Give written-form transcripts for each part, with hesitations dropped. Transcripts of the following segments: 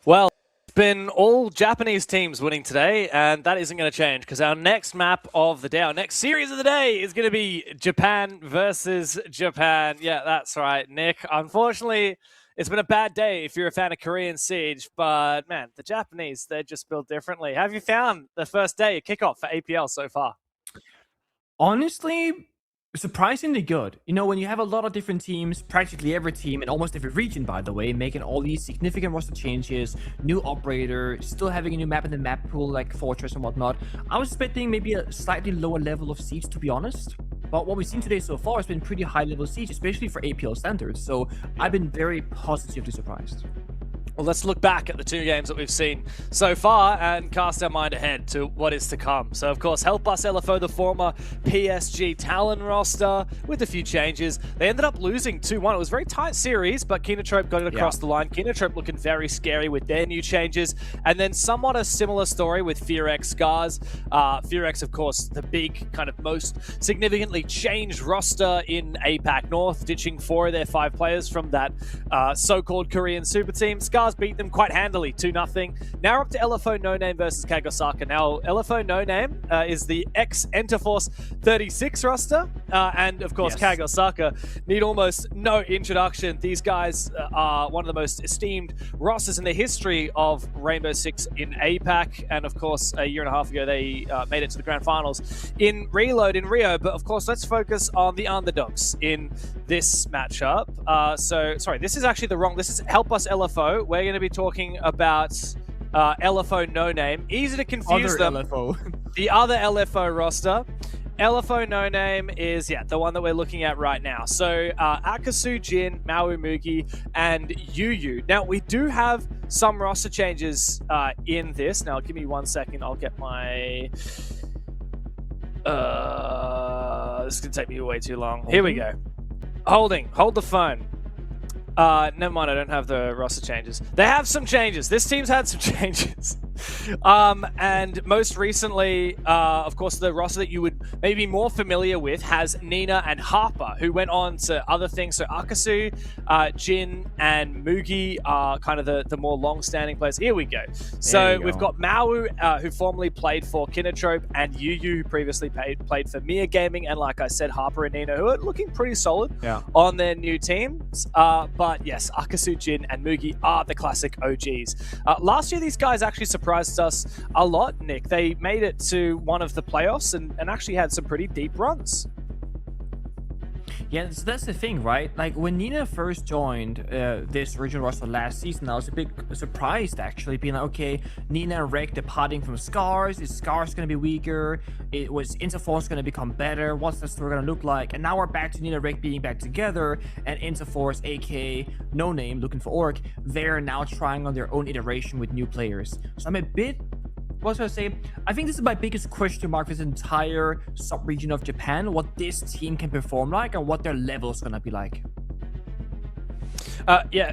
Well, it's been all Japanese teams winning today, and that isn't going to change because our next map of the day, our next series of the day is going to be Japan versus Japan. Yeah, that's right, Nick. Unfortunately, it's been a bad day if you're a fan of Korean Siege, but man, the Japanese, they're just built differently. How have you found the first day of kickoff for APL so far? Honestly, surprisingly good. You know, when you have a lot of different teams, practically every team in almost every region, by the way, making all these significant roster changes, new operator, still having a new map in the map pool like Fortress and whatnot, I was expecting maybe a slightly lower level of siege, to be honest. But what we've seen today so far has been pretty high level siege, especially for APL standards. So I've been very positively surprised. Well, let's look back at the two games that we've seen so far and cast our mind ahead to what is to come. So, of course, help us LFO, the former PSG Talon roster, with a few changes. They ended up losing 2-1. It was a very tight series, but Kinotrope got it across the line. Kinotrope looking very scary with their new changes. And then somewhat a similar story with FearX Scars. FearX, of course, the big, kind of most significantly changed roster in APAC North, ditching 4 of their 5 players from that so-called Korean super team. Scars beat them quite handily, 2-0. Now we're up to LFO No Name versus CAG OSAKA. Now, LFO No Name is the ex-Enterforce 36 roster, and of course, CAG OSAKA need almost no introduction. These guys are one of the most esteemed rosters in the history of Rainbow Six in APAC, and of course, a year and a half ago, they made it to the grand finals in Reload in Rio. But of course, let's focus on the underdogs in this matchup. Sorry, this is actually this is Help Us LFO. We're going to be talking about LFO No Name. Easy to confuse them. LFO. The other LFO roster. LFO No Name is, the one that we're looking at right now. So Akasu, Jin, Maui Mugi, and Yuyu. Now, we do have some roster changes in this. Now, give me 1 second. I'll get my... this is going to take me way too long. Here we go. Hold the phone. Never mind, I don't have the roster changes. They have some changes. This team's had some changes. And most recently, of course, the roster that you would maybe be more familiar with has Nina and Harper, who went on to other things. So Akasu, Jin, and Mugi are kind of the more long-standing players. Here we go. So we've got Mau, who formerly played for Kinotrope, and Yuyu, who previously played for Mia Gaming, and like I said, Harper and Nina, who are looking pretty solid on their new teams. But yes, Akasu, Jin, and Mugi are the classic OGs. Last year, these guys actually surprised us a lot, Nick. They made it to one of the playoffs and actually had some pretty deep runs. Yeah, so that's the thing, right? Like, when Nina first joined this original roster last season, I was a bit surprised, actually, being like, okay, Nina and Rek departing from Scars. Is Scars going to be weaker? Was Interforce going to become better? What's the story going to look like? And now we're back to Nina and Rek being back together, and Interforce, aka No Name, looking for Orc, they're now trying on their own iteration with new players. So I'm a bit... What was I say? I think this is my biggest question mark for this entire sub-region of Japan, what this team can perform like and what their level is going to be like.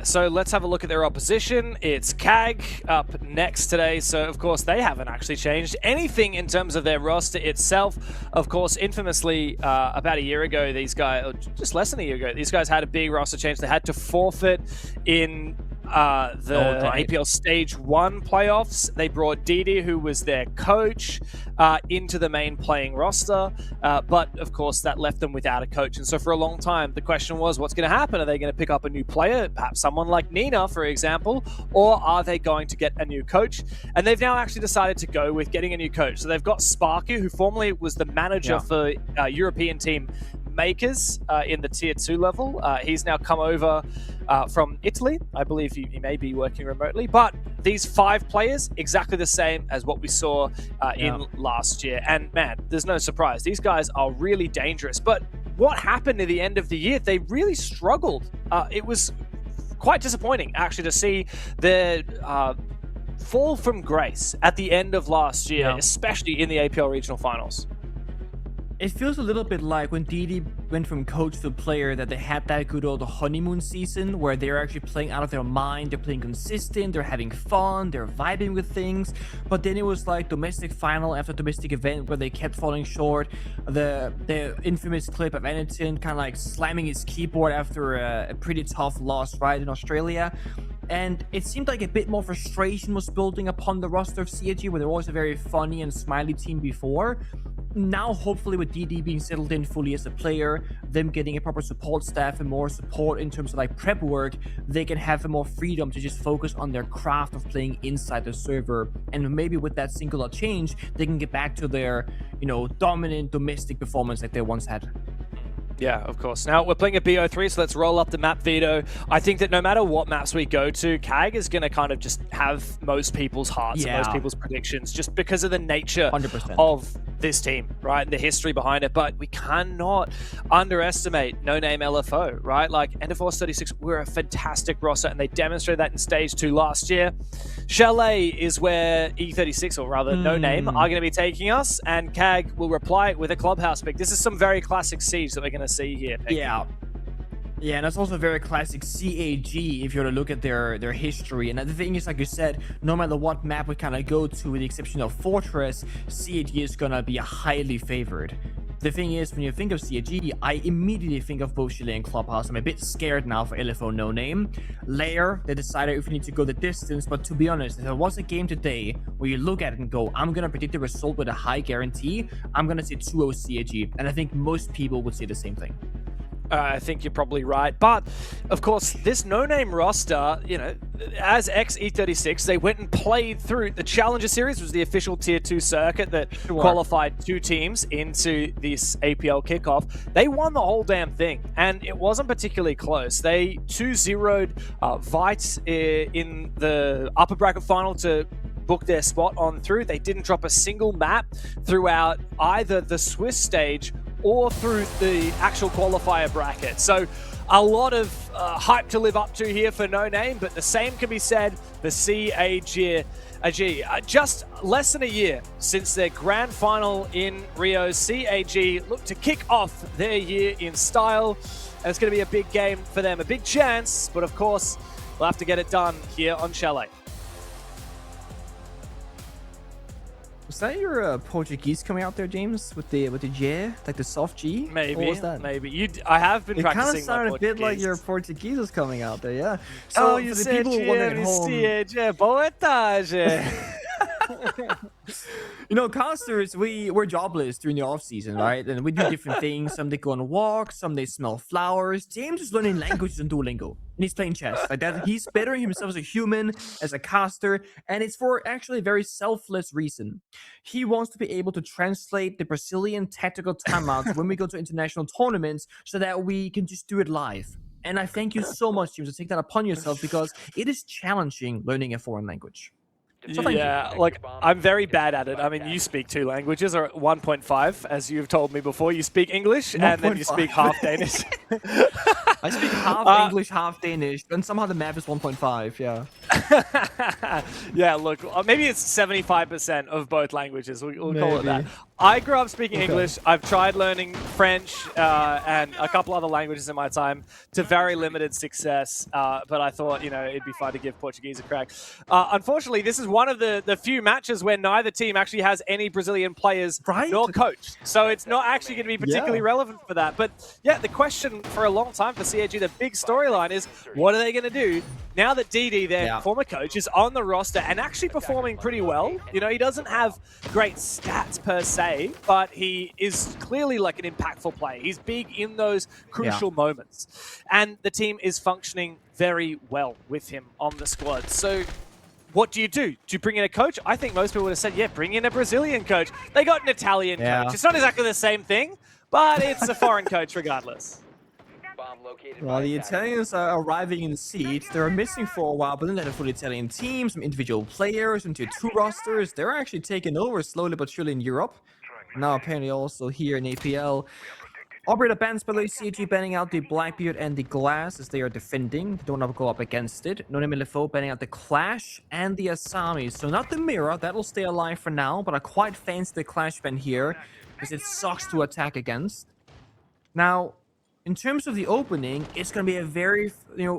So let's have a look at their opposition. It's CAG up next today. So, of course, they haven't actually changed anything in terms of their roster itself. Of course, infamously, about a year ago, these guys, or just less than a year ago, these guys had a big roster change. They had to forfeit in APL Stage 1 playoffs. They brought Didi, who was their coach, into the main playing roster, but of course that left them without a coach. And so for a long time, the question was, what's going to happen? Are they going to pick up a new player, perhaps someone like Nina, for example, or are they going to get a new coach? And they've now actually decided to go with getting a new coach. So they've got Sparky, who formerly was the manager for European team Makers in the tier 2 level. He's now come over from Italy. I believe he may be working remotely, but these 5 players, exactly the same as what we saw in last year. And man, there's no surprise. These guys are really dangerous. But what happened at the end of the year? They really struggled. It was quite disappointing, actually, to see the fall from grace at the end of last year, especially in the APL Regional Finals. It feels a little bit like when DD went from coach to player, that they had that good old honeymoon season where they're actually playing out of their mind, they're playing consistent, they're having fun, they're vibing with things. But then it was like domestic final after domestic event where they kept falling short. The infamous clip of Eniton kind of like slamming his keyboard after a pretty tough loss, right, in Australia. And it seemed like a bit more frustration was building upon the roster of CAG, where there was a very funny and smiley team before. Now, hopefully, with DD being settled in fully as a player, them getting a proper support staff and more support in terms of like prep work, they can have more freedom to just focus on their craft of playing inside the server. And maybe with that singular change, they can get back to their, dominant domestic performance like they once had. Yeah, of course. Now, we're playing a BO3, so let's roll up the map veto. I think that no matter what maps we go to, CAG is going to kind of just have most people's hearts and most people's predictions, just because of the nature 100%. of this team, right, and the history behind it. But we cannot underestimate no-name LFO, right? Like, NFOS 36, we're a fantastic roster, and they demonstrated that in Stage 2 last year. Chalet is where E36, or rather no-name, are going to be taking us, and CAG will reply with a clubhouse pick. This is some very classic Siege that we're going to see here. Yeah, and that's also very classic CAG if you were to look at their history. And the thing is, like you said, no matter what map we kind of go to, with the exception of Fortress, CAG is gonna be highly favored. The thing is, when you think of CAG, I immediately think of both Chalet and Clubhouse. I'm a bit scared now for LFO no name. Lair, they decided if we need to go the distance, but to be honest, if there was a game today where you look at it and go, I'm gonna predict the result with a high guarantee, I'm gonna say 2-0 CAG, and I think most people would say the same thing. I think you're probably right. But, of course, this no-name roster, as ex-E36, they went and played through the Challenger Series, which was the official Tier 2 circuit that qualified 2 teams into this APL Kickoff. They won the whole damn thing, and it wasn't particularly close. They 2-0'd Vite in the upper bracket final to book their spot on through. They didn't drop a single map throughout either the Swiss stage or through the actual qualifier bracket. So a lot of hype to live up to here for No Name, but the same can be said for CAG. Just less than a year since their grand final in Rio, CAG looked to kick off their year in style. And it's going to be a big game for them, a big chance, but of course, we'll have to get it done here on Chalet. Was that your Portuguese coming out there, James, with the J, like the soft G? Maybe. What was that? Maybe. I have been practicing. It kind of sounded a bit like your Portuguese was coming out there, yeah. So you said boa tarde. Casters, we're jobless during the off season, right? And we do different things. Some they go on walks, some they smell flowers. James is learning languages on Duolingo, and he's playing chess. Like that, he's bettering himself as a human, as a caster, and it's for actually a very selfless reason. He wants to be able to translate the Brazilian tactical timeouts when we go to international tournaments, so that we can just do it live. And I thank you so much, James, to take that upon yourself, because it is challenging learning a foreign language. So yeah, like, I'm very bad at it. I mean, you speak 2 languages, or 1.5, as you've told me before. You speak English, and then you speak half Danish. I speak half English, half Danish, and somehow the map is 1.5, yeah. Yeah, look, maybe it's 75% of both languages. We'll call it that. I grew up speaking English. I've tried learning French and a couple other languages in my time to very limited success, but I thought, it'd be fun to give Portuguese a crack. Unfortunately, this is one of the few matches where neither team actually has any Brazilian players nor coach. So it's not actually going to be particularly relevant for that. But yeah, the question for a long time for CAG, the big storyline is, what are they going to do now that DD, their former coach, is on the roster and actually performing pretty well? He doesn't have great stats per se, but he is clearly like an impactful player. He's big in those crucial moments. And the team is functioning very well with him on the squad. So what do? Do you bring in a coach? I think most people would have said, yeah, bring in a Brazilian coach. They got an Italian coach. It's not exactly the same thing, but it's a foreign coach regardless. Well, the Italians are arriving in Siege. They were missing for a while, but then they had a full Italian team, some individual players, some Tier 2 rosters. They're actually taking over slowly but surely in Europe. Now apparently also here in APL. Operator bans below CAG banning out the Blackbeard and the Glass as they are defending. They don't want to go up against it. No-name LFO banning out the Clash and the Asami. So not the Mirror, that'll stay alive for now, but I quite fancy the Clash ban here because it sucks to attack against. Now, in terms of the opening, it's going to be a very,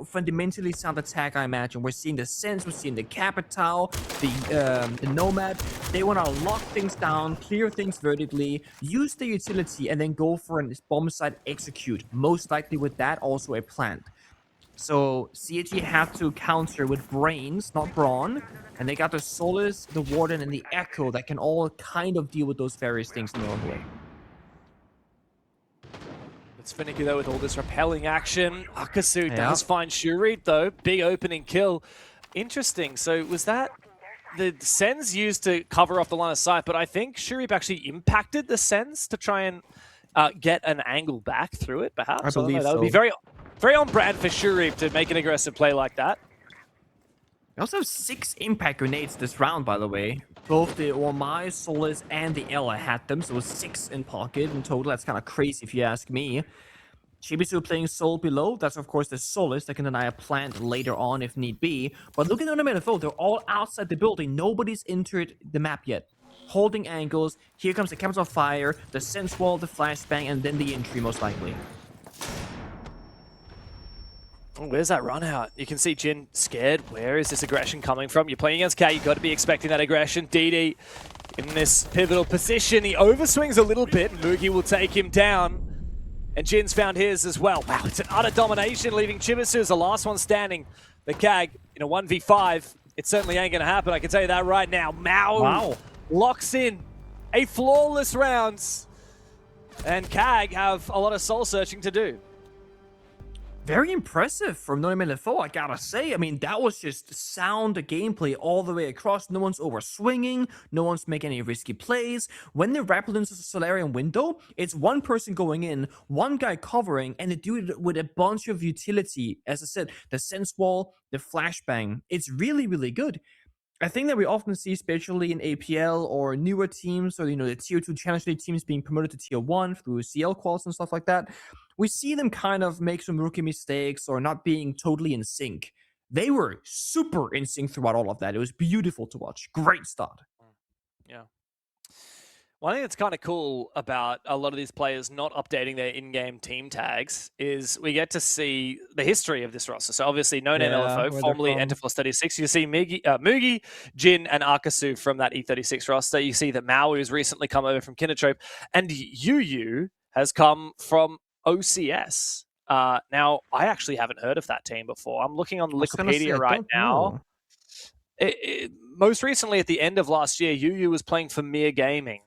fundamentally sound attack, I imagine. We're seeing the Sense, we're seeing the Capital, the Nomad. They want to lock things down, clear things vertically, use the utility, and then go for a bomb site execute. Most likely with that, also a plant. So CAG have to counter with brains, not brawn. And they got the Solace, the Warden, and the Echo that can all kind of deal with those various things in their own way. It's finicky though with all this repelling action. Akasu does find Shureed though. Big opening kill. Interesting. So was that the Sens used to cover off the line of sight, but I think Shureed actually impacted the Sens to try and get an angle back through it, perhaps? I believe that would be very on brand for Shureed to make an aggressive play like that. We also have 6 impact grenades this round, by the way. Both the Ormai, Solace, and the Ella had them, so it was 6 in pocket in total. That's kind of crazy if you ask me. Chibisu playing Soul below. That's, of course, the Solace that can deny a plant later on if need be. But look at the LFO. They're all outside the building. Nobody's entered the map yet. Holding angles. Here comes the Capital Fire, the Sense Wall, the Flashbang, and then the entry, most likely. Oh, where's that run out? You can see Jin scared. Where is this aggression coming from? You're playing against CAG, you've got to be expecting that aggression. DD in this pivotal position. He overswings a little bit. Mugi will take him down. And Jin's found his as well. Wow, it's an utter domination, leaving Chibisu as the last one standing. The CAG in a 1v5. It certainly ain't going to happen, I can tell you that right now. Mao locks in a flawless rounds. And CAG have a lot of soul searching to do. Very impressive from No-Name LFO, I gotta say. I mean, that was just sound gameplay all the way across. No one's over-swinging. No one's making any risky plays. When they rappel into the Solarian window, it's one person going in, one guy covering, and they do it with a bunch of utility. As I said, the Sense Wall, the Flashbang. It's really, really good. I think that we often see, especially in APL or newer teams, or the tier 2 challenge league teams being promoted to tier 1 through CL quals and stuff like that, we see them kind of make some rookie mistakes or not being totally in sync. They were super in sync throughout all of that. It was beautiful to watch. Great start. Yeah. One thing that's kind of cool about a lot of these players not updating their in-game team tags is we get to see the history of this roster. So obviously, No-Name LFO, formerly Enterforce 36. You see Mugi, Jin, and Akasu from that E36 roster. You see that Mao, who's recently come over from Kindertrope, and Yu has come from OCS. Now, I actually haven't heard of that team before. I'm looking on the Wikipedia right now. Most recently, at the end of last year, Yu was playing for Mir Gaming.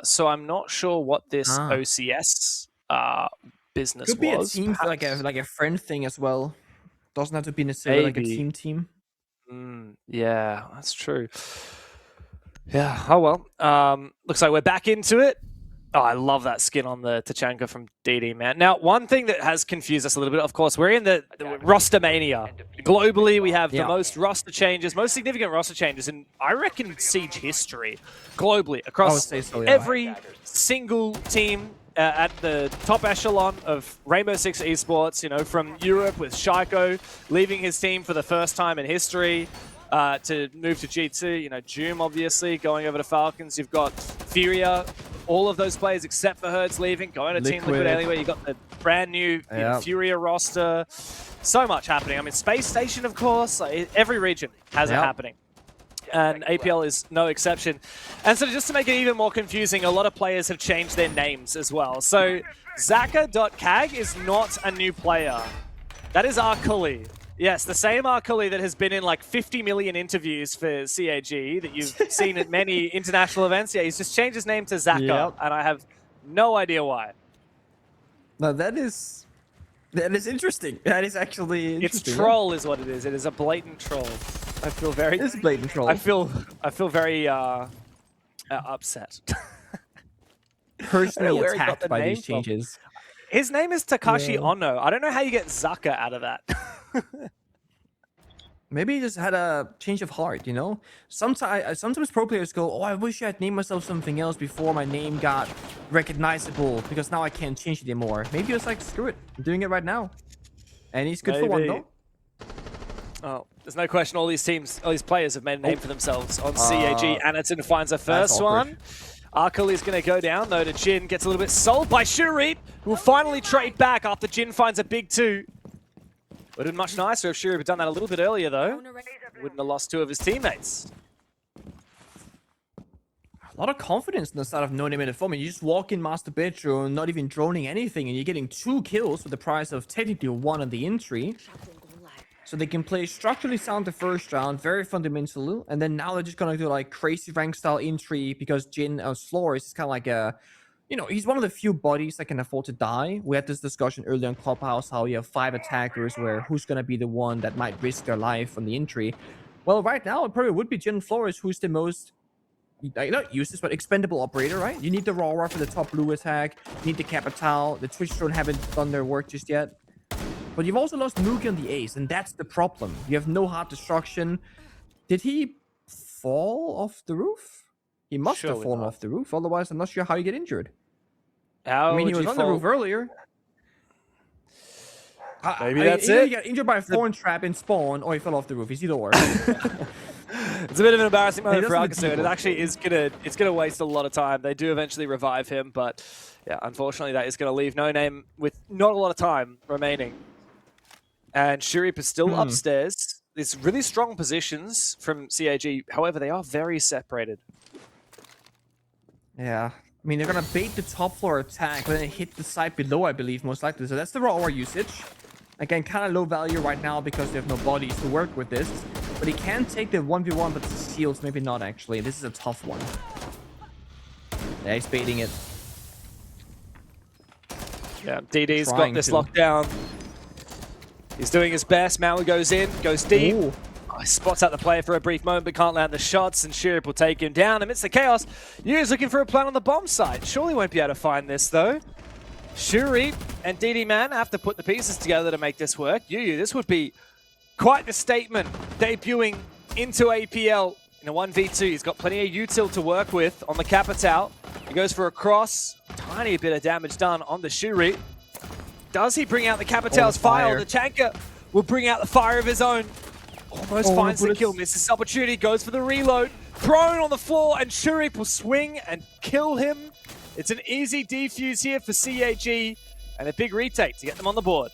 So I'm not sure what this OCS business could be was. A team, like a friend thing as well. Doesn't have to be necessarily like a team. Yeah, that's true. Yeah. Oh well. Looks like we're back into it. Oh, I love that skin on the Tachanka from DD, man. Now, one thing that has confused us a little bit, of course, we're in the roster mania. Globally, we have the most roster changes, most significant roster changes in, I reckon, Siege history. Globally, across every single team at the top echelon of Rainbow Six Esports, from Europe with Shaiko leaving his team for the first time in history. To move to G2, Joom obviously going over to Falcons. You've got Furia, all of those players except for Herds leaving, going to Team Liquid anyway. You've got the brand new Furia roster. So much happening. I mean, Space Station, of course. Every region has it happening. And APL is no exception. And so just to make it even more confusing, a lot of players have changed their names as well. So Zaka.CAG is not a new player. That is Arkuli. Yes, the same Arkuli that has been in like 50 million interviews for CAG that you've seen at many international events. Yeah, he's just changed his name to Zaka, and I have no idea why. Now that is interesting. That is actually interesting. It's troll is what it is. It is a blatant troll. I feel very... It is a blatant troll. I feel very upset. Personally attacked by these changes. His name is Takashi Ono. I don't know how you get Zaka out of that. Maybe he just had a change of heart, you know? Sometimes pro players go, oh, I wish I had named myself something else before my name got recognizable, because now I can't change it anymore. Maybe he was like, screw it, I'm doing it right now. And he's good for one, though. Oh, there's no question all these players have made a name for themselves on CAG. Anaton finds a first one. Arkle is going to go down, though, to Jin. Gets a little bit sold by Shuri, who will finally trade back after Jin finds a big 2. Would have been much nicer if Shuri had done that a little bit earlier, though. Wouldn't have lost 2 of his teammates. A lot of confidence in the side of No Name in the form. You just walk in master bedroom, not even droning anything, and you're getting 2 kills for the price of technically 1 on the entry. So they can play structurally sound the first round, very fundamental, and then now they're just gonna do like crazy rank style entry because Jin Floor is kind of like a, you know, he's one of the few bodies that can afford to die. We had this discussion earlier on Clubhouse how you have 5 attackers where who's gonna be the one that might risk their life on the entry. Well, right now it probably would be Jin Flores, who's the most, not useless, but expendable operator, right? You need the Raw for the top blue attack, you need the Capital, the Twitch drone haven't done their work just yet. But you've also lost Mookie on the ace, and that's the problem. You have no hard destruction. Did he fall off the roof? He must have fallen off the roof, otherwise I'm not sure how you get injured. I mean, he was on the roof earlier. Maybe that's it. He got injured by a thorn trap in spawn, or he fell off the roof. It's either or. It's a bit of an embarrassing moment for Alcacer. It actually is gonna waste a lot of time. They do eventually revive him, but yeah, unfortunately that is gonna leave No Name with not a lot of time remaining. And Shurip is still upstairs. There's really strong positions from CAG. However, they are very separated. Yeah. I mean, they're going to bait the top floor attack, but then hit the side below, I believe, most likely. So that's the raw usage. Again, kind of low value right now because they have no bodies to work with this. But he can take the 1v1, but the seals, maybe not, actually. This is a tough one. Yeah, he's baiting it. Yeah, DD's got this locked down. He's doing his best. Maui goes in, goes deep. Oh, spots out the player for a brief moment, but can't land the shots, and Shurip will take him down. Amidst the chaos, Yu's looking for a plan on the bomb site. Surely won't be able to find this, though. Shuri and DD Man have to put the pieces together to make this work. Yu, this would be quite the statement, debuting into APL in a 1v2. He's got plenty of util to work with on the Capital. He goes for a cross. Tiny bit of damage done on the Shuri. Does he bring out the Capital's fire? The Chanka will bring out the fire of his own. Almost finds the kill, misses his opportunity, goes for the reload. Prone on the floor, and Shurip will swing and kill him. It's an easy defuse here for CAG, and a big retake to get them on the board.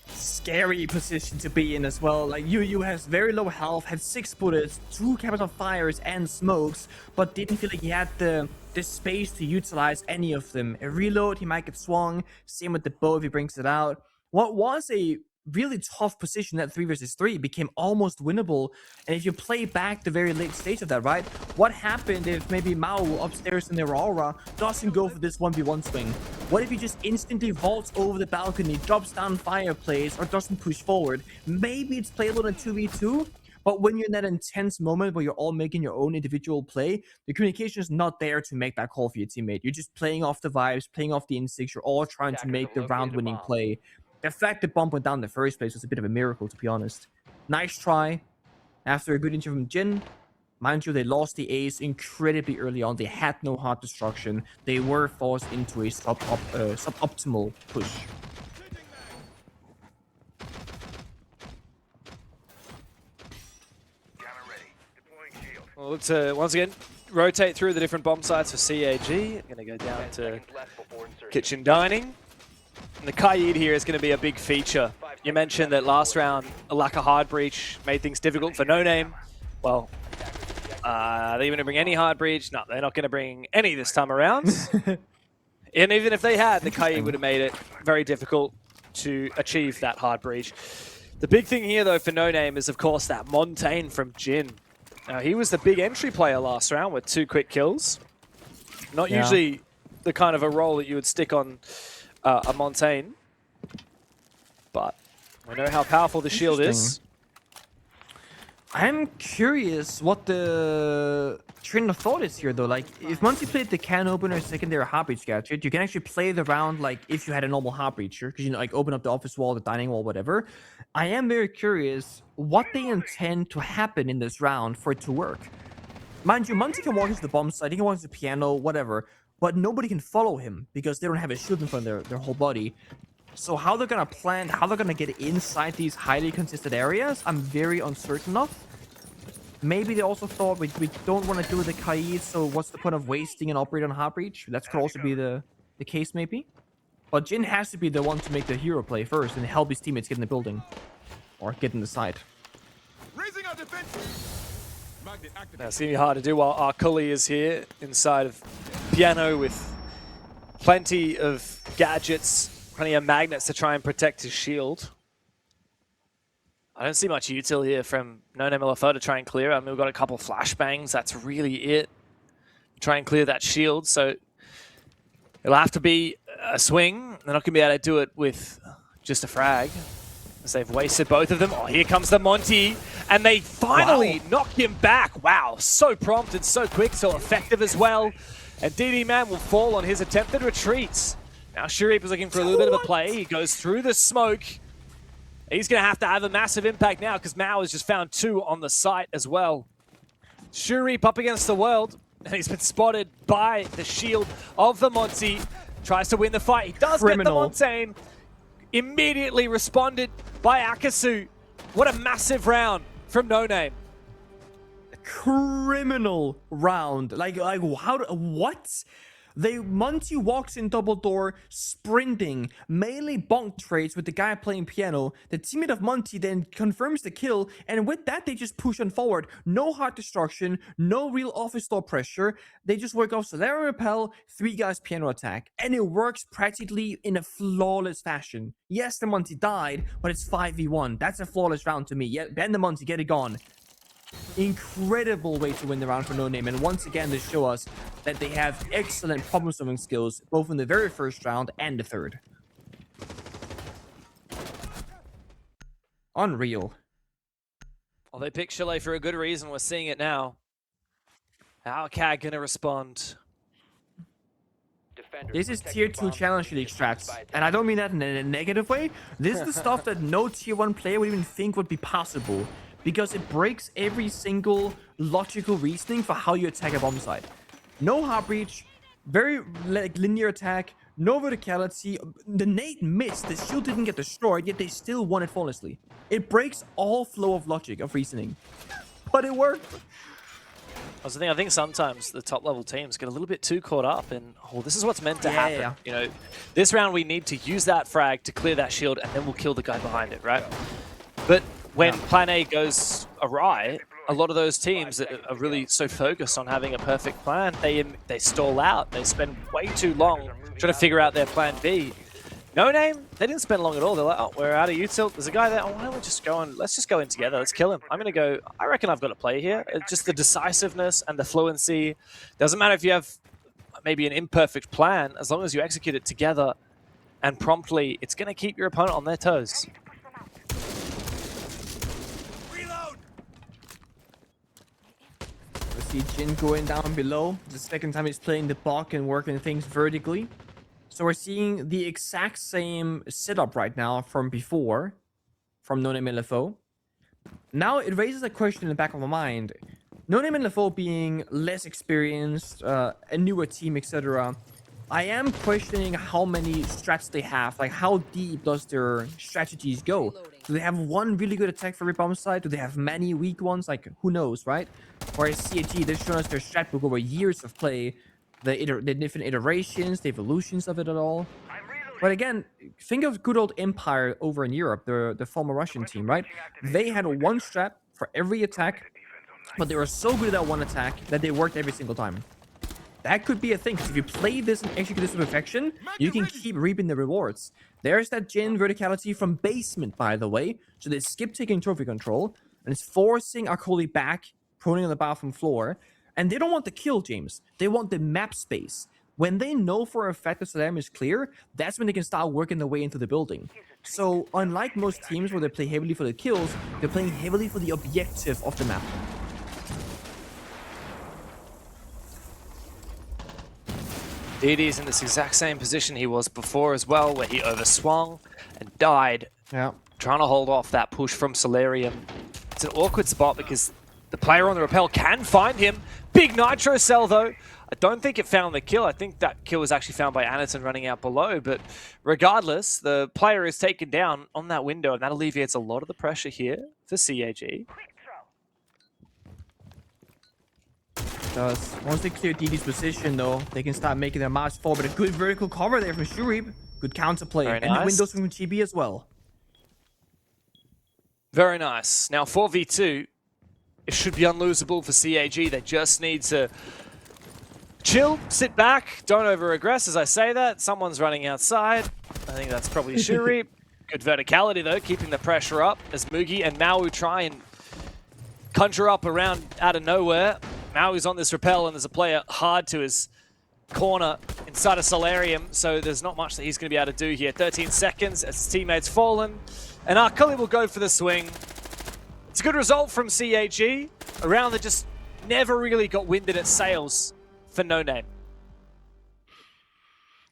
Scary position to be in as well. Like, Yu has very low health, had 6 bullets, 2 Capital Fires and smokes, but didn't feel like he had the space to utilize any of them. A reload, he might get swung. Same with the bow if he brings it out. What was a really tough position at 3 versus 3 became almost winnable. And if you play back the very late stage of that, right? What happened if maybe Mao upstairs in their aura doesn't go for this 1v1 swing? What if he just instantly vaults over the balcony, drops down fireplace, or doesn't push forward? Maybe it's playable in 2v2, but when you're in that intense moment where you're all making your own individual play, the communication is not there to make that call for your teammate. You're just playing off the vibes, playing off the instincts. You're all trying to make the round-winning play. The fact that bomb went down in the first place was a bit of a miracle, to be honest. Nice try. After a good injury from Jin, mind you, they lost the ace incredibly early on. They had no hard destruction. They were forced into a suboptimal push. Well, let's once again rotate through the different bomb sites for CAG. I'm going to go down to kitchen dining. And the Kaid here is going to be a big feature. You mentioned that last round, a lack of hard breach made things difficult for No Name. Well, are they going to bring any hard breach? No, they're not going to bring any this time around. And even if they had, the Kaid would have made it very difficult to achieve that hard breach. The big thing here, though, for No Name is, of course, that Montaigne from Jin. Now, he was the big entry player last round with 2 quick kills. Not usually the kind of a role that you would stick on a Montaigne. But we know how powerful the shield is. I'm curious what the train of thought is here, though. Like, if once you played the can opener secondary heartbeat gadget, you can actually play the round like if you had a normal heartbeater, because you know, like open up the office wall, the dining wall, whatever. I am very curious what they intend to happen in this round for it to work. Mind you, Monty can walk into the bomb site, he can walk into the piano, whatever, but nobody can follow him because they don't have a shield in front of their whole body. So how they're gonna plan, how they're gonna get inside these highly contested areas, I'm very uncertain of. Maybe they also thought we don't want to do the Kai, so what's the point of wasting an operator on Heart Breach? That could also be the case, maybe. But Jin has to be the one to make the hero play first and help his teammates get in the building. Or get in the side. Raising our defense. Now, it's going to be hard to do while our Cully is here inside of Piano with plenty of gadgets, plenty of magnets to try and protect his shield. I don't see much util here from No-Name LFO to try and clear. I mean, we've got a couple of flashbangs. That's really it. Try and clear that shield. So it'll have to be a swing. They're not going to be able to do it with just a frag, as they've wasted both of them. Oh, here comes the Monty. And they finally knock him back. Wow, so prompt and so quick, so effective as well. And DD Man will fall on his attempted retreats. Now Shurip is looking for a little bit of a play. He goes through the smoke. He's going to have a massive impact now because Mao has just found 2 on the site as well. Shurip up against the world, and he's been spotted by the shield of the Monty. Tries to win the fight. He does get the Montaigne. Immediately responded by Akasu. What a massive round from No Name. Criminal round. Like how? What? Monty walks in double door, sprinting, melee bonk trades with the guy playing piano. The teammate of Monty then confirms the kill, and with that, they just push on forward. No hard destruction, no real office door pressure. They just work off Solera Repel, 3 guys piano attack, and it works practically in a flawless fashion. Yes, the Monty died, but it's 5v1. That's a flawless round to me. Yeah, Ben the Monty, get it gone. Incredible way to win the round for No Name, and once again they show us that they have excellent problem solving skills both in the very first round and the third. Unreal. Well, they picked Chalet for a good reason. We're seeing it now. How are CAG going to respond? This is tier 2 challenge league strats, and I don't mean that in a negative way. This is the stuff that no tier 1 player would even think would be possible, because it breaks every single logical reasoning for how you attack a bomb site. No heart breach, very linear attack, no verticality. The nade missed, the shield didn't get destroyed, yet they still won it flawlessly. It breaks all flow of logic, of reasoning. But it worked. That's the thing, I think sometimes the top level teams get a little bit too caught up in, oh, this is what's meant to happen. Yeah. You know, this round we need to use that frag to clear that shield, and then we'll kill the guy behind it, right? But when Plan A goes awry, a lot of those teams that are really so focused on having a perfect plan, they stall out. They spend way too long trying to figure out their Plan B. No Name, they didn't spend long at all. They're like, oh, we're out of util. There's a guy there. Oh, why don't we just go in? Let's just go in together. Let's kill him. I'm going to go. I reckon I've got a play here. It's just the decisiveness and the fluency. Doesn't matter if you have maybe an imperfect plan. As long as you execute it together and promptly, it's going to keep your opponent on their toes. See Jin going down below. The second time he's playing the block and working things vertically. So we're seeing the exact same setup right now from before, from No Name LFO. Now it raises a question in the back of my mind. No Name LFO being less experienced, a newer team, etc. I am questioning how many strats they have. Like, how deep does their strategies go? Do they have one really good attack for every bomb site? Do they have many weak ones? Like, who knows, right? Whereas CAG, they've shown us their strat book over years of play, the different iterations, the evolutions of it at all. But again, think of good old Empire over in Europe, the former Russian team, right? They had one strat for every attack, but they were so good at that one attack that they worked every single time. That could be a thing, because if you play this and execute this to perfection, you can keep reaping the rewards. There's that Jin verticality from basement, by the way. So they skip taking trophy control, and it's forcing Akoli back, proning on the bathroom floor. And they don't want the kill, James. They want the map space. When they know for a fact that Salam is clear, that's when they can start working their way into the building. So unlike most teams where they play heavily for the kills, they're playing heavily for the objective of the map. DD's in this exact same position he was before as well, where he overswung and died, trying to hold off that push from Solarium. It's an awkward spot because the player on the rappel can find him. Big Nitro Cell though. I don't think it found the kill. I think that kill was actually found by Anderton running out below, but regardless, the player is taken down on that window, and that alleviates a lot of the pressure here for CAG. Because once they clear DD's position, though, they can start making their march forward. But a good vertical cover there from Shurip. Good counterplay. Very and nice. the windows from GB as well. Very nice. Now 4v2, it should be unlosable for CAG. They just need to chill, sit back, don't over-aggress as I say that. Someone's running outside. I think that's probably Shurip. Good verticality, though, keeping the pressure up as Mugi and Mau try and conjure up around out of nowhere. Maui's on this rappel, and there's a player hard to his corner inside of Solarium, so there's not much that he's going to be able to do here. 13 seconds as his teammate's fallen, and Arkuli will go for the swing. It's a good result from CAG, a round that just never really got winded at sails for No Name.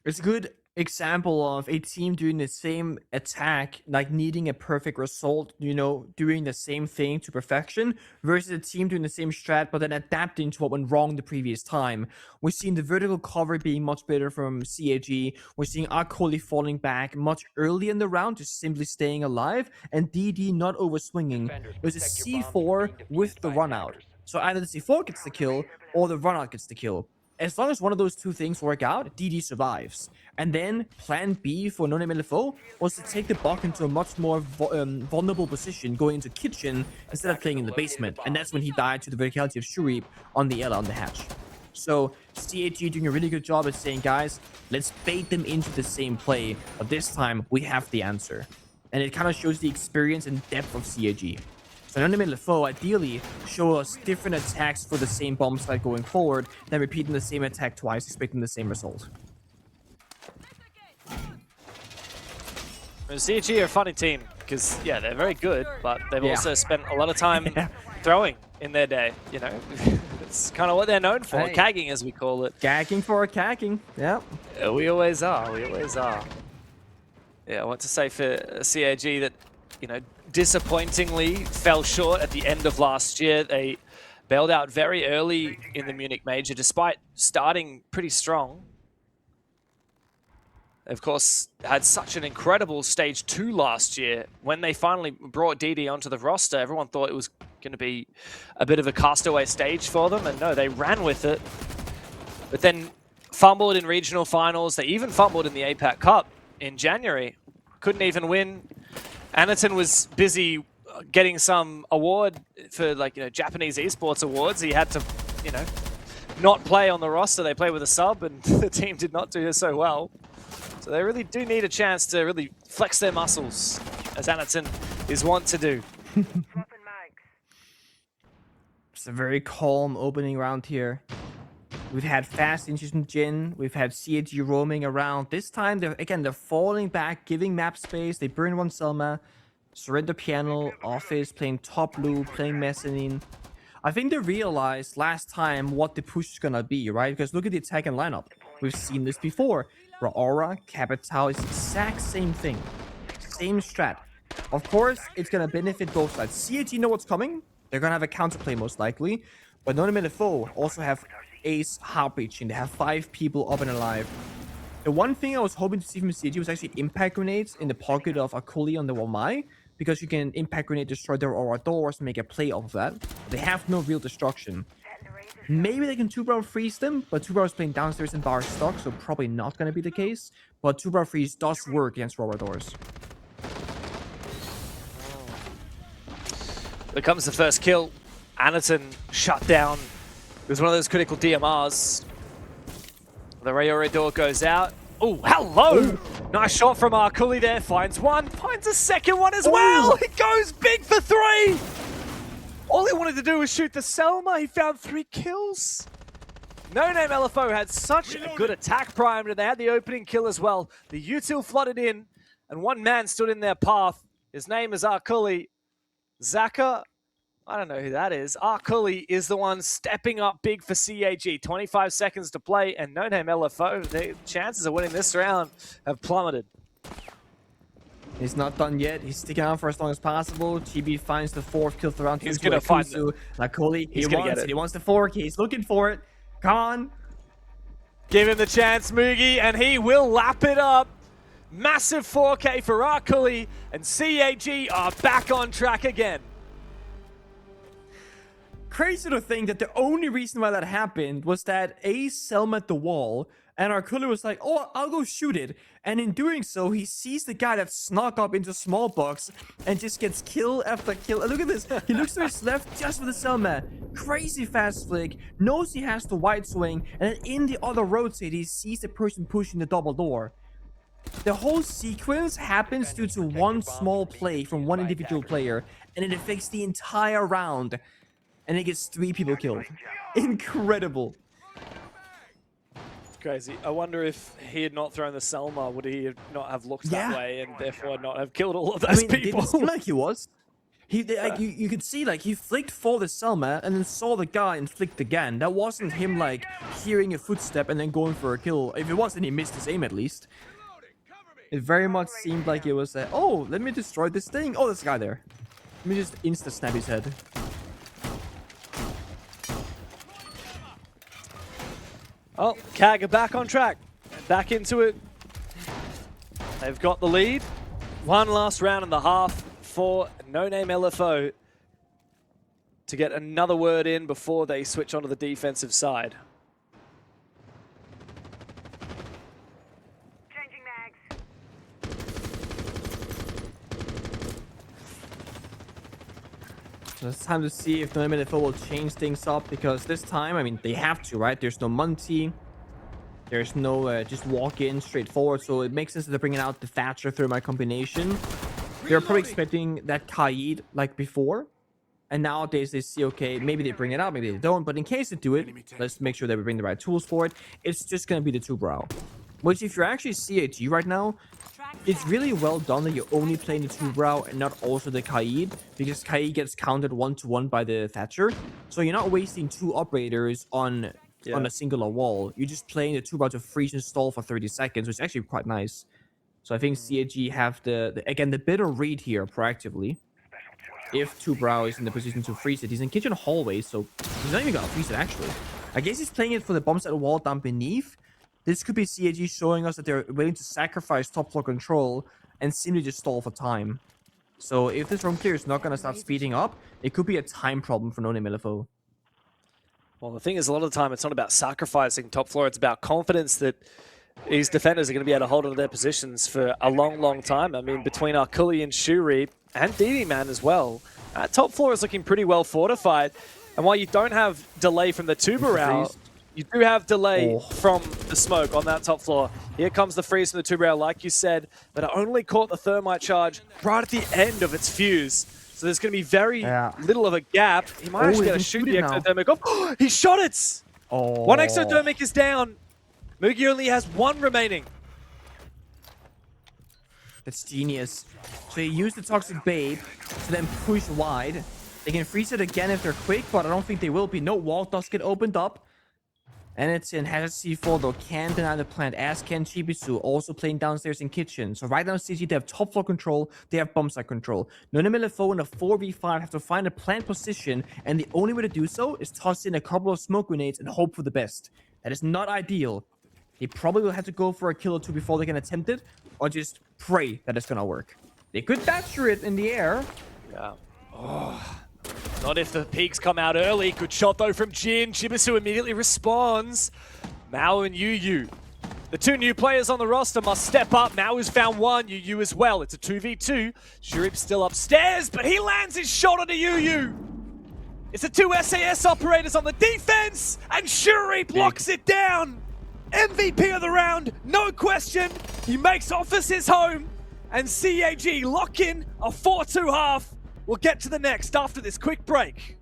It's a good example of a team doing the same attack, like needing a perfect result, you know, doing the same thing to perfection, versus a team doing the same strat, but then adapting to what went wrong the previous time. We're seeing the vertical cover being much better from CAG. We're seeing Arkoli falling back much early in the round, just simply staying alive, and DD not overswinging. It was a C4 with the run out. So either the C4 gets the kill, or the run out gets the kill. As long as one of those two things work out, DD survives. And then plan B for No Name LFO was to take the Buck into a much more vulnerable position, going into kitchen instead of playing in the basement. And that's when he died to the verticality of Shurip on the Ella on the hatch. So CAG doing a really good job at saying, guys, let's bait them into the same play, but this time we have the answer. And it kind of shows the experience and depth of CAG. So No Name LFO ideally show us different attacks for the same bomb site going forward, then repeating the same attack twice, expecting the same result. CAG are a funny team because, yeah, they're very good, but they've also spent a lot of time throwing in their day, you know. It's kind of what they're known for, cagging as we call it. Gagging for a cagging, yeah. We always are, we always are. Yeah, I want to say for CAG that, you know, disappointingly fell short at the end of last year. They bailed out very early in the Munich Major, despite starting pretty strong. They, of course, had such an incredible Stage 2 last year. When they finally brought DD onto the roster, everyone thought it was going to be a bit of a castaway stage for them, and no, they ran with it. But then fumbled in regional finals. They even fumbled in the APAC Cup in January. Couldn't even win. Anderton was busy getting some award for, like, you know, Japanese Esports awards. He had to, you know, not play on the roster. They played with a sub, and the team did not do so well. So they really do need a chance to really flex their muscles, as Anderton is wont to do. It's a very calm opening round here. We've had fast inches from Jin. We've had CAG roaming around. This time, they're falling back, giving map space. They burn one Selma, surrender piano, office, playing top blue, playing mezzanine. I think they realized last time what the push is gonna be, right? Because look at the attack and lineup. We've seen this before. Aura, Capital is the exact same thing. Same strat. Of course, it's gonna benefit both sides. CAG know what's coming. They're gonna have a counterplay most likely. But No Name LFO also have Ace heartbreaching. They have 5 people up and alive. The one thing I was hoping to see from CAG was actually impact grenades in the pocket of Akuli on the Wamai, because you can impact grenade destroy their Aura doors and make a play off of that. They have no real destruction. Maybe they can 2-bar freeze them, but 2-bar is playing downstairs in bar stock, so probably not going to be the case. But 2-bar freeze does work against Aura doors. Here comes the first kill. Anderton shut down. It was one of those critical DMRs. The Rayori door goes out. Oh, hello! Ooh. Nice shot from Arkuli there. Finds one, finds a second one as well. He goes big for 3. All he wanted to do was shoot the Selma. He found 3 kills. No Name LFO had such a good attack primed, and they had the opening kill as well. The util flooded in, and one man stood in their path. His name is Arkuli. Zaka, I don't know who that is. Arkuli is the one stepping up big for CAG. 25 seconds to play, and No Name LFO, their chances of winning this round have plummeted. He's not done yet. He's sticking out for as long as possible. GB finds the 4th kill for round 2. He's going to find it. Arkuli, He's going to get it. He wants the 4th. He's looking for it. Come on. Give him the chance, Mugi, and he will lap it up. Massive 4K for Arkuli, and CAG are back on track again. Crazy to think that the only reason why that happened was that Ace selmed the wall, and Arkuli was like, oh, I'll go shoot it. And in doing so, he sees the guy that snuck up into small box and just gets kill after kill. And look at this. He looks to his left just for the Selma. Crazy fast flick. Knows he has the wide swing. And then in the other rotate, he sees the person pushing the double door. The whole sequence happens due to one small play from one individual player. And it affects the entire round. And it gets 3 people killed. Incredible. Crazy. I wonder if he had not thrown the Selma, would he not have looked that way and therefore not have killed all of those people? It didn't seem like he was. Like, you could see, like, he flicked for the Selma and then saw the guy and flicked again. That wasn't him, like, hearing a footstep and then going for a kill. If it was, then he missed his aim at least. It very much seemed like it was, oh, let me destroy this thing. Oh, there's a guy there. Let me just insta-snap his head. Oh, CAG are back on track. Back into it. They've got the lead. One last round and a half for No Name LFO to get another word in before they switch onto the defensive side. Changing mags. So it's time to see if No Name LFO will change things up, because this time, I mean, they have to, right? There's no Munty. There's no just walk in straight forward, so it makes sense that they're bringing out the Thatcher Thermite combination. They're probably expecting that Kaid like before, and nowadays they see, okay, maybe they bring it out, maybe they don't, but in case they do it, let's make sure that we bring the right tools for it. It's just gonna be the 2-brow, which if you're actually CAG right now, it's really well done that you're only playing the 2-brow and not also the Kaid, because Kaid gets countered 1-to-1 by the Thatcher, so you're not wasting 2 operators on a singular wall. You're just playing the 2-brow to freeze and stall for 30 seconds, which is actually quite nice. So I think CAG have the better read here proactively. If 2-brow is in the position to freeze it, he's in kitchen hallway, so he's not even gonna freeze it actually. I guess he's playing it for the bombs at the wall down beneath. This could be CAG showing us that they're willing to sacrifice top floor control and simply just stall for time. So if this roam clear is not gonna start speeding up, it could be a time problem for No Name LFO. Well, the thing is, a lot of the time, it's not about sacrificing top floor. It's about confidence that these defenders are going to be able to hold on to their positions for a long, long time. I mean, between Arkuli and Shuri and DD Man as well, top floor is looking pretty well fortified. And while you don't have delay from the two-brow, you do have delay from the smoke on that top floor. Here comes the freeze from the two-brow, like you said, but it only caught the thermite charge right at the end of its fuse. So there's going to be very little of a gap. He might actually get to shoot the exothermic off. Oh, he shot it! Oh. One exothermic is down. Mugi only has 1 remaining. That's genius. So you use the Toxic Babe to then push wide. They can freeze it again if they're quick, but I don't think they will be. No, wall does get opened up. And it's in Hazard C4 though, can deny the plant, as can Chibisu, also playing downstairs in kitchen. So right now CG, they have top floor control, they have bomb site control. No Name LFO in a 4v5 have to find a plant position, and the only way to do so is toss in a couple of smoke grenades and hope for the best. That is not ideal. They probably will have to go for a kill or 2 before they can attempt it, or just pray that it's gonna work. They could Thatcher it in the air. Yeah. Oh. Not if the peaks come out early. Good shot though from Jin. Chibisu immediately responds. Mao and Yu. The 2 new players on the roster must step up. Mao has found 1, Yu as well. It's a 2v2. Shurip's still upstairs, but he lands his shot onto Yu. It's the 2 SAS operators on the defense, and Shurip locks it down. MVP of the round, no question. He makes Office his home, and CAG lock in a 4-2 half. We'll get to the next after this quick break.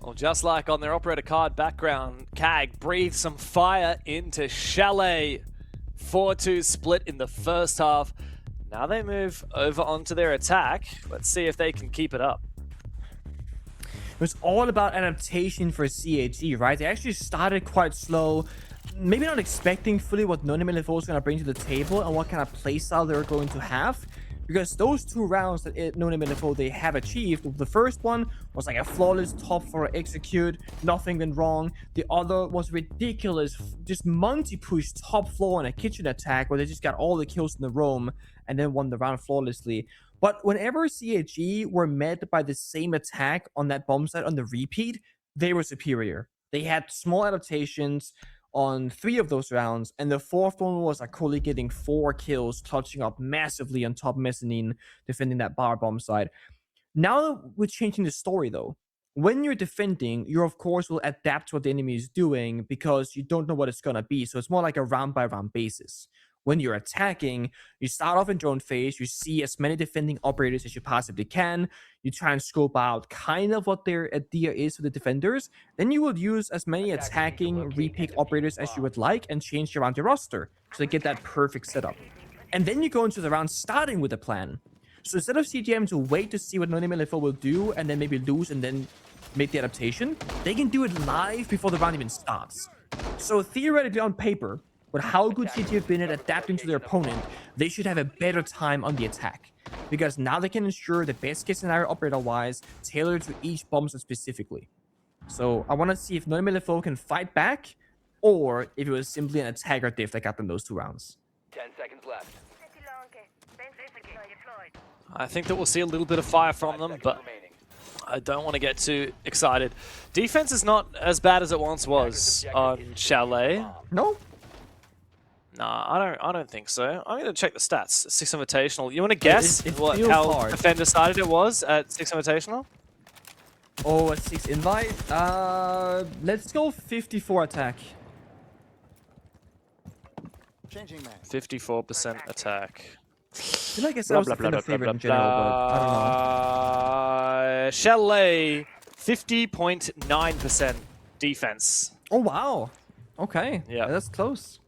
Well, just like on their operator card background, CAG breathed some fire into Chalet. 4-2 split in the first half. Now they move over onto their attack. Let's see if they can keep it up. It was all about adaptation for CAG, right? They actually started quite slow, maybe not expecting fully what LFO was going to bring to the table and what kind of playstyle they were going to have. Because those 2 rounds that LFO they have achieved, the first one was like a flawless top 4 execute, nothing went wrong. The other was ridiculous, just multi-push top floor and a kitchen attack where they just got all the kills in the roam and then won the round flawlessly. But whenever CAG were met by the same attack on that bomb site on the repeat, they were superior. They had small adaptations on 3 of those rounds, and the 4th one was Akoli getting 4 kills, clutching up massively on top mezzanine, defending that bar bomb side. Now we're changing the story though. When you're defending, you of course will adapt to what the enemy is doing because you don't know what it's gonna be, so it's more like a round by round basis. When you're attacking, you start off in drone phase, you see as many defending operators as you possibly can, you try and scope out kind of what their idea is for the defenders, then you will use as many attacking repick operators as you would like and change around your roster to get that perfect setup. And then you go into the round starting with a plan. So instead of CGM to wait to see what LFO will do and then maybe lose and then make the adaptation, they can do it live before the round even starts. So theoretically on paper, with how good CG have been at adapting to their opponent, they should have a better time on the attack. Because now they can ensure the best case scenario operator-wise, tailored to each bomb set specifically. So I want to see if LFO can fight back, or if it was simply an attacker diff that got them those 2 rounds. 10 seconds left. I think that we'll see a little bit of fire from them, but I don't want to get too excited. Defense is not as bad as it once was on Chalet. No. Nah, I don't think so. I'm gonna check the stats. 6 Invitational. You want to guess It what feels how hard. Defender decided it was at 6 Invitational? Oh, a 6 invite? Let's go 54 attack. Changing man. 54% attack. I feel like I said I was Defender favorite in general, but I don't know. Chalet, 50.9% defense. Oh, wow. Okay. Yeah. That's close.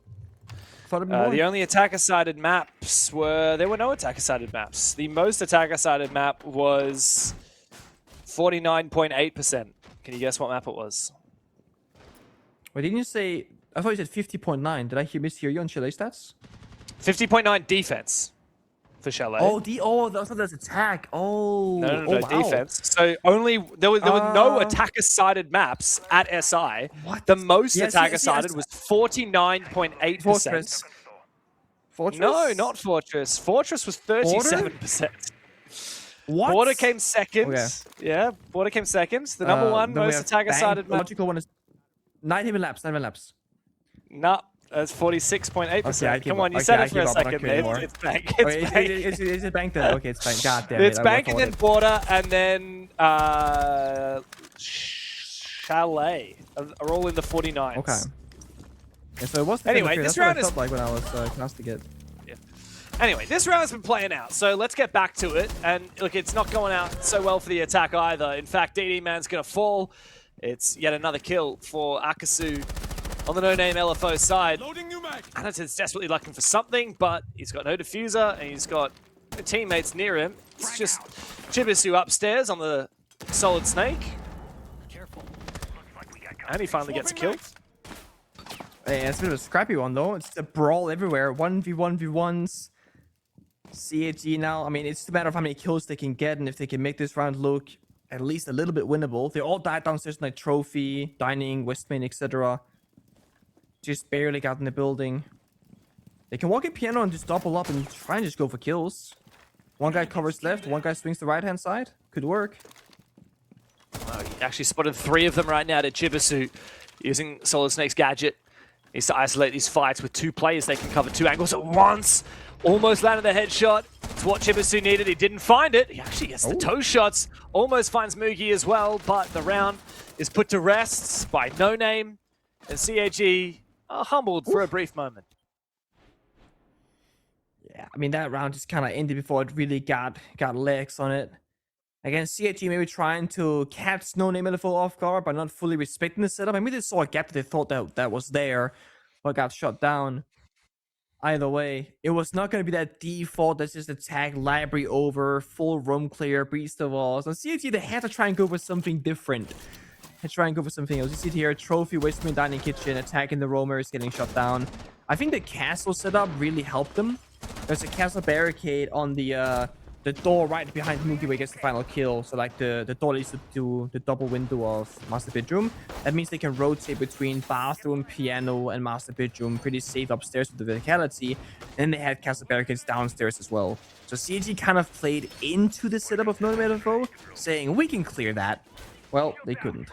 Thought it'd be more. The only attacker-sided maps there were no attacker-sided maps. The most attacker-sided map was 49.8%. Can you guess what map it was? Wait, didn't you say... I thought you said 50.9. Did I mishear you on Chalet stats? 50.9 defense for Chalet. Oh, I thought that's attack. Oh. No, wow. defense. So there were no attacker-sided maps at SI. What? The most Yes, attacker-sided yes. was 49.8%. Fortress. Fortress? No, not Fortress. Fortress was 37%. What? Border came second. Okay. Yeah, Border came second. The number one then we most have attacker-sided Bang. map. Logical one is 9 laps. No, that's 46.8%. Okay, I give Come on, up. you Okay, said I it for give a up. I don't second. care anymore. It's Bank. Okay, It's Bank. is it bank then? Okay, it's bank. God damn it. It's I Bank and would've then thought Border and then Chalet are all in the 49s. it. Okay. Yeah, so it was Anyway, Defender this favorite. round That's is- what I felt like when I was casting it. Anyway, this round's been playing out, so let's get back to it. And look, it's not going out so well for the attack either. In fact, DD Man's going to fall. It's yet another kill for Akasu on the no-name LFO side. Loading new mag. Anatid's desperately looking for something, but he's got no diffuser, and he's got teammates near him. It's just Chibisu upstairs on the Solid Snake. And he finally gets a kill. Hey, it's a bit of a scrappy one though. It's a brawl everywhere. 1v1v1s. CAG now. I mean, it's a matter of how many kills they can get and if they can make this round look at least a little bit winnable. They all died downstairs in like Trophy, Dining, West Main, etc. Just barely got in the building. They can walk in Piano and just double up and try and just go for kills. One guy covers left, one guy swings the right-hand side. Could work. Wow, he actually spotted 3 of them right now to Chibisu using Solid Snake's gadget. He needs to isolate these fights with 2 players. They can cover 2 angles at once. Almost landed the headshot. It's what Chibisu needed. He didn't find it. He actually gets the toe shots. Almost finds Mugi as well, but the round is put to rest by No Name. And CAG are humbled for a brief moment. Yeah, I mean, that round just kind of ended before it really got legs on it. Again, CAG maybe trying to catch No Name LFO off guard by not fully respecting the setup. I mean, they saw a gap that they thought that was there, but got shut down. Either way, it was not going to be that default that's just attack library over, full roam clear, breach the walls. On CAG, they had to try and go for something different. Had to try and go for something else. You see it here, trophy, Westman dining kitchen, attacking the roamers, getting shut down. I think the castle setup really helped them. There's a castle barricade on the door right behind Mookie where he gets the final kill. So like the door leads to the double window of master bedroom. That means they can rotate between bathroom, piano, and master bedroom pretty safe upstairs with the verticality. And they had castle barricades downstairs as well. So CAG kind of played into the setup of No Name LFO, saying we can clear that. Well, they couldn't.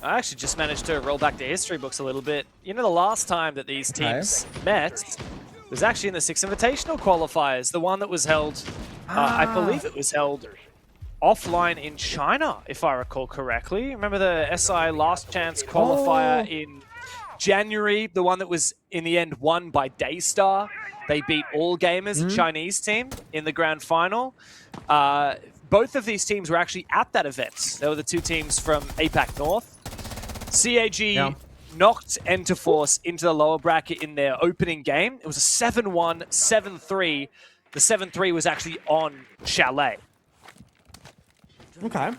I actually just managed to roll back the history books a little bit. You know, the last time that these teams met was actually in the Six Invitational qualifiers, the one that was held, I believe it was held offline in China, if I recall correctly. Remember the SI Last Chance qualifier in January, the one that was in the end won by Daystar. They beat All Gamers, a Chinese team, in the grand final. Both of these teams were actually at that event. They were the two teams from APAC North. CAG knocked Enterforce into the lower bracket in their opening game. It was a 7-1, 7-3. The 7-3 was actually on Chalet. Okay.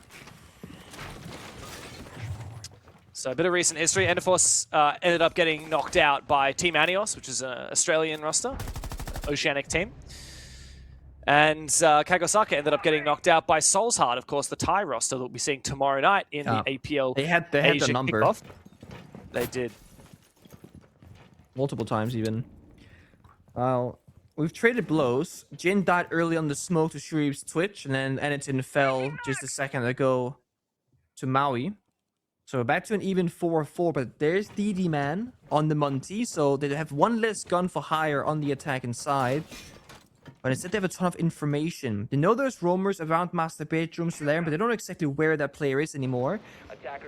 So a bit of recent history. Enterforce ended up getting knocked out by Team Anios, which is an Australian roster, Oceanic team. And CAG OSAKA ended up getting knocked out by Soul's Heart, of course, the Thai roster that we'll be seeing tomorrow night in the APL They had Asia the number. Kickoff. They did. Multiple times even. We've traded blows. Jin died early on the smoke to Shreve's Twitch, and then Anakin fell just a second ago to Maui. So we're back to an even 4-4, but there's DD Man on the Monty, so they have one less gun for hire on the attack inside. But instead they have a ton of information. They know there's roamers around master bedrooms there, but they don't know exactly where that player is anymore.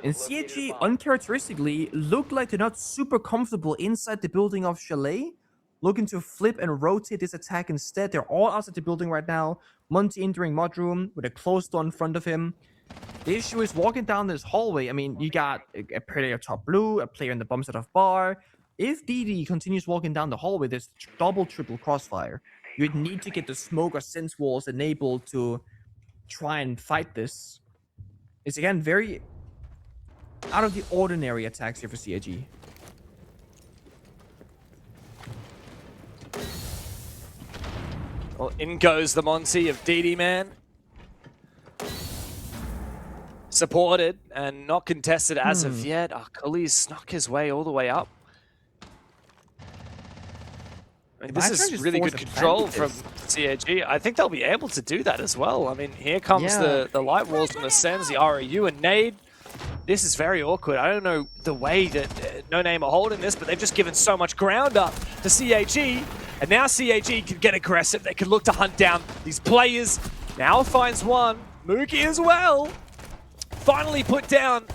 And CAG, uncharacteristically, look like they're not super comfortable inside the building of Chalet. Looking to flip and rotate this attack instead. They're all outside the building right now. Monty entering mudroom with a closed door in front of him. The issue is walking down this hallway. I mean, you got a player top blue, a player in the bump set of bar. If DD continues walking down the hallway, there's double, triple crossfire. You'd need to get the smoke or sense walls enabled to try and fight this. It's again very out of the ordinary attacks here for CAG. Well, in goes the Monty of DD Man. Supported and not contested as of yet. Kali's snuck his way all the way up. I mean, this is really good control from CAG. I think they'll be able to do that as well. I mean, here comes the light walls from the Sens, the RAU, and Nade. This is very awkward. I don't know the way that No Name are holding this, but they've just given so much ground up to CAG. And now CAG can get aggressive. They can look to hunt down these players. Now finds one. Mookie as well. Finally put down.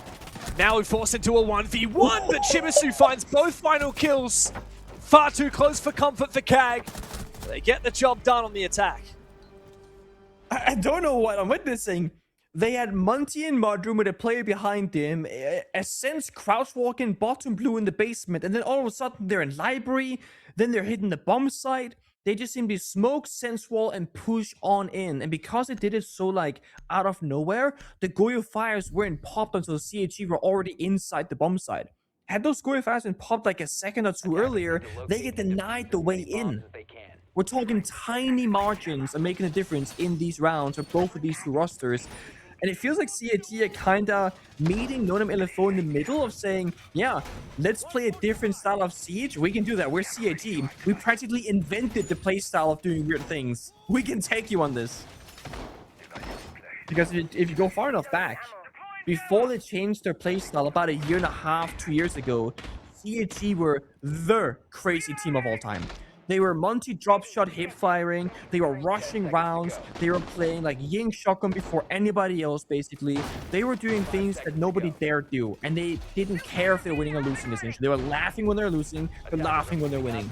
Now we're forced into a 1v1, but Shimisu finds both final kills. Far too close for comfort for CAG. They get the job done on the attack. I don't know what I'm witnessing. They had Monty in mudroom with a player behind them, a Sense crouch walking bottom blue in the basement, and then all of a sudden they're in library, then they're hitting the bomb site. They just simply smoke, sense wall, and push on in. And because they did it so like out of nowhere, the Goyo fires weren't popped until CAG were already inside the bomb site. Had those Goyo fires been popped like a second or two earlier, they get denied the way in. We're talking tiny margins are making a difference in these rounds for both of these two rosters. And it feels like CAG are kind of meeting No Name LFO in the middle of saying, yeah, let's play a different style of Siege. We can do that. We're CAG. We practically invented the play style of doing weird things. We can take you on this. Because if you go far enough back, before they changed their play style about 1.5 years, 2 years ago, CAG were the crazy team of all time. They were multi-drop shot hip firing. They were rushing rounds. They were playing like Ying shotgun before anybody else, basically. They were doing things that nobody dared do. And they didn't care if they were winning or losing, essentially. They were laughing when they're losing, but laughing when they're winning.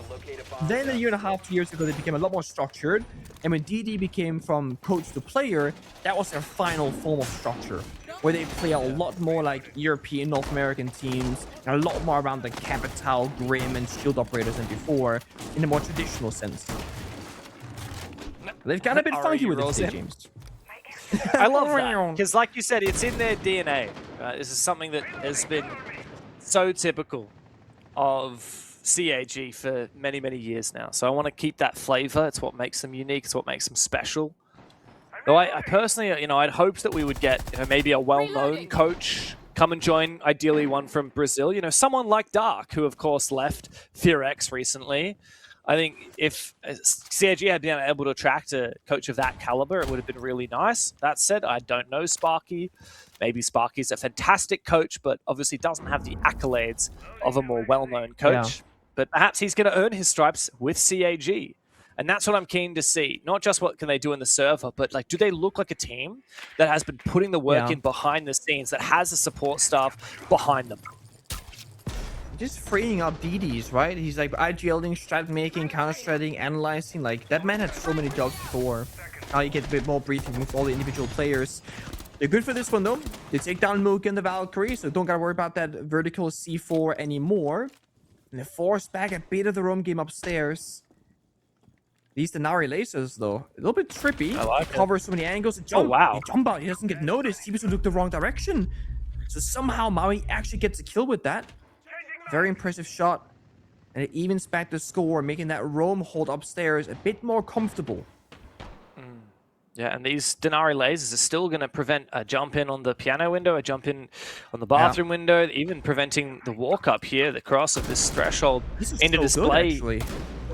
Then a year and a half, 2 years ago, they became a lot more structured. And when DD became from coach to player, that was their final form of structure, where they play a lot more like European, North American teams, and a lot more around the Capital, Grim, and Shield operators than before, in a more traditional sense. They've got a bit funky with it, James. I love that, because like you said, it's in their DNA. This is something that has been so typical of CAG for many, many years now. So I want to keep that flavor. It's what makes them unique. It's what makes them special. Though I personally, I'd hoped that we would get, maybe a well-known coach come and join, ideally one from Brazil. Someone like Dark, who of course left FearX recently. I think if CAG had been able to attract a coach of that caliber, it would have been really nice. That said, I don't know Sparky. Maybe Sparky's a fantastic coach, but obviously doesn't have the accolades of a more well-known coach. Yeah. But perhaps he's going to earn his stripes with CAG. And that's what I'm keen to see. Not just what can they do in the server, but like, do they look like a team that has been putting the work in behind the scenes, that has the support staff behind them? Just freeing up DDs, right? He's like IGLing, strat making, counter-stratting, analyzing. Like, that man had so many jobs before. Now you get a bit more breathing with all the individual players. They're good for this one, though. They take down Mook and the Valkyrie, so don't gotta worry about that vertical C4 anymore. And they force back a bit of the roam game upstairs. These Denari lasers, though, a little bit trippy. I like cover so many angles. Jump. Oh, wow. He jump out. He doesn't get noticed. He was to look the wrong direction. So somehow Maui actually gets a kill with that. Very impressive shot. And it evens back the score, making that roam hold upstairs a bit more comfortable. Yeah, and these Denari lasers are still going to prevent a jump in on the piano window, a jump in on the bathroom window, even preventing the walk up here, the cross of this threshold into display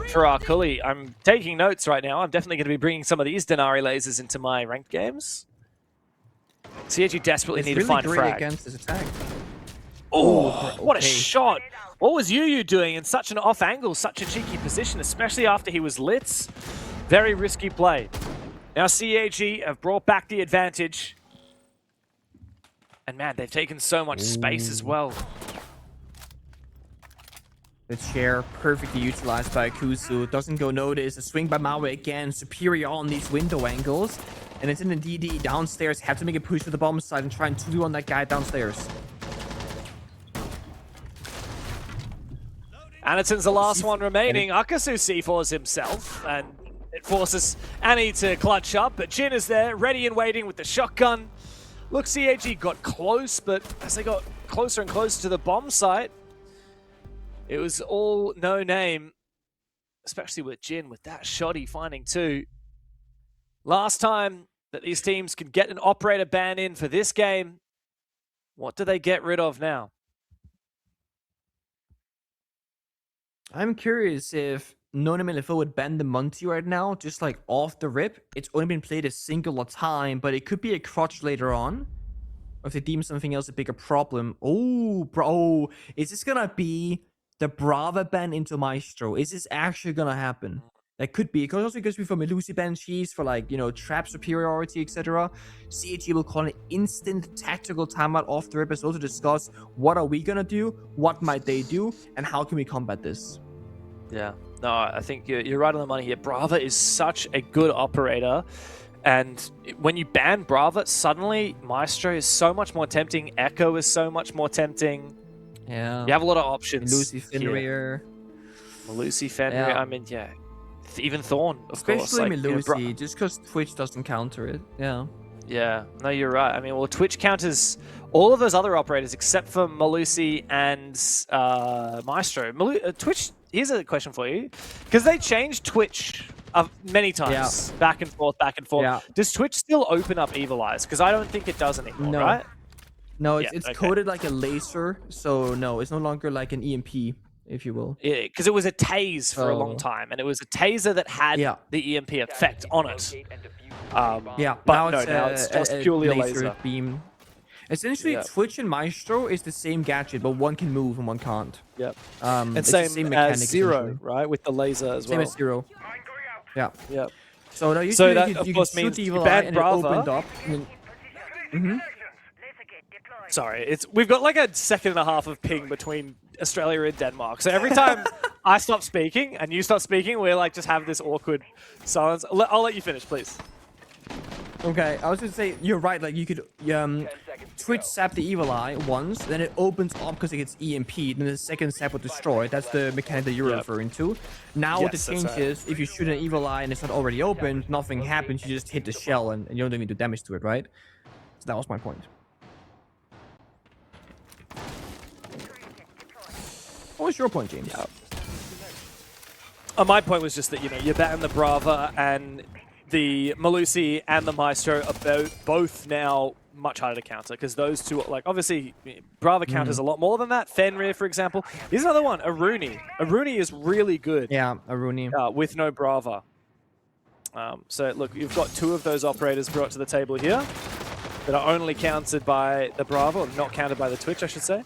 for our Kuli. I'm taking notes right now. I'm definitely going to be bringing some of these Denari lasers into my ranked games. CAG desperately need to find frag. Against this attack. Oh, what a shot. What was Yu doing in such an off angle, such a cheeky position, especially after he was lit? Very risky play. Now CAG have brought back the advantage. And man, they've taken so much space as well. The chair perfectly utilized by Kusu. Doesn't go notice. A swing by Maui again. Superior on these window angles. And it's in the DD downstairs. Have to make a push to the bomb side and try and 2-2 on that guy downstairs. Anderton's the last one remaining. Akasu C4s himself, and it forces Annie to clutch up, but Jin is there, ready and waiting with the shotgun. Look, CAG got close, but as they got closer and closer to the bomb site, it was all no name, especially with Jin, with that shoddy finding two. Last time that these teams can get an operator ban in for this game, what do they get rid of now? I'm curious if No-Name LFO would ban the Monty right now, just like off the rip. It's only been played a single time, but it could be a crutch later on. Or if they deem something else a bigger problem. Oh, bro. Is this gonna be the Brava ban into Maestro? Is this actually gonna happen? That could be. It could also be for Melusi banshees, for like, trap superiority, etc. CAG will call an instant tactical timeout off the rip as well to discuss what are we gonna do, what might they do, and how can we combat this. Yeah, no, I think you're right on the money here. Brava is such a good operator. And when you ban Brava, suddenly Maestro is so much more tempting. Echo is so much more tempting. Yeah. You have a lot of options. Melusi Fenrir. Melusi Fenrir, yeah. I mean, yeah. Even Thorn, of Especially course. Especially Melusi, just because Twitch doesn't counter it. Yeah. Yeah, no, you're right. I mean, well, Twitch counters all of those other operators except for Melusi and Maestro. Twitch, here's a question for you. Because they changed Twitch many times, back and forth, back and forth. Yeah. Does Twitch still open up Evil Eyes? Because I don't think it does anymore, right? No, it's coded like a laser, so no, it's no longer like an EMP, if you will. Yeah, because it was a tase for a long time, and it was a taser that had the EMP effect on it. Yeah, but now it's just purely a laser beam. Essentially, Yep. Twitch and Maestro is the same gadget, but one can move and one can't. Yep. And And same as Zero, right, with the laser as well. Same as Zero. Yeah. Yep. So now you, So you, that, you, of you course, can shoot means the you evil eye ban and it Brava. opened up. And then, Sorry, we've got like a second and a half of ping between Australia and Denmark. So every time I stop speaking and you stop speaking, we're like just have this awkward silence. I'll let you finish, please. Okay, I was gonna say you're right. Like you could Twitch zap the evil eye once, then it opens up because it gets EMP'd, and the second zap will destroy. That's the mechanic that you were referring to. Now what the Yes, change that's right. is, if you shoot an evil eye and it's not already opened, nothing happens. You just hit the shell and you don't even do damage to it, right? So that was my point. What was your point, James? My point was just that, you're batting the Brava and the Malusi and the Maestro are both now much harder to counter because those two are, like, obviously Brava counters a lot more than that. Fenrir, for example. Here's another one, Aruni. Aruni is really good. Yeah, Aruni. With no Brava. So look, you've got two of those operators brought to the table here that are only countered by the Brava, or not countered by the Twitch, I should say.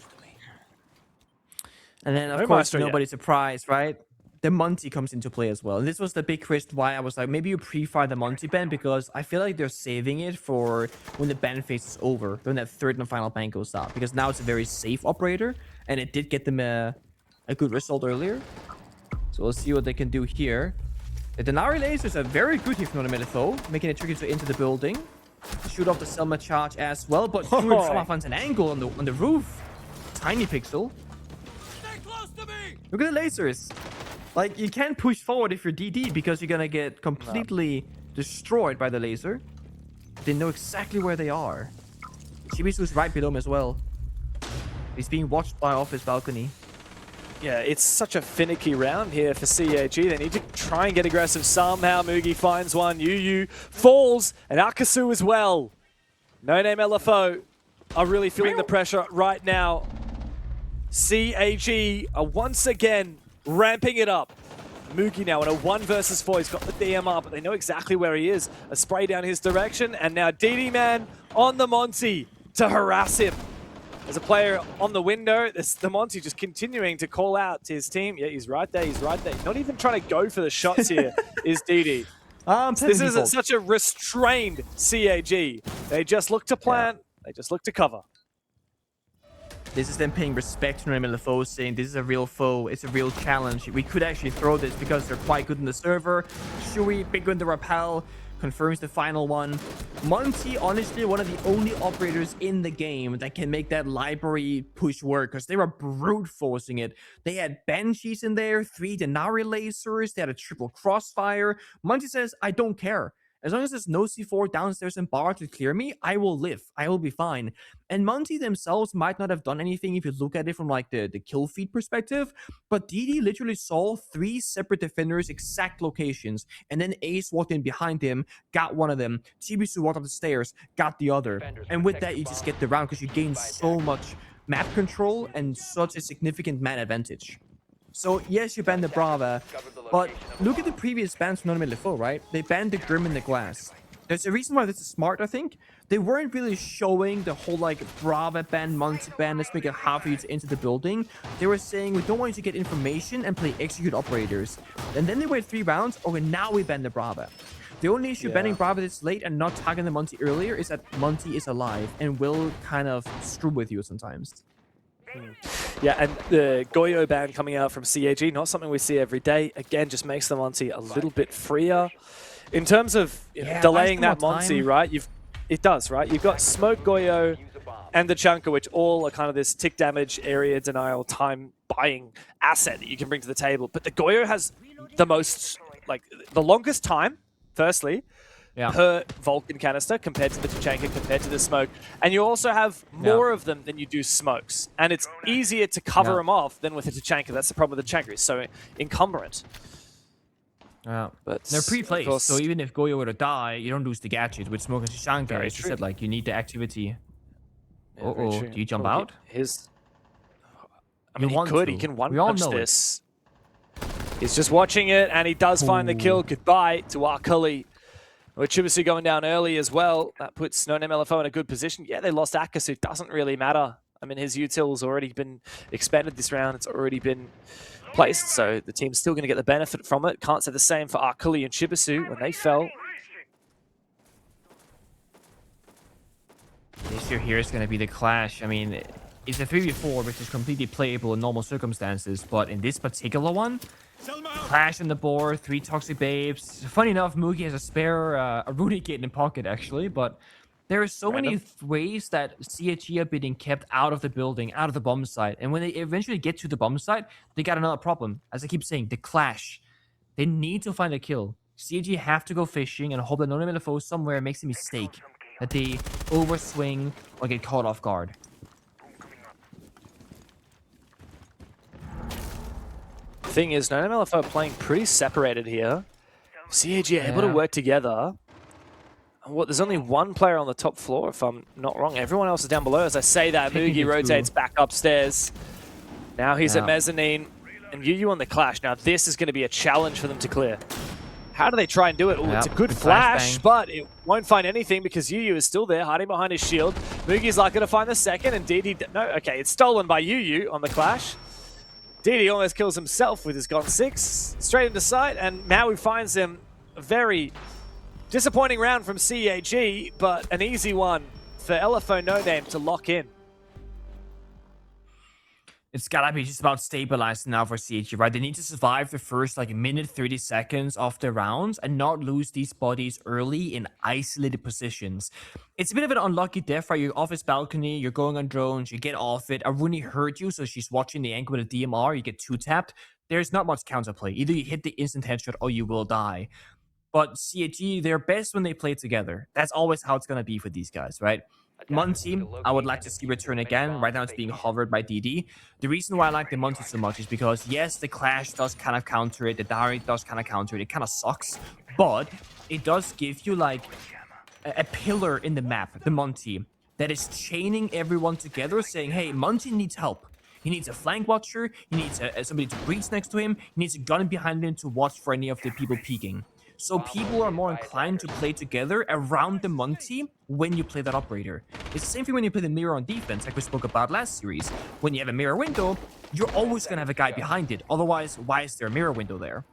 And then, of No course, Maestro yet. nobody's surprised, right? The Monty comes into play as well. And this was the big question why I was like, maybe you pre-fire the Monty ban, because I feel like they're saving it for when the ban phase is over, when that third and final ban goes out. Because now it's a very safe operator, and it did get them a good result earlier. So we'll see what they can do here. The Denari lasers are very good here from the LFO, making it tricky to into the building. Shoot off the Selma charge as well, but Selma finds an angle on the roof. Tiny pixel. Look at the lasers. Like, you can't push forward if you're DD because you're gonna get completely destroyed by the laser. They know exactly wwhere they are. Shibisu's right below him as well. He's being watched by off his balcony. Yeah, it's such a finicky round here for CAG. They need to try and get aggressive somehow. Mugi finds one. Yu falls, and Akasu as well. No Name LFO are really feeling the pressure right now. CAG are once again ramping it up. Mugi now in a 1 versus 4. He's got the DMR, but they know exactly where he is. A spray down his direction, and now DD Man on the Monty to harass him. There's a player on the window. The Monty just continuing to call out to his team. Yeah, he's right there. He's right there. Not even trying to go for the shots here is DD. This is such a restrained CAG. They just look to plant. They just look to cover. This is them paying respect to the LFO, saying this is a real foe, it's a real challenge. We could actually throw this because they're quite good in the server. Shui, big win the rappel, confirms the final one. Monty, honestly, one of the only operators in the game that can make that library push work, because they were brute forcing it. They had Banshees in there, 3 Denari lasers, they had a triple crossfire. Monty says, I don't care. As long as there's no C4 downstairs and bar to clear me, I will live. I will be fine. And Monty themselves might not have done anything if you look at it from like the kill feed perspective, but DD literally saw 3 separate defenders, exact locations, and then Ace walked in behind him, got one of them. Chibisu walked up the stairs, got the other. And with that, you just get the round because you gain so much map control and such a significant man advantage. So yes, you banned the Brava, but look at the previous bans from LFO, right? They banned the Grim and the Glass. There's a reason why this is smart, I think. They weren't really showing the whole like Brava ban, Monty ban, let's make it hard for you to enter the building. They were saying, we don't want you to get information and play execute operators. And then they wait 3 rounds, okay, now we ban the Brava. The only issue banning Brava this late and not tagging the Monty earlier is that Monty is alive and will kind of screw with you sometimes. Yeah, and the Goyo ban coming out from CAG, not something we see every day. Again, just makes the Monty a little bit freer. In terms of delaying that Monty, right? It does, right? You've got Smoke, Goyo, and the Chunker, which all are kind of this tick damage, area denial, time buying asset that you can bring to the table. But the Goyo has the most, like, the longest time, firstly, per Vulcan canister compared to the Tachanka, compared to the Smoke. And you also have more of them than you do smokes. And it's easier to cover them off than with a Tachanka. That's the problem with the Tachanka. It's so encumbrant. But they're pre-placed, so even if Goyo were to die, you don't lose the gadget. With Smoke and Tachanka, as you said, like, you need the activity. Uh-oh, do you jump out? I mean, he can one-punch this. He's just watching it, and he does find the kill. Goodbye to Arkali. With Chibisu going down early as well, that puts NoName LFO in a good position. Yeah, they lost Akasu. Doesn't really matter. I mean, his util's already been expanded this round. It's already been placed, so the team's still going to get the benefit from it. Can't say the same for Arkuli and Chibisu when they fell. The issue here is going to be the clash. I mean, it's a 3v4, which is completely playable in normal circumstances, but in this particular one, clash on the board, 3 toxic babes. Funny enough, Mugi has a spare a Runic Gate in the pocket, actually, but there are so many ways that CAG are being kept out of the building, out of the bomb site, and when they eventually get to the bomb site, they got another problem. As I keep saying, the clash. They need to find a kill. CAG have to go fishing and hope that NoName LFO somewhere makes a mistake, that they overswing or get caught off guard. Thing is, NoName LFO are playing pretty separated here. CAG are able to work together. There's only one player on the top floor, if I'm not wrong. Everyone else is down below. As I say that, Mugi rotates back upstairs. Now he's at mezzanine, and Yu on the clash. Now this is going to be a challenge for them to clear. How do they try and do it? Ooh, it's a good flash, but it won't find anything because Yu is still there, hiding behind his shield. Mugi's likely to find the second, and DD... No, okay, it's stolen by Yu on the clash. DD almost kills himself with his Gon 6. Straight into sight, and Maui finds him. A very disappointing round from CAG, but an easy one for LFO NoName to lock in. It's gotta be just about stabilized now for CAG, right? They need to survive the first like minute 30 seconds of the rounds and not lose these bodies early in isolated positions. It's a bit of an unlucky death, right? You're off his balcony, you're going on drones, you get off it. Aruni hurt you, so she's watching the angle with a DMR, you get 2-tapped. There's not much counterplay. Either you hit the instant headshot or you will die. But CAG, they're best when they play together. That's always how it's gonna be for these guys, right? Monty, I would like to see return again. Right now it's being hovered by DD. The reason why I like the Monty so much is because, yes, the Clash does kind of counter it, the Dari does kind of counter it, it kind of sucks, but it does give you like a pillar in the map, the Monty, that is chaining everyone together, saying, hey, Monty needs help. He needs a flank watcher, he needs somebody to breach next to him, he needs a gun behind him to watch for any of the people peeking. So people are more inclined to play together around the Monty when you play that operator. It's the same thing when you play the mirror on defense, like we spoke about last series. When you have a mirror window, you're always going to have a guy behind it. Otherwise, why is there a mirror window there?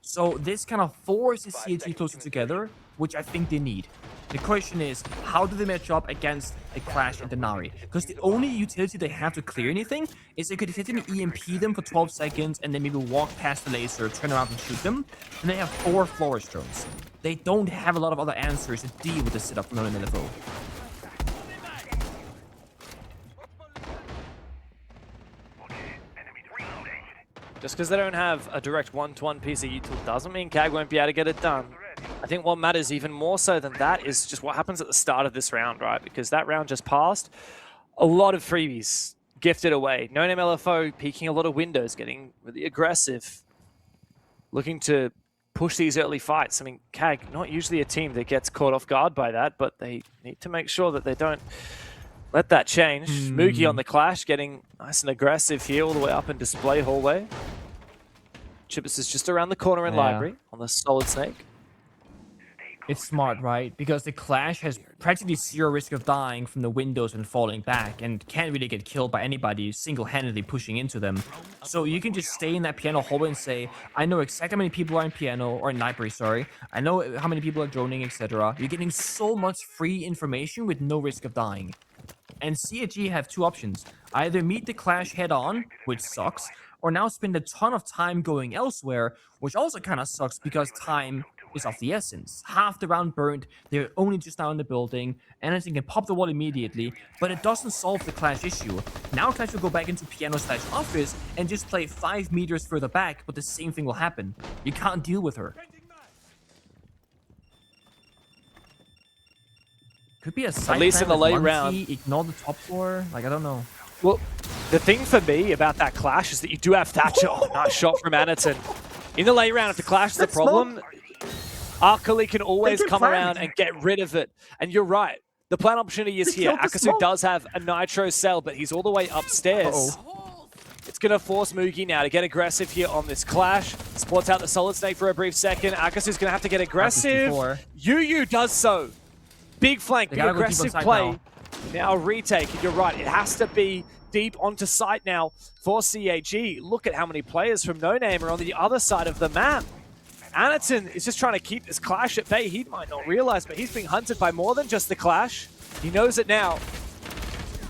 So this kind of forces CAG closer together, which I think they need. The question is, how do they match up against the Clash and the Nari? Because the only utility they have to clear anything is they could effectively EMP them for 12 seconds and then maybe walk past the laser, turn around and shoot them. And they have 4 flourish drones. They don't have a lot of other answers to deal with the setup from NoName LFO. Just because they don't have a direct one-to-one piece of util doesn't mean CAG won't be able to get it done. I think what matters even more so than that is just what happens at the start of this round, right? Because that round just passed. A lot of freebies gifted away. NoName LFO peeking a lot of windows, getting really aggressive, looking to push these early fights. I mean, CAG, not usually a team that gets caught off guard by that, but they need to make sure that they don't let that change. Mugi on the clash, getting nice and aggressive here all the way up in display hallway. Chibbis is just around the corner in library on the solid snake. It's smart, right? Because the Clash has practically 0 risk of dying from the windows and falling back, and can't really get killed by anybody single-handedly pushing into them. So you can just stay in that piano hallway and say, I know exactly how many people are in piano, or in library, sorry. I know how many people are droning, etc. You're getting so much free information with no risk of dying. And CAG have 2 options. Either meet the Clash head-on, which sucks, or now spend a ton of time going elsewhere, which also kind of sucks because time is of the essence. Half the round burned, they're only just now in the building, anything can pop the wall immediately, but it doesn't solve the Clash issue. Now Clash will go back into piano/office and just play 5 meters further back, but the same thing will happen. You can't deal with her. Could be a side at least in the late round. Ignore the top floor. Like, I don't know. Well, the thing for me about that Clash is that you do have Thatcher. Oh, nice shot from Anaton. In the late round, if the Clash is the problem, Arkali can always come around and get rid of it. And you're right. The plan opportunity is here. Akasu does have a Nitro cell, but he's all the way upstairs. It's going to force Mugi now to get aggressive here on this clash. Sports out the Solid Snake for a brief second. Akasu is going to have to get aggressive. Yu does so. Big flank, big aggressive play. Now retake, and you're right, it has to be deep onto site now for CAG. Look at how many players from No Name are on the other side of the map. Anaton is just trying to keep this clash at bay. He might not realize, but he's being hunted by more than just the clash. He knows it now.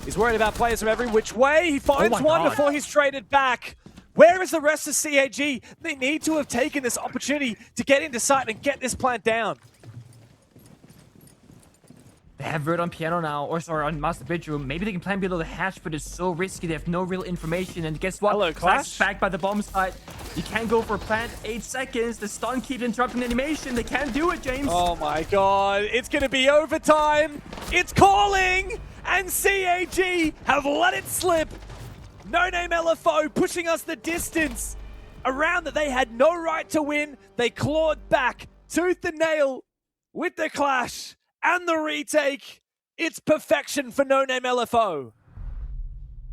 He's worried about players from every which way. He finds one before he's traded back. Where is the rest of CAG? They need to have taken this opportunity to get into sight and get this plant down. They have Vert on piano now, or sorry, on master bedroom. Maybe they can plant below the hatch, but it's so risky. They have no real information. And guess what? Hello, Clash. Back by the bomb site. You can't go for a plant. 8 seconds. The stun keeps interrupting the animation. They can't do it, James. Oh my god. It's going to be overtime. It's calling. And CAG have let it slip. No Name LFO pushing us the distance. A round that they had no right to win. They clawed back tooth and nail with the clash. And the retake, it's perfection for No Name LFO.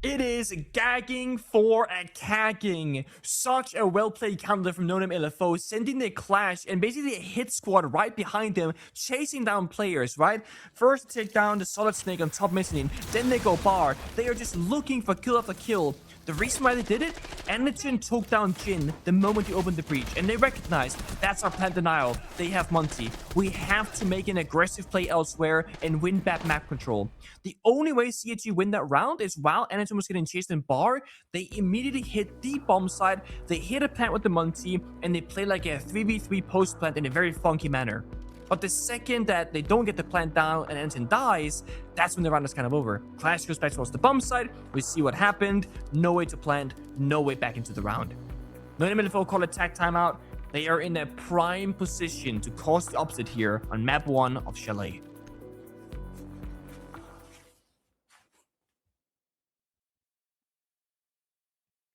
It is gagging for a cagging. Such a well-played counter from No Name LFO, sending the clash and basically a hit squad right behind them, chasing down players, right? First take down the Solid Snake on top mezzanine, then they go bar. They are just looking for kill after kill. The reason why they did it, Anaton took down Jin the moment he opened the breach, and they recognized that's our plant denial. They have Monty. We have to make an aggressive play elsewhere and win back map control. The only way CAG win that round is while Anaton was getting chased in bar, they immediately hit the bomb side, they hit a plant with the Monty, and they play like a 3v3 post plant in a very funky manner. But the second that they don't get the plant down and Anaton dies, that's when the round is kind of over. Clash goes back towards the bomb side. We see what happened. No way to plant. No way back into the round. No Name LFO call attack timeout. They are in a prime position to cause the upset here on map 1 of Chalet.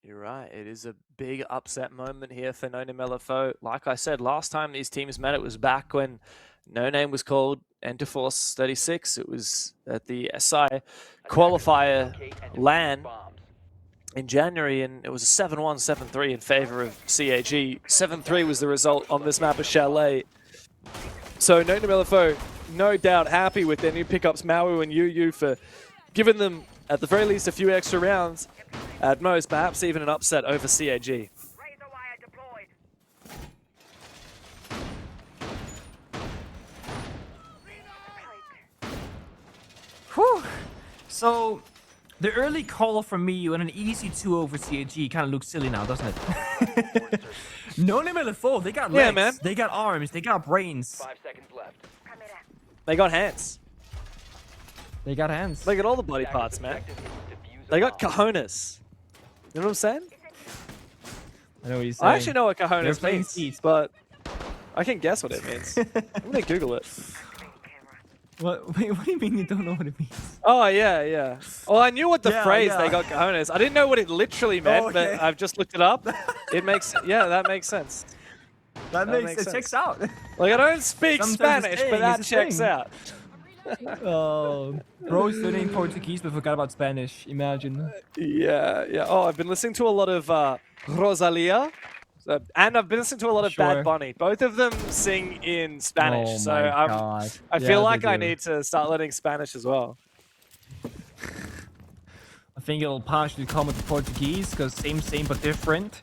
You're right. It is a big upset moment here for No Name LFO. Like I said, last time these teams met, it was back when No Name was called Enter Force 36. It was at the SI qualifier LAN in January, and it was a 7-1, 7-3 in favor of CAG. 7-3 was the result on this map of Chalet. So No Name LFO, no doubt happy with their new pickups, Maui and Yu for giving them, at the very least, a few extra rounds. At most, perhaps even an upset over CAG. Whew. So, the early call from me and an easy 2 over CAG kind of looks silly now, doesn't it? No Name LFO, they got legs, man. They got arms, they got brains. 5 seconds left. They got hands. They got hands. They got all the body parts, man. They got cojones. You know what I'm saying? I know what you're saying. I actually know what cojones playing means, seats. but I can guess what it means. I'm gonna Google it. Wait, what do you mean you don't know what it means? Oh, yeah. Well, I knew what the phrase, yeah. they got cojones. I didn't know what it literally meant, Oh, okay. but I've just looked it up. It makes, that makes sense. That makes makes it sense. checks out. Like, I don't speak Sometimes a Spanish, saying but that is a checks thing. out. Oh, bro's studying Portuguese but forgot about Spanish. Imagine. Yeah. Oh, I've been listening to a lot of Rosalia, and I've been listening to a lot of Bad Bunny. Both of them sing in Spanish, Oh so my God. I Yeah, feel like they I do. need to start learning Spanish as well. I think it'll partially come with the Portuguese because same but different.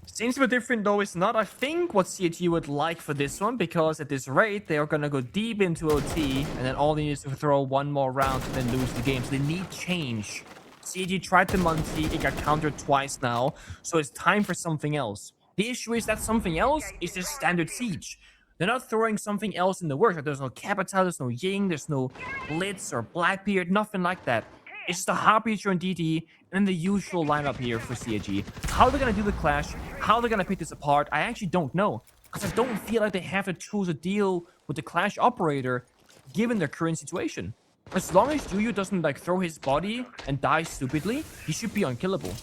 Seems but different though it's not. I think what CAG would like for this one, because at this rate they are gonna go deep into OT and then all they need is to throw one more round and then lose the game. So they need change. CAG tried the Monty, it got countered twice now, so it's time for something else. The issue is that something else is just standard siege. They're not throwing something else in the works. Like there's no Capital, there's no Ying, there's no Blitz or Blackbeard, nothing like that. It's just a Harpier and DD and the usual lineup here for CAG. How they're gonna do the clash, how they're gonna pick this apart, I actually don't know. Because I don't feel like they have the tools to deal with the clash operator given their current situation. As long as Yu doesn't like throw his body and die stupidly, he should be unkillable.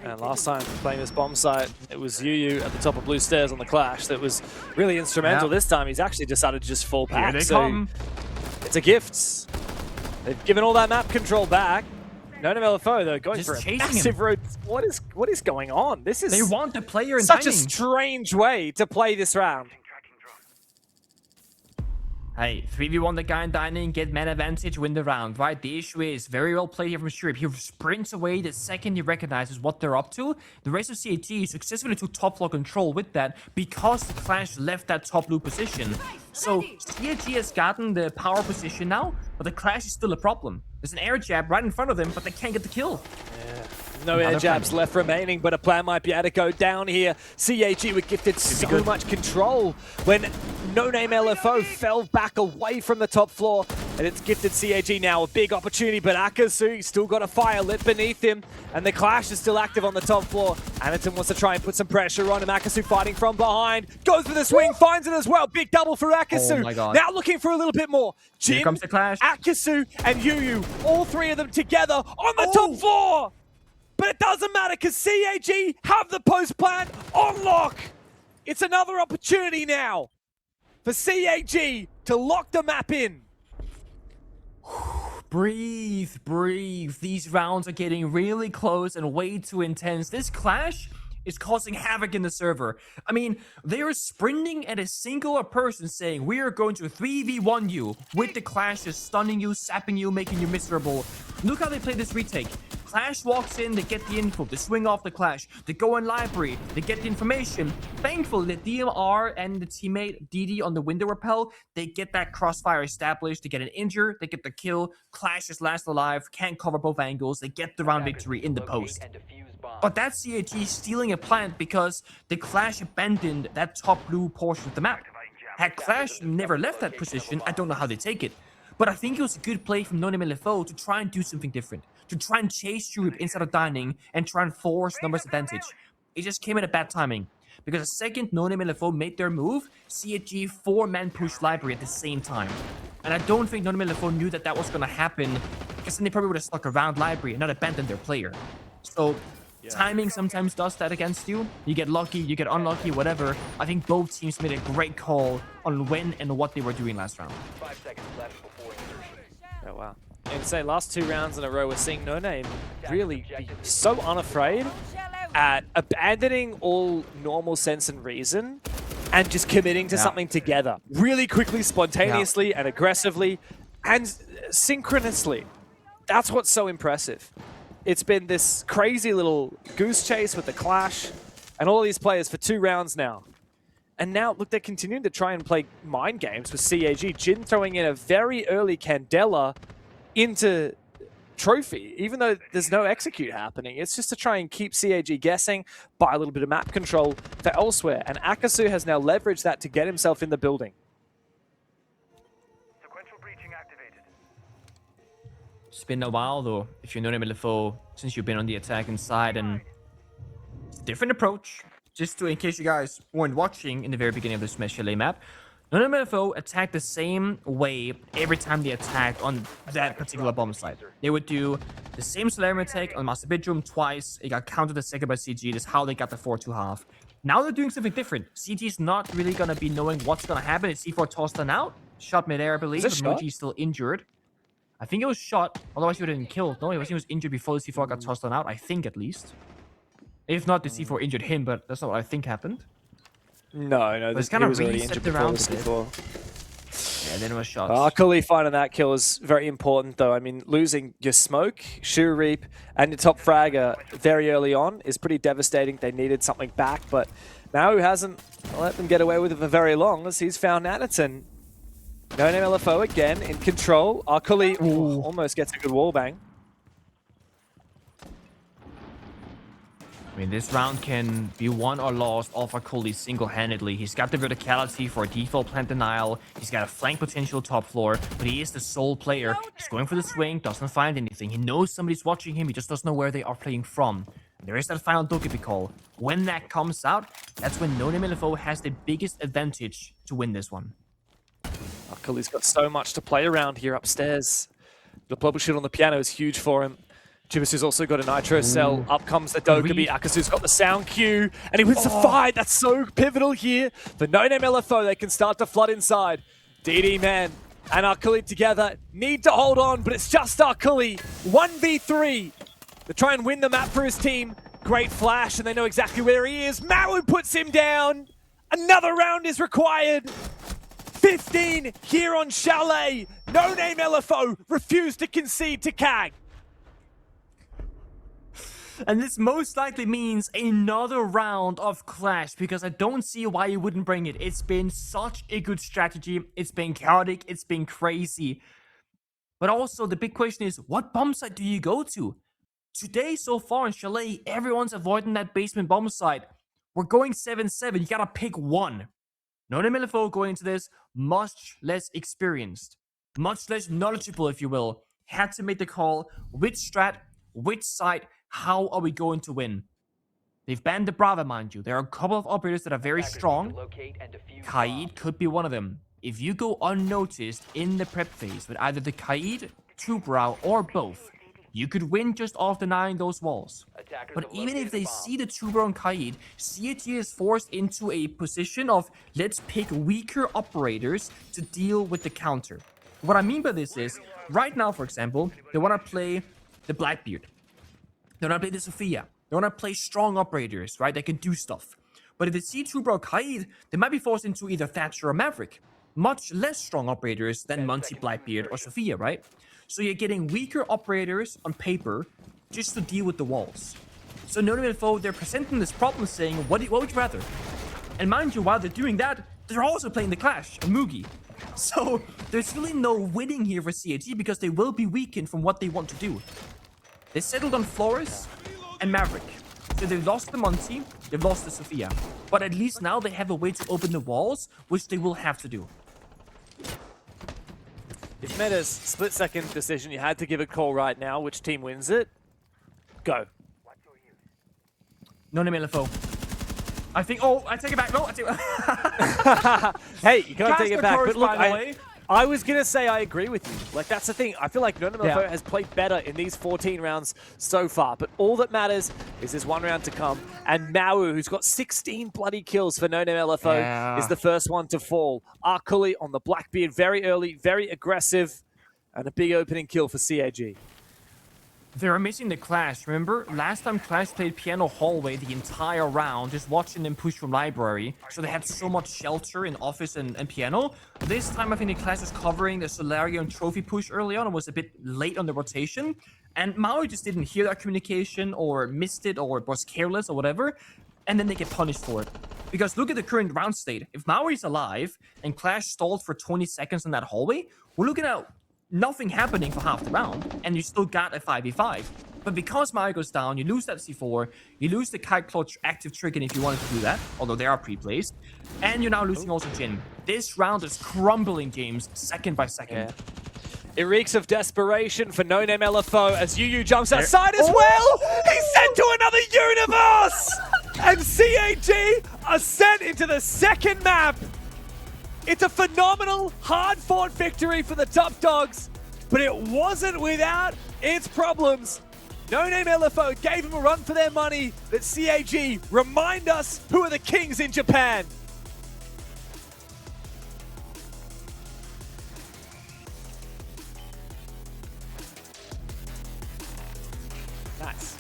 And last time playing this bomb site, it was Yu at the top of blue stairs on the clash that was really instrumental. Yeah. This time he's actually decided to just fall back. Here they so come. it's a gift. They've given all that map control back. No LFO though, going Just for a chasing massive him. road. What is going on? This is They want the player in such a timing. strange way to play this round. Hey, 3v1 the guy in dining, get man advantage, win the round, right? The issue is, very well played here from Shurip. He sprints away the second he recognizes what they're up to. The rest of CAG successfully took top floor control with that because the Clash left that top blue position. So CAG has gotten the power position now, but the Clash is still a problem. There's an air jab right in front of them, but they can't get the kill. No air jabs left remaining, but a plan might be able to go down here. CAG were gifted so much control when No Name LFO fell back away from the top floor, and it's gifted CAG now a big opportunity, but Akasu still got a fire lit beneath him, and the Clash is still active on the top floor. Anderton wants to try and put some pressure on him. Akasu fighting from behind, goes for the swing, finds it as well. Big double for Akasu. Oh my God. Now looking for a little bit more. Here Jin, comes the Clash. Akasu, and Yu, all three of them together on the top floor. But it doesn't matter because CAG have the post plan on lock. It's another opportunity now for CAG to lock the map in. Breathe, breathe. These rounds are getting really close and way too intense. This Clash is causing havoc in the server. I mean, they are sprinting at a singular person saying, we are going to 3v1 you, with the Clash just stunning you, sapping you, making you miserable. Look how they play this retake. Clash walks in, they get the info, they swing off the Clash, they go in library, they get the information. Thankfully, the DMR and the teammate DD on the window repel, they get that crossfire established, they get an injure, they get the kill, Clash is last alive, can't cover both angles, they get the round victory in the post. But that's CAG stealing a plant because the Clash abandoned that top blue portion of the map. Had Clash never left that position, I don't know how they take it. But I think it was a good play from No Name LFO to try and do something different. To try and chase Shurip inside of dining and try and force numbers advantage. It just came at a bad timing. Because the second No Name LFO made their move, CAG 4-man pushed library at the same time. And I don't think No Name LFO knew that that was going to happen, because then they probably would have stuck around library and not abandoned their player. So timing sometimes does that against you. You get lucky, you get unlucky, whatever. I think both teams made a great call on when and what they were doing last round. 5 seconds left before insertion. Oh, wow. And say last 2 rounds in a row, we're seeing No Name really be so unafraid at abandoning all normal sense and reason and just committing to something together. Really quickly, spontaneously, and aggressively, and synchronously. That's what's so impressive. It's been this crazy little goose chase with the Clash and all these players for 2 rounds now. And now, look, they're continuing to try and play mind games with CAG. Jin throwing in a very early Candela into Trophy, even though there's no execute happening. It's just to try and keep CAG guessing, buy a little bit of map control for elsewhere. And Akasu has now leveraged that to get himself in the building. Sequential breaching activated. It's been a while though, if you know them LFO, since you've been on the attacking side, and it's a different approach. Just to, in case you guys weren't watching in the very beginning of this Mesh LA map, none of them LFO attacked the same way every time they attacked on that particular bomb site. They would do the same Solarium attack on Master Bedroom twice. It got countered the second by CG. That's how they got the 4-2-half. Now they're doing something different. CG's not really going to be knowing what's going to happen. It's C4 tossed them out. Shot midair, I believe. But Muji's still injured. I think it was shot. Otherwise, he would have been killed. No, he was injured before the C4 got tossed on out. I think, at least. If not, the C4 injured him, but that's not what I think happened. No, It's he was already injured before the C4. Yeah, then it was shots. Akali finding that kill is very important, though. I mean, losing your smoke, Shoe Reap, and your top fragger very early on is pretty devastating. They needed something back, but now he hasn't let them get away with it for very long as he's found Anderton. No Name LFO again in control. Akali almost gets a good wallbang. I mean, this round can be won or lost off Akali single-handedly. He's got the verticality for a default plant denial. He's got a flank potential top floor, but he is the sole player. He's going for the swing, doesn't find anything. He knows somebody's watching him, he just doesn't know where they are playing from. And there is that final Dokkaebi call. When that comes out, that's when No Name LFO has the biggest advantage to win this one. Akali's got so much to play around here upstairs. The bubble shoot on the piano is huge for him. Jibisu's also got a Nitro cell. Up comes the Dokkaebi. Akasu's got the sound cue, and he wins the fight. That's so pivotal here. For No Name LFO, they can start to flood inside. DD Man and Arkuli together need to hold on, but it's just Arkuli. 1v3 to try and win the map for his team. Great flash, and they know exactly where he is. Maru puts him down. Another round is required. 15 here on Chalet. No name LFO refused to concede to CAG. And this most likely means another round of Clash, because I don't see why you wouldn't bring it. It's been such a good strategy. It's been chaotic. It's been crazy. But also the big question is, what bomb site do you go to? Today, so far in Chalet, everyone's avoiding that basement bomb site. We're going 7-7. You gotta pick one. No name LFO going into this, much less experienced, much less knowledgeable, if you will. Had to make the call. Which strat, which site, how are we going to win? They've banned the Brava, mind you. There are a couple of operators that are very strong. Kaid could be one of them. If you go unnoticed in the prep phase with either the Kaid, Tubrau, or both, you could win just off denying those walls. But even if they see the Tubrau and Kaid, CAG is forced into a position of let's pick weaker operators to deal with the counter. What I mean by this is, right now, for example, they want to play the Blackbeard. They want to play the Sophia. They want to play strong operators, right? They can do stuff. But if they see Tubrau Kaid, they might be forced into either Thatcher or Maverick. Much less strong operators than Muncie, Blackbeard, or Sophia, right? So you're getting weaker operators on paper just to deal with the walls. So No Name LFO, they're presenting this problem saying, what would you rather? And mind you, while they're doing that, they're also playing the Clash and Mugi. So there's really no winning here for CAG because they will be weakened from what they want to do. They settled on Flores and Maverick. So they've lost the Muncie, they've lost the Sophia. But at least now they have a way to open the walls, which they will have to do. If Meta's split-second decision, you had to give a call right now. Which team wins it? Go. No name LFO. I think. Oh, I take it back. No, I take it. Hey, you can't take it back. But look, by the way. I was going to say I agree with you. Like, that's the thing. I feel like No Name LFO has played better in these 14 rounds so far. But all that matters is there's one round to come. And Maru, who's got 16 bloody kills for No Name LFO, is the first one to fall. Arkuli on the Blackbeard, very early, very aggressive. And a big opening kill for CAG. They're missing the Clash. Remember, last time Clash played Piano Hallway the entire round, just watching them push from Library. So they had so much shelter in Office and Piano. This time, I think the Clash was covering the Solarium and Trophy push early on and was a bit late on the rotation. And Maui just didn't hear that communication or missed it or was careless or whatever. And then they get punished for it. Because look at the current round state. If Maui's alive and Clash stalled for 20 seconds in that hallway, we're looking at nothing happening for half the round, and you still got a 5v5. But because Maui goes down, you lose that C4, you lose the Kite Clutch active trigger if you wanted to do that, although they are pre-placed, and you're now losing also Jin. This round is crumbling, James, second by second. Yeah. It reeks of desperation for No Name LFO as UU jumps outside as well! He's sent to another universe! And CAG are sent into the second map! It's a phenomenal, hard-fought victory for the Top Dogs, but it wasn't without its problems. No Name LFO gave them a run for their money, but CAG remind us who are the kings in Japan. Nice.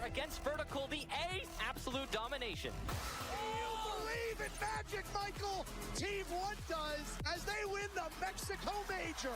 Against Vertical, the ace, absolute domination. Believe in magic, Michael! Team 1 does as they win the Mexico Major.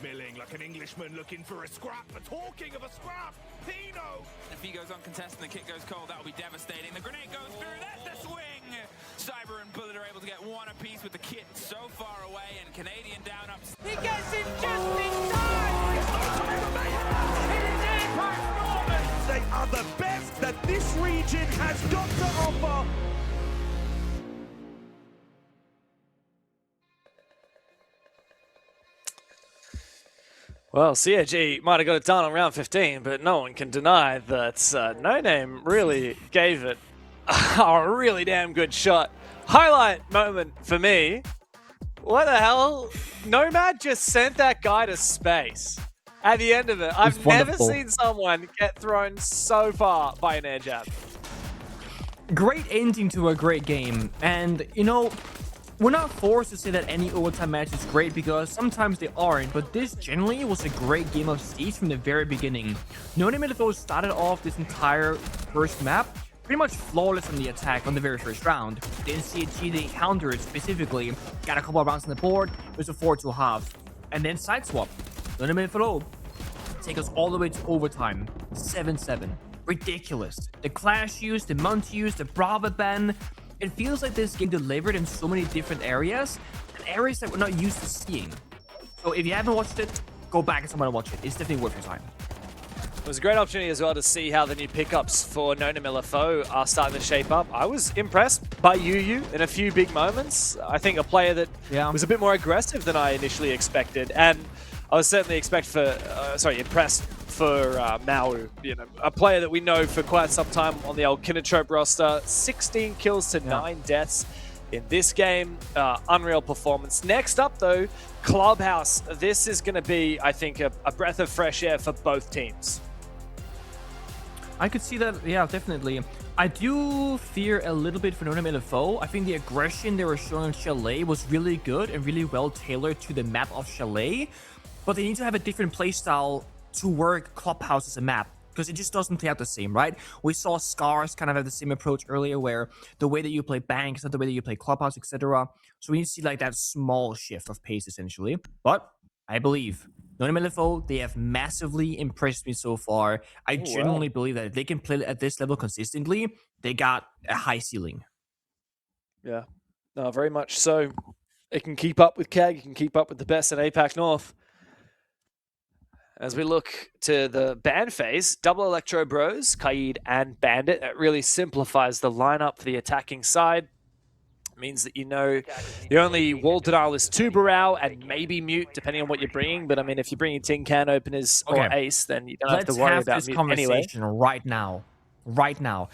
Milling like an Englishman looking for a scrap. But talking of a scrap, Pino! If he goes uncontested and the kick goes cold, that will be devastating. The grenade goes through, that's the swing! Cyber and Bullet are able to get one apiece with the kit so far away, and Canadian down up. He gets him just in time! It is A-Pack They are the best that this region has got to offer. Well, CAG might have got it done on round 15, but no one can deny that No Name really gave it a really damn good shot. Highlight moment for me. What the hell? Nomad just sent that guy to space at the end of it. I've never seen someone get thrown so far by an air jab. Great ending to a great game. And, you know, we're not forced to say that any overtime match is great because sometimes they aren't, but this generally was a great game of Siege from the very beginning. No Name LFO started off this entire first map pretty much flawless on the attack on the very first round. Then CAG, they countered specifically, got a couple of rounds on the board, it was a 4-2-1/2. And then side swap. No Name LFO take us all the way to overtime. 7-7. Ridiculous. The Clash use, the Munt use, the Brava ban. It feels like this game delivered in so many different areas, and areas that we're not used to seeing. So if you haven't watched it, go back and someone watch it. It's definitely worth your time. It was a great opportunity as well to see how the new pickups for No Name LFO are starting to shape up. I was impressed by Yu in a few big moments. I think a player that was a bit more aggressive than I initially expected, and I was certainly impressed for Mau, you know, a player that we know for quite some time on the old Kinotrope roster. 16 kills to 9 deaths in this game. Unreal performance. Next up, though, Clubhouse. This is going to be, I think, a breath of fresh air for both teams. I could see that, yeah, definitely. I do fear a little bit for No Name LFO. I think the aggression they were showing on Chalet was really good and really well tailored to the map of Chalet, but they need to have a different playstyle to work Clubhouse as a map, because it just doesn't play out the same, right? We saw Scars kind of have the same approach earlier, where the way that you play Bank is not the way that you play Clubhouse, etc. So we need to see like that small shift of pace, essentially. But I believe No Name LFO, they have massively impressed me so far. I genuinely believe that if they can play at this level consistently, they got a high ceiling. Yeah, no, very much so. It can keep up with CAG, it can keep up with the best in APAC North. As we look to the ban phase, double Electro Bros, Kaid and Bandit. That really simplifies the lineup for the attacking side. It means that you know the only wall denial is Tubarao and maybe Mute, depending on what you're bringing. But I mean, if you're bringing tin can openers or Ace, then you don't have to worry about Mute anyway. Let's have this conversation right now. Right now.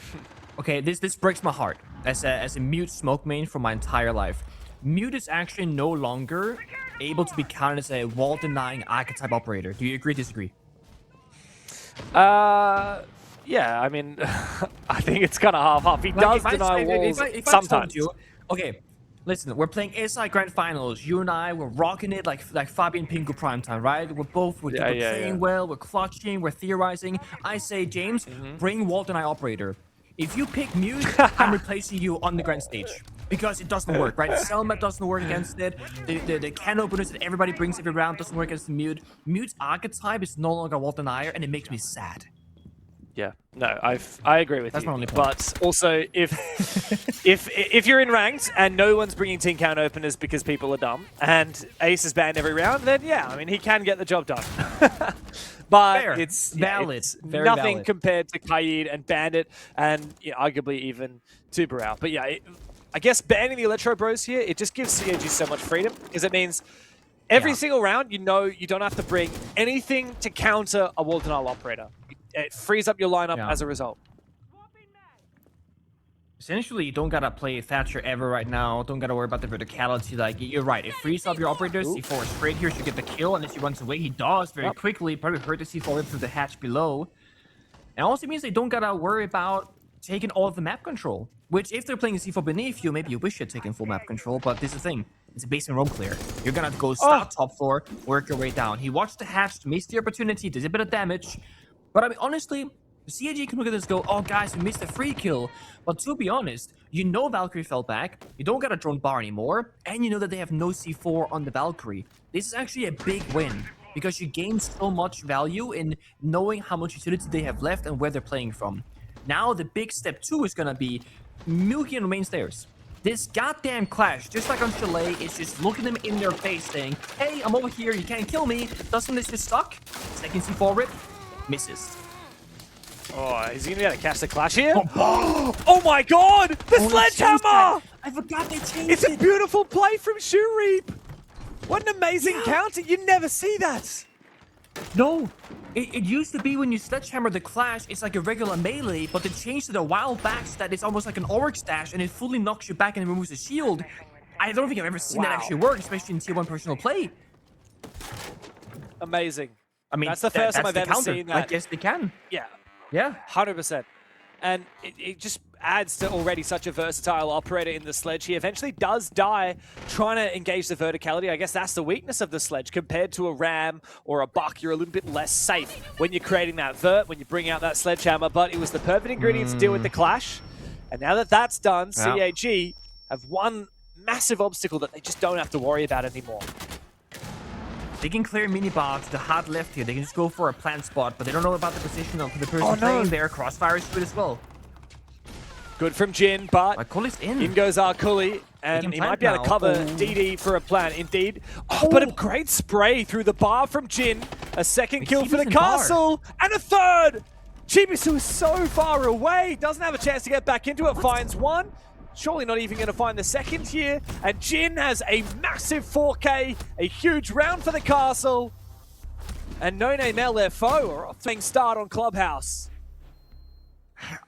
Okay, this breaks my heart as a Mute smoke main for my entire life. Mute is actually no longer able to be counted as a wall-denying archetype operator. Do you agree, disagree? Yeah, I mean, I think it's kind of half-half. He does deny walls sometimes. Okay, listen, we're playing SI Grand Finals. You and I, we're rocking it like Fabian Pingu Primetime, right? We're playing well, we're clutching, we're theorizing. I say, James, bring wall-deny operator. If you pick Mute, I'm replacing you on the grand stage. Because it doesn't work, right? Selma doesn't work against it. The can openers that everybody brings every round doesn't work against the Mute. Mute's archetype is no longer wall denier, and it makes me sad. Yeah, no, I agree with That's you. my only point. But also, if you're in ranked and no one's bringing tin can openers because people are dumb, and Ace is banned every round, then yeah, I mean, he can get the job done. But Fair. it's Valid. It's Very nothing valid. compared to Kaid and Bandit, and arguably even Tubarao. But yeah, I guess banning the Electro Bros here, it just gives CAG so much freedom, because it means every single round, you know you don't have to bring anything to counter a wall denial operator. It frees up your lineup as a result. Essentially, you don't gotta play Thatcher ever right now. Don't gotta worry about the verticality. Like, you're right. It frees up your operators. C4 straight here should get the kill, unless he runs away. He does very quickly. Probably hurt the C4 through the hatch below. And also means they don't gotta worry about taking all of the map control. Which, if they're playing C4 beneath you, maybe you wish you had taken full map control. But this is the thing. It's a base and roam clear. You're gonna go start top floor, work your way down. He watched the hatch, missed the opportunity, did a bit of damage. But I mean, honestly, CAG can look at this and go, oh guys, we missed a free kill. But to be honest, you know Valkyrie fell back, you don't got a drone bar anymore, and you know that they have no C4 on the Valkyrie. This is actually a big win. because you gain so much value in knowing how much utility they have left and where they're playing from. Now the big step 2 is gonna be milking main stairs. This goddamn clash, just like on Chalet, is just looking them in their face saying, hey, I'm over here, you can't kill me. Doesn't this just suck? Second C4 rip, misses. Oh, is he gonna be able to catch the clash here? Oh my god! The sledgehammer! I forgot they changed It's a beautiful play from Shoereap! What an amazing counter! You never see that! No, it used to be when you sledgehammer the clash, it's like a regular melee, but they changed it a while back so that it's almost like an Oryx dash and it fully knocks you back and removes the shield. I don't think I've ever seen that actually work, especially in tier 1 personal play. Amazing. I mean, that's the first time I've ever counter. seen that. I guess they can. Yeah, Yeah. 100%. And it just adds to already such a versatile operator in the Sledge. He eventually does die trying to engage the verticality. I guess that's the weakness of the Sledge. Compared to a Ram or a Buck, you're a little bit less safe when you're creating that vert, when you bring out that Sledgehammer. But it was the perfect ingredient to deal with the clash. And now that that's done, CAG have one massive obstacle that they just don't have to worry about anymore. They can clear mini-bots, the hard left here. They can just go for a plant spot, but they don't know about the position of the person playing there. Crossfire is good as well. Good from Jin, but Kuli's in goes our Kuli, and he might be able to cover DD for a plant, indeed. But a great spray through the bar from Jin. A second kill for the castle, and a third! Chibisu is so far away, doesn't have a chance to get back into it, finds one. Surely not even going to find the second here. And Jin has a massive 4K, a huge round for the castle. And No Name LFO are off to start on Clubhouse.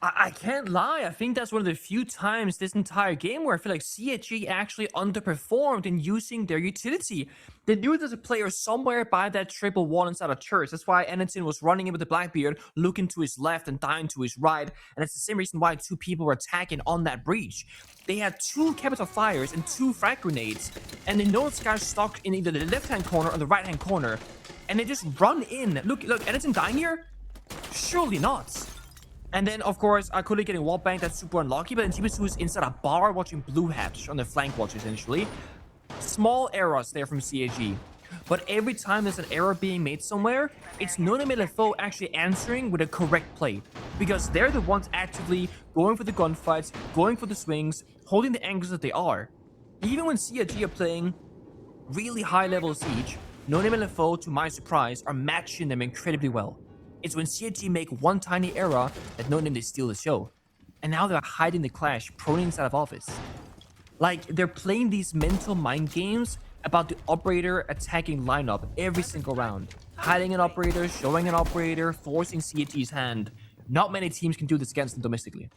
I can't lie. I think that's one of the few times this entire game where I feel like CAG actually underperformed in using their utility. They knew there's a player somewhere by that triple wall inside a church. That's why Ennington was running in with the Blackbeard, looking to his left and dying to his right. And it's the same reason why 2 people were attacking on that breach. They had 2 capital fires and 2 frag grenades. And they know this guy's stuck in either the left-hand corner or the right-hand corner. And they just run in. Look, Ennington dying here? Surely not. And then, of course, Akuli getting wall banked, that's super unlucky, but then Chibisu is inside a bar watching Blue Hatch on the flank watch, essentially. Small errors there from CAG. But every time there's an error being made somewhere, it's No Name LFO actually answering with a correct play. Because they're the ones actively going for the gunfights, going for the swings, holding the angles that they are. Even when CAG are playing really high-level Siege, No Name LFO, to my surprise, are matching them incredibly well. It's when CAG make one tiny error that No Name they steal the show. And now they're hiding the clash, proning inside of office. Like, they're playing these mental mind games about the operator attacking lineup every single round. Hiding an operator, showing an operator, forcing CAG's hand. Not many teams can do this against them domestically.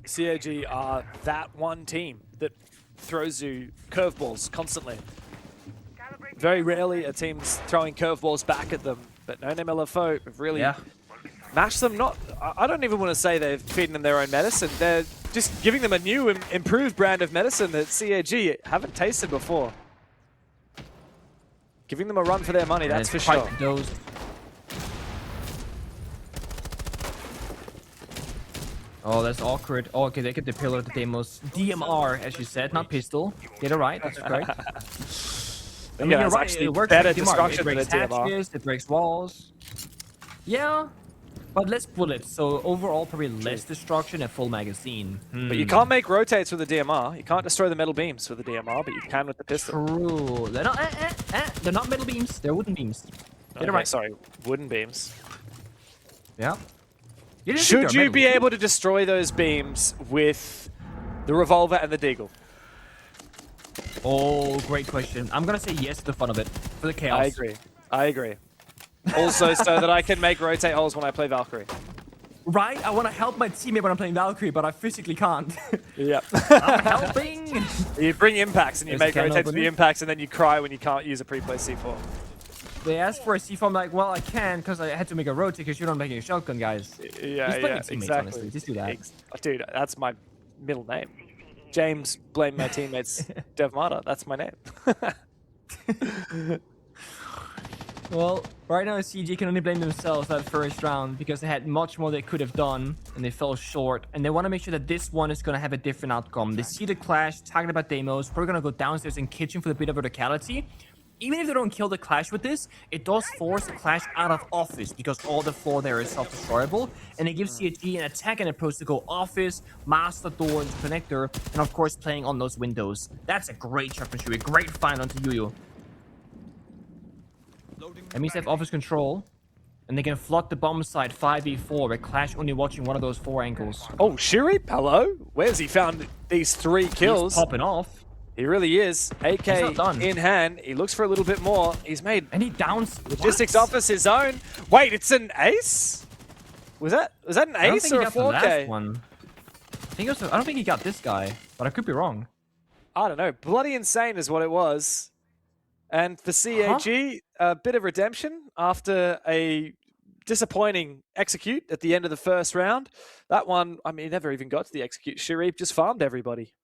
CAG are that one team that throws you curveballs constantly. Very rarely are teams throwing curveballs back at them. But No Name LFO have really matched them. I don't even want to say they're feeding them their own medicine. They're just giving them a new, improved brand of medicine that CAG haven't tasted before. Giving them a run for their money, that's for sure. Oh, that's awkward. Oh, okay, they get the pillar of the demos. DMR, as you said, not pistol. Get it right, that's correct. I mean, you're right, it works better like destruction it breaks than a DMR. hatches, it breaks walls. Yeah, but less bullets, so overall probably less destruction and full magazine. But you can't make rotates with a DMR. You can't destroy the metal beams with a DMR, but you can with the pistol. True. They're not, they're not metal beams, they're wooden beams. Get it right. Sorry, wooden beams. Yeah. Should you be able to destroy those beams with the revolver and the deagle? Oh, great question. I'm gonna say yes to the fun of it, for the chaos. I agree. Also, so that I can make rotate holes when I play Valkyrie. Right? I want to help my teammate when I'm playing Valkyrie, but I physically can't. Yep. I'm helping! You bring impacts and you make rotates with the impacts and then you cry when you can't use a pre-play C4. They asked for a C4, I'm like, well, I can because I had to make a rotate because you're not making a shotgun, guys. Yeah, teammates, honestly. Just do that. Dude, that's my middle name. James, blame my teammates. Devmata, that's my name. Well, right now CG can only blame themselves that first round because they had much more they could have done and they fell short. And they want to make sure that this one is going to have a different outcome. They see the clash, talking about demos, probably going to go downstairs in kitchen for the bit of verticality. even if they don't kill the Clash with this, it does force the Clash out of office because all the floor there is self-destroyable, and it gives CAG an attack and approach to go office, master door into connector, and of course playing on those windows. That's a great shot from Shui, great find onto Yuyu. That means they have office control, and they can flood the bomb side 5v4 with Clash only watching one of those 4 angles. Oh, Shuri, hello. Where's he found these 3 kills? He's popping off. He really is. AK not done. in hand. He looks for a little bit more. He's made And he downs logistics what? office his own. Wait, it's an ace? Was that an I don't ace think or he a got the last 4K? one. I don't think he got this guy, but I could be wrong. I don't know. Bloody insane is what it was. And for CAG, a bit of redemption after a disappointing execute at the end of the first round. That one, I mean, he never even got to the execute. Sharif just farmed everybody.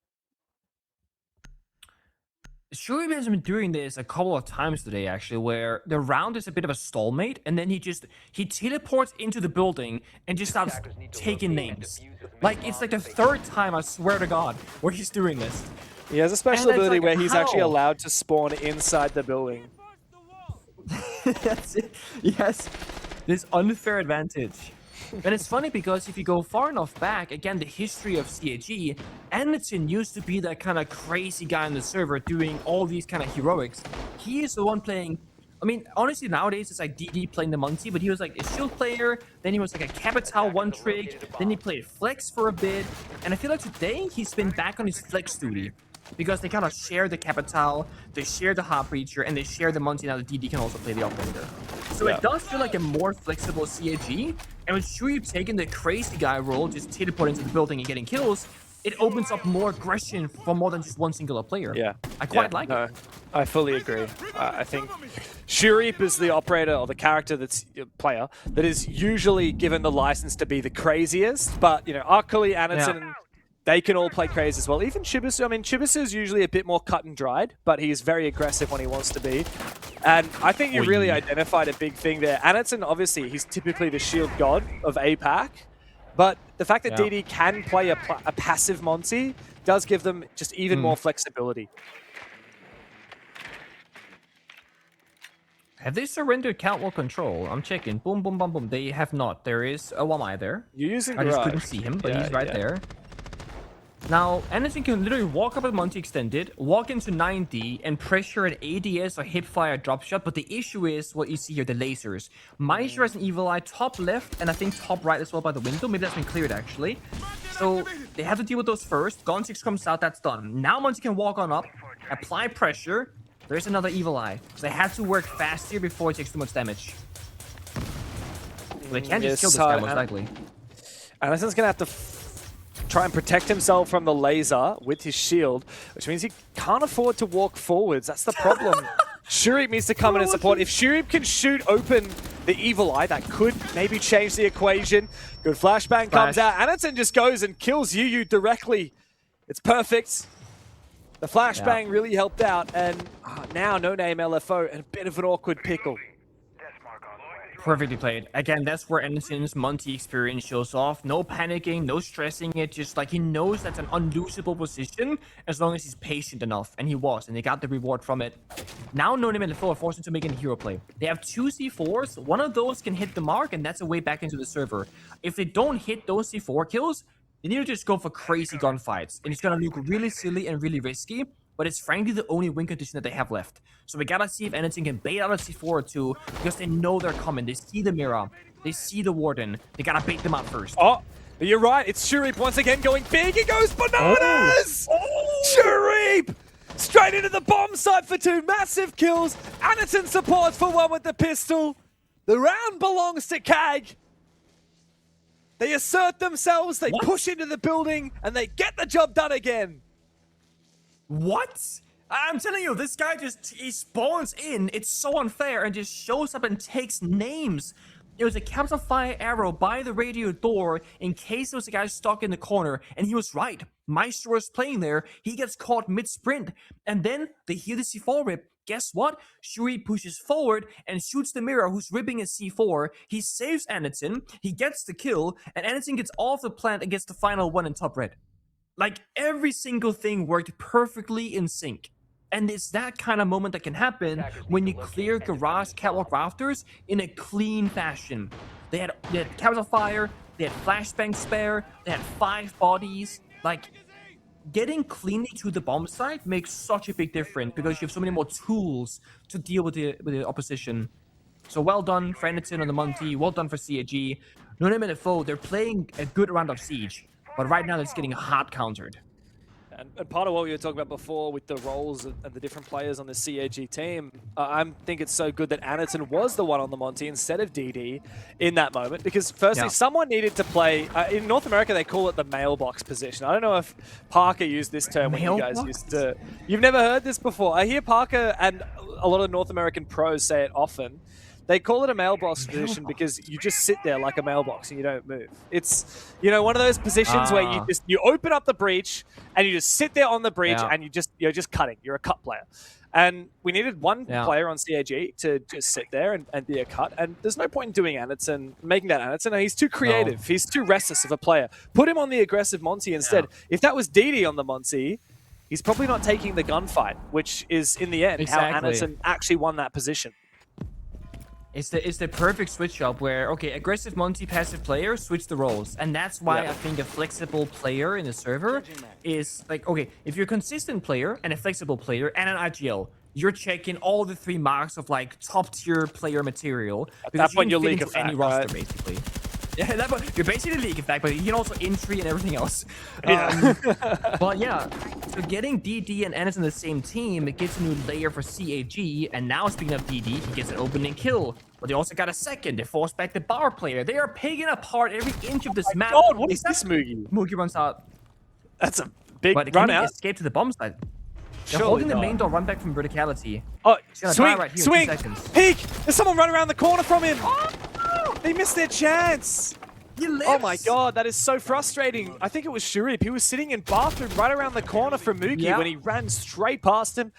Shuri has been doing this a couple of times today, actually, where the round is a bit of a stalemate, and then he teleports into the building and just starts taking names. Like, it's like the 3rd time, I swear to God, where he's doing this. He has a special And it's ability like, where he's actually how? allowed to spawn inside the building. That's it. Yes, this unfair advantage. And it's funny because if you go far enough back, again, the history of CAG, Anderson used to be that kind of crazy guy on the server doing all these kind of heroics. He is the one playing, I mean, honestly, nowadays it's like DD playing the Muncie, but he was like a shield player, then he was like a Capital one trick, then he played Flex for a bit, and I feel like today he's been back on his Flex duty. Because they kind of share the Capital, they share the Heartbreacher, and they share the Muncie. Now the DD can also play the operator. So it does feel like a more flexible CAG. And with Shui taking the crazy guy role, just teleporting into the building and getting kills, it opens up more aggression for more than just one singular player. Yeah. I quite like it. I fully agree. I think Shurip is the operator or the character that's player that is usually given the license to be the craziest. But, you know, Akali, Anderson, they can all play crazy as well. Even Chibisu. I mean, Chibisu is usually a bit more cut and dried, but he's very aggressive when he wants to be. And I think you really identified a big thing there. Anderson, obviously, he's typically the shield god of APAC. But the fact that DD can play a passive Monty does give them just even more flexibility. Have they surrendered count wall control? I'm checking. Boom, boom, boom, boom. They have not. There is a Wamai there. You're using I just couldn't Garage. see him, but he's right there. Now, Anderson can literally walk up at Monty Extended, walk into 9D, and pressure an ADS or hipfire drop shot, but the issue is what you see here, the lasers. Maestro has an Evil Eye top left, and I think top right as well by the window. Maybe that's been cleared, actually. So, they have to deal with those first. Gone 6 comes out, that's done. Now Monty can walk on up, apply pressure. There's another Evil Eye. So they have to work fast here before it takes too much damage. So they can't just kill this guy, most likely. Anderson's going to have to try and protect himself from the laser with his shield, which means he can't afford to walk forwards. That's the problem. Shurip needs to come in and support. If Shurip can shoot open the Evil Eye, that could maybe change the equation. Good flashbang comes out. Anderson just goes and kills Yu directly. It's perfect. The flashbang really helped out, and now no-name LFO and a bit of an awkward pickle. Perfectly played. Again, that's where Anderson's Monty experience shows off. No panicking, no stressing it, just like he knows that's an unlosable position as long as he's patient enough. And he was, and they got the reward from it. Now No Name and LFO are forced into making a hero play. They have 2 C4s, one of those can hit the mark, and that's a way back into the server. If they don't hit those C4 kills, they need to just go for crazy gunfights. And it's gonna look really silly and really risky, but it's frankly the only win condition that they have left. So we gotta see if Anderson can bait out a C4 or 2, because they know they're coming. They see the mirror, they see the warden. They gotta bait them out first. Oh, but you're right. It's Shurip once again going big. He goes bananas! Shurip! Straight into the bomb site for 2 massive kills. Anderson supports for 1 with the pistol. The round belongs to CAG. They assert themselves, they push into the building, and they get the job done again. What? I'm telling you, this guy he spawns in. It's so unfair and just shows up and takes names. It was a capital fire arrow by the radio door in case there was a guy stuck in the corner, and he was right. Maestro was playing there. He gets caught mid-sprint, and then they hear the C4 rip. Guess what? Shuri pushes forward and shoots the mirror who's ripping his C4. He saves Anderson. He gets the kill, and Anderson gets off the plant and gets the final one in top red. Like, every single thing worked perfectly in sync. And it's that kind of moment that can happen when you clear garage catwalk rafters in a clean fashion. They had cabins of fire, they had flashbang spare, they had 5 bodies. Like, getting cleanly to the bomb site makes such a big difference because you have so many more tools to deal with the opposition. So well done for Anderson on the Monty, well done for CAG. No name LFO, they're playing a good round of Siege, but right now it's getting hard countered. And part of what we were talking about before with the roles and the different players on the CAG team, I think it's so good that Anderson was the one on the Monty instead of DD in that moment. Because firstly, someone needed to play, in North America they call it the mailbox position. I don't know if Parker used this term when you guys used to. You've never heard this before. I hear Parker and a lot of North American pros say it often. They call it a mailbox position because you just sit there like a mailbox and you don't move. It's, you know, one of those positions where you open up the breach and you just sit there on the breach and you're just cutting. You're a cut player. And we needed one player on CAG to just sit there and be a cut. And there's no point in doing Anderson, making that Anderson. He's too creative. No. He's too restless of a player. Put him on the aggressive Monty instead. If that was DD on the Monty, he's probably not taking the gunfight, which is in the end how Anderson actually won that position. It's the perfect switch up where, okay, aggressive Monty, passive player, switch the roles. And that's why I think a flexible player in the server is like, okay, if you're a consistent player and a flexible player and an IGL, you're checking all the 3 marks of like top tier player material. At that point, you're League of any roster, basically. Yeah, that point, you're basically League effect, but you can also entry and everything else. But yeah, so getting DD and Anderson on the same team, it gives a new layer for CAG. And now speaking of DD, he gets an opening kill. But they also got a second. They force back the bar player. They are picking apart every inch of this map. God, what is this, Moogie? Moogie runs out. That's a big run out. But escape to the bomb site. They're holding the main door, run back from verticality. Oh, swing, right here swing, in 2 seconds. peek! There's someone running around the corner from him. They missed their chance. Oh my god, that is so frustrating. I think it was Sharif. He was sitting in bathroom right around the corner from Moogie when he ran straight past him.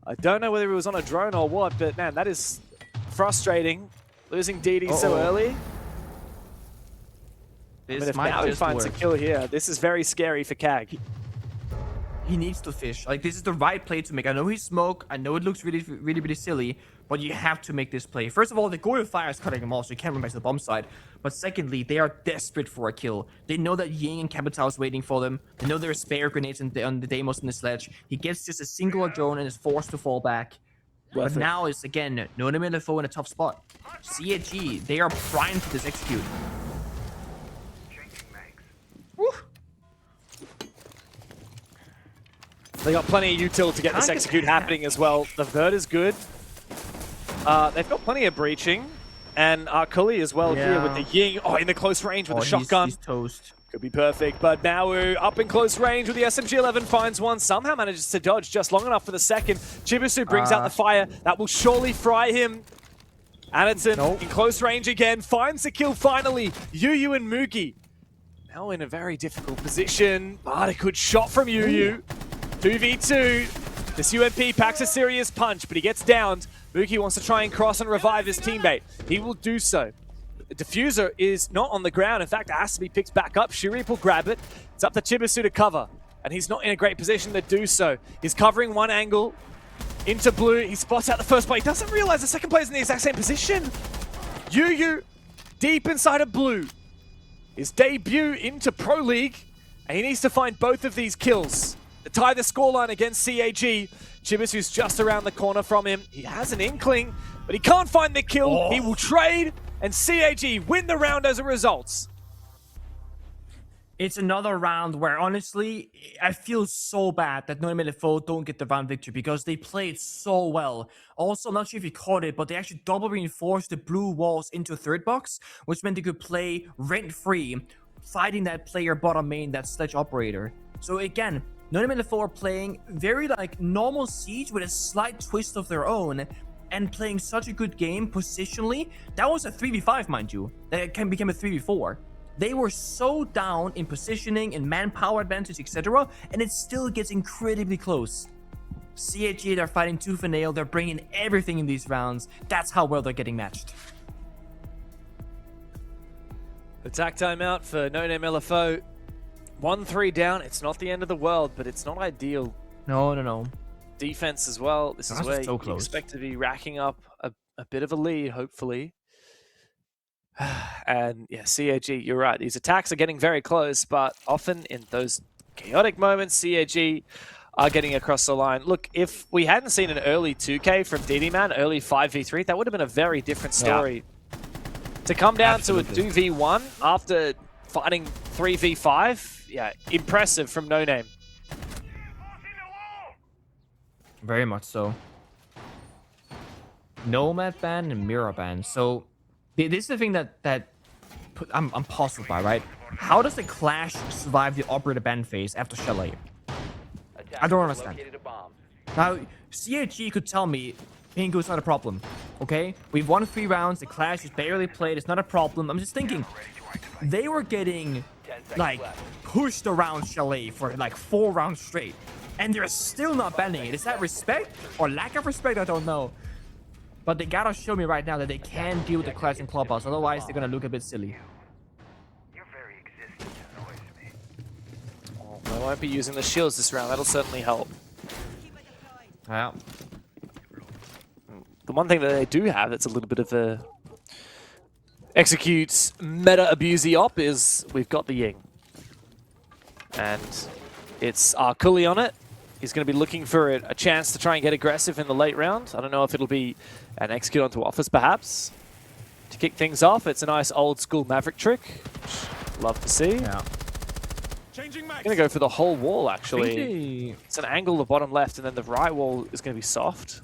I don't know whether he was on a drone or what, but man, that is frustrating. Losing DD so early. But if now he finds a kill here, this is very scary for CAG. He needs to fish. Like, this is the right play to make. I know he's smoke. I know it looks really silly, but you have to make this play. First of all, the Goyle Fire is cutting him off, so you can't run back to the bomb side. But secondly, they are desperate for a kill. They know that Ying and Capital is waiting for them. They know there are spare grenades on the Deimos in the sledge. He gets just a singular drone and is forced to fall back. But now it's, again, no name LFO in a tough spot. CAG, they are primed for this execute. Woo. They got plenty of util to get this execute happening as well. The Vert is good. They've got plenty of breaching. And Kuli as well here with the Ying. Oh, in the close range with the shotgun. He's toast. Could be perfect, but Mawu up in close range with the SMG-11, finds one, somehow manages to dodge just long enough for the second. Chibisu brings out the fire. That will surely fry him. Anderson in close range again, finds the kill finally. Yu and Moogie now in a very difficult position, but a good shot from Yu. 2v2. This UMP packs a serious punch, but he gets downed. Moogie wants to try and cross and revive his teammate. He will do so. The diffuser is not on the ground. In fact, it has to be picked back up. Shirip will grab it. It's up to Chibisu to cover, and he's not in a great position to do so. He's covering one angle into blue. He spots out the first player. He doesn't realize the second player's in the exact same position. Yu deep inside of blue. His debut into Pro League, and he needs to find both of these kills to tie the scoreline against CAG. Chibisu's just around the corner from him. He has an inkling, but he can't find the kill. He will trade, and CAG win the round as a result. It's another round where, honestly, I feel so bad that No LFO don't get the round victory because they played so well. Also, I'm not sure if you caught it, but they actually double reinforced the blue walls into a third box, which meant they could play rent-free, fighting that player bottom main, that sledge operator. So again, No LFO are playing very like normal Siege with a slight twist of their own, and playing such a good game positionally. That was a 3v5, mind you. That became a 3v4. They were so down in positioning and manpower advantage, etc., and it still gets incredibly close. CAG, they're fighting tooth and nail. They're bringing everything in these rounds. That's how well they're getting matched. Attack timeout for No Name LFO. 1-3 down. It's not the end of the world, but it's not ideal. No. defense as well. This is That's where so you close. expect to be racking up a bit of a lead, hopefully. And yeah, CAG, you're right. These attacks are getting very close, but often in those chaotic moments, CAG are getting across the line. Look, if we hadn't seen an early 2K from DD-Man, early 5v3, that would have been a very different story. To come down Absolutely. to a 2v1 after fighting 3v5, yeah, impressive from No Name. Very much so. Nomad ban and Mirror ban. So this is the thing that I'm puzzled by, right? How does the Clash survive the operator ban phase after Chalet? I don't understand. Now, CAG could tell me Pingu's not a problem, okay? We've won 3 rounds, the Clash is barely played, it's not a problem. I'm just thinking, they were getting, like, pushed around Chalet for, like, 4 rounds straight. And they're still not banning it. Is that respect or lack of respect? I don't know. But they gotta show me right now that they can deal with the Clash in Clubhouse, otherwise they're gonna look a bit silly. They won't be using the shields this round. That'll certainly help. Yeah. The one thing that they do have that's a little bit of a execute meta abusey op is we've got the Ying. And it's Kuli on it. He's going to be looking for a chance to try and get aggressive in the late round. I don't know if it'll be an execute onto offers perhaps. To kick things off, it's a nice old school Maverick trick. Love to see. Yeah. Changing max. Going to go for the whole wall I actually. think It's an angle the bottom left and then the right wall is going to be soft.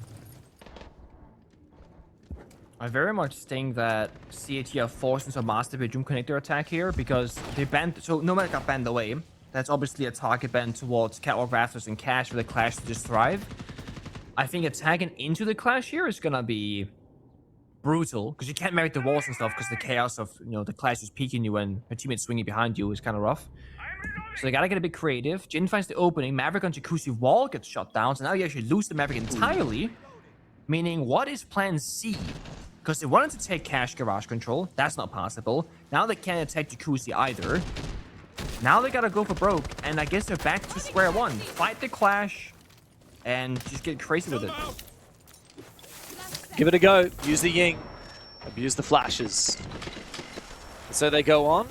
I very much think that CAT are forced into a master bedroom connector attack here because they banned. So Nomad got banned away. That's obviously a target ban towards Catwalk Rafters and Cash for the Clash to just thrive. I think attacking into the Clash here is gonna be brutal because you can't marry the walls and stuff because the chaos of the Clash is peeking you and your teammates swinging behind you is kind of rough. So they gotta get a bit creative. Jin finds the opening. Maverick on Jacuzzi wall gets shot down. So now you actually lose the Maverick entirely. Meaning, what is plan C? Because they wanted to take Cash Garage control. That's not possible. Now they can't attack Jacuzzi either. Now they gotta go for broke. And I guess they're back to square one. Fight the Clash. And just get crazy with it. Give it a go. Use the Ying. Abuse the flashes. So they go on.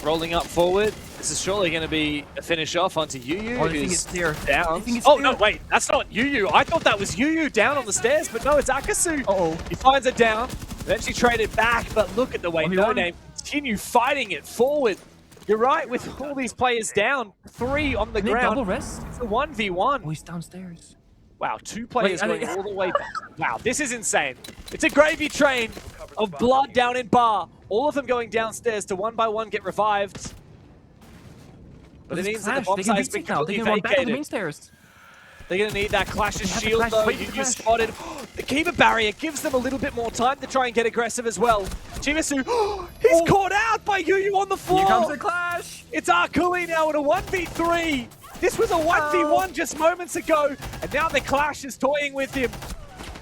Rolling up forward. This is surely going to be a finish off onto Yuyu, Oh, I think who's it's clear. down. I think it's Oh, clear. no, wait. That's not Yuyu. I thought that was Yuyu down on the stairs, but no, it's Akasu. Uh-oh. He finds it down. Eventually traded back, but look at the way 1v1. No Name continue fighting it forward. You're right, with all these players down, 3 on the Can they ground. double rest? It's a 1v1. Oh, he's downstairs. Wow, 2 players Wait, going all the way back. Wow, this is insane. It's a gravy train of blood down in bar. All of them going downstairs to one by one get revived. But it means that the bomb They can site has beat been it now. They completely can run back on the main vacated. stairs. They're going to need that Clash's They have the shield Clash. though. Wait for You Clash. spotted. The keeper barrier gives them a little bit more time to try and get aggressive as well. Jimasu, he's caught out by Yuyu on the floor. Here comes the Clash. It's Arkuli now in a 1v3. This was a 1v1 just moments ago, and now the Clash is toying with him.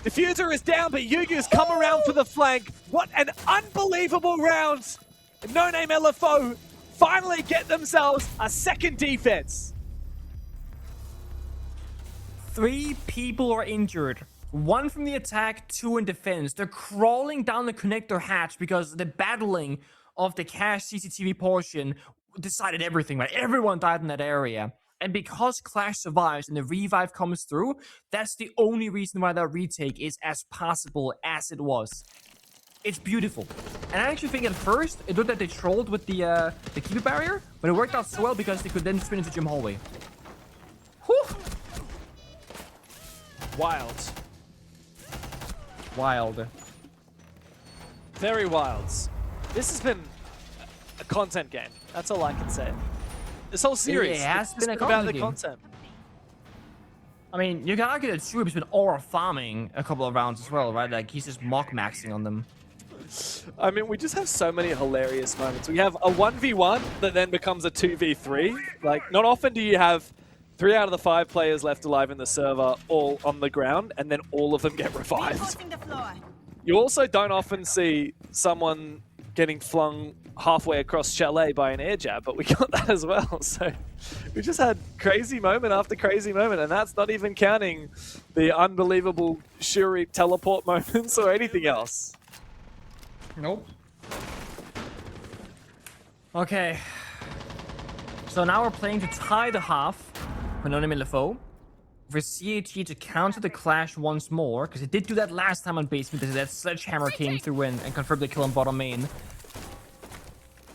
Diffuser is down, but Yuyu's come around for the flank. What an unbelievable round. No Name LFO finally get themselves a second defense. 3 people are injured. 1 from the attack, 2 in defense. They're crawling down the connector hatch because the battling of the Cash CCTV portion decided everything, right? Everyone died in that area. And because Clash survives and the revive comes through, that's the only reason why that retake is as possible as it was. It's beautiful. And I actually think at first, it looked like they trolled with the keeper barrier, but it worked out so well because they could then spin into Gym Hallway. Whew! Wild. Wild. Very wild. This has been a content game. That's all I can say. This whole series. It has it's been a about content the game. content. I mean, you can argue that Shuib's been aura farming a couple of rounds as well, right? Like, he's just mock maxing on them. I mean, we just have so many hilarious moments. We have a 1v1 that then becomes a 2v3. Like, not often do you have 3 out of the 5 players left alive in the server all on the ground, and then all of them get revived. You also don't often see someone getting flung halfway across Chalet by an air jab, but we got that as well. So we just had crazy moment after crazy moment, and that's not even counting the unbelievable Shuri teleport moments or anything else. Nope. Okay. So now we're playing to tie the half for No Name LFO. For CAG to counter the clash once more, because it did do that last time on basement, because that sledgehammer came through and confirmed the kill on bottom main.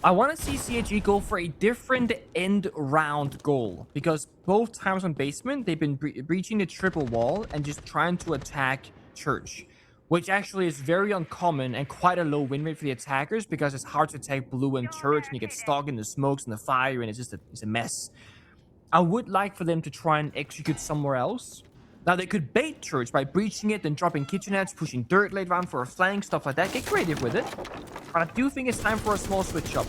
I want to see CAG go for a different end round goal, because both times on basement, they've been breaching the triple wall and just trying to attack Church, which actually is very uncommon and quite a low win rate for the attackers, because it's hard to attack blue and Church, and you get stuck in the smokes and the fire, and it's a mess. I would like for them to try and execute somewhere else. Now, they could bait Church by breaching it, then dropping kitchenettes, pushing dirt late round for a flank, stuff like that. Get creative with it. But I do think it's time for a small switch up.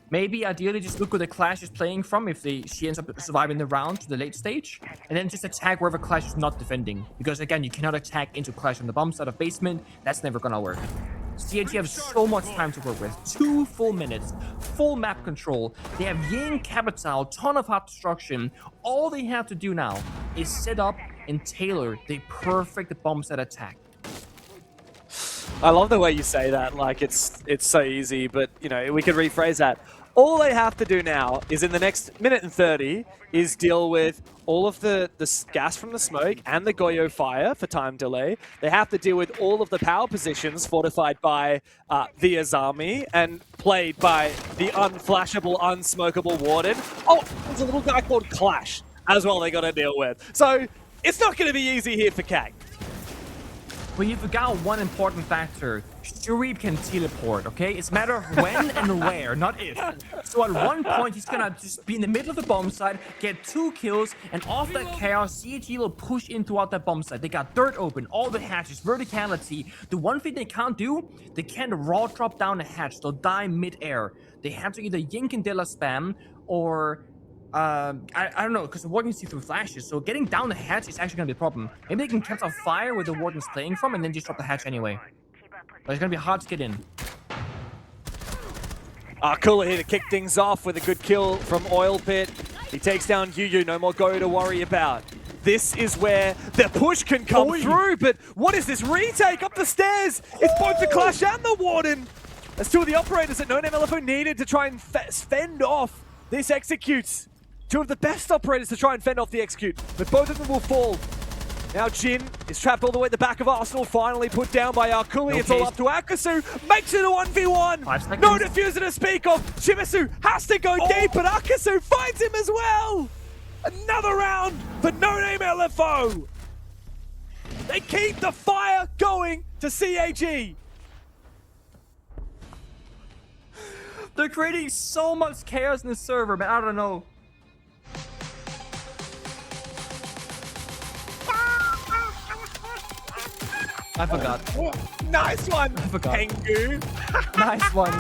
Maybe, ideally, just look where the Clash is playing from if she ends up surviving the round to the late stage. And then just attack wherever Clash is not defending. Because, again, you cannot attack into Clash on the bomb side of basement. That's never gonna work. CAG have so much time to work with. 2 full minutes, full map control. They have Ying Capital, ton of hot destruction. All they have to do now is set up and tailor the perfect bomb set attack. I love the way you say that. Like, it's so easy, but, you know, we could rephrase that. All they have to do now is in the next minute and 30 is deal with all of the gas from the smoke and the Goyo fire for time delay. They have to deal with all of the power positions fortified by the Azami and played by the unflashable, unsmokable Warden. Oh, there's a little guy called Clash as well they got to deal with. So it's not going to be easy here for CAG. Well, you forgot one important factor. Shuri can teleport, okay? It's a matter of when and where, not if. So at one point, he's gonna just be in the middle of the bomb site, get 2 kills, and off that chaos, CAG will push in throughout that bomb site. They got dirt open, all the hatches, verticality. The one thing they can't do, they can't raw drop down a hatch. They'll die mid-air. They have to either Yink and Dilla spam, or... I don't know, because the Warden can see through flashes, so getting down the hatch is actually going to be a problem. Maybe they can catch on fire where the Warden's playing from and then just drop the hatch anyway. But it's going to be hard to get in. Cooler here to kick things off with a good kill from Oil Pit. He takes down Yu, no more Go to worry about. This is where the push can come through, but what is this retake up the stairs? It's both the Clash and the Warden. That's 2 of the operators that No Name LFO needed to try and fend off this executes. 2 of the best operators to try and fend off the execute, but both of them will fall. Now Jin is trapped all the way at the back of Arsenal, finally put down by Arkuli. It's all up to Akasu, makes it a 1v1. No diffuser to speak of. Shimizu has to go deep, but Akasu finds him as well. Another round for No Name LFO. They keep the fire going to CAG. They're creating so much chaos in the server, man. I don't know. I forgot. Oh, nice one, I forgot. Tengu. Nice one.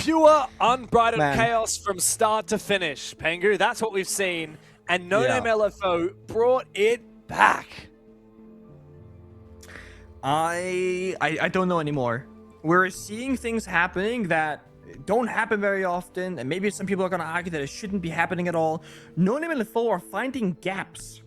pure, unbridled Man. chaos from start to finish, Pengu. That's what we've seen. And No Name LFO brought it back. I don't know anymore. We're seeing things happening that don't happen very often, and maybe some people are gonna argue that it shouldn't be happening at all. No Name LFO are finding gaps,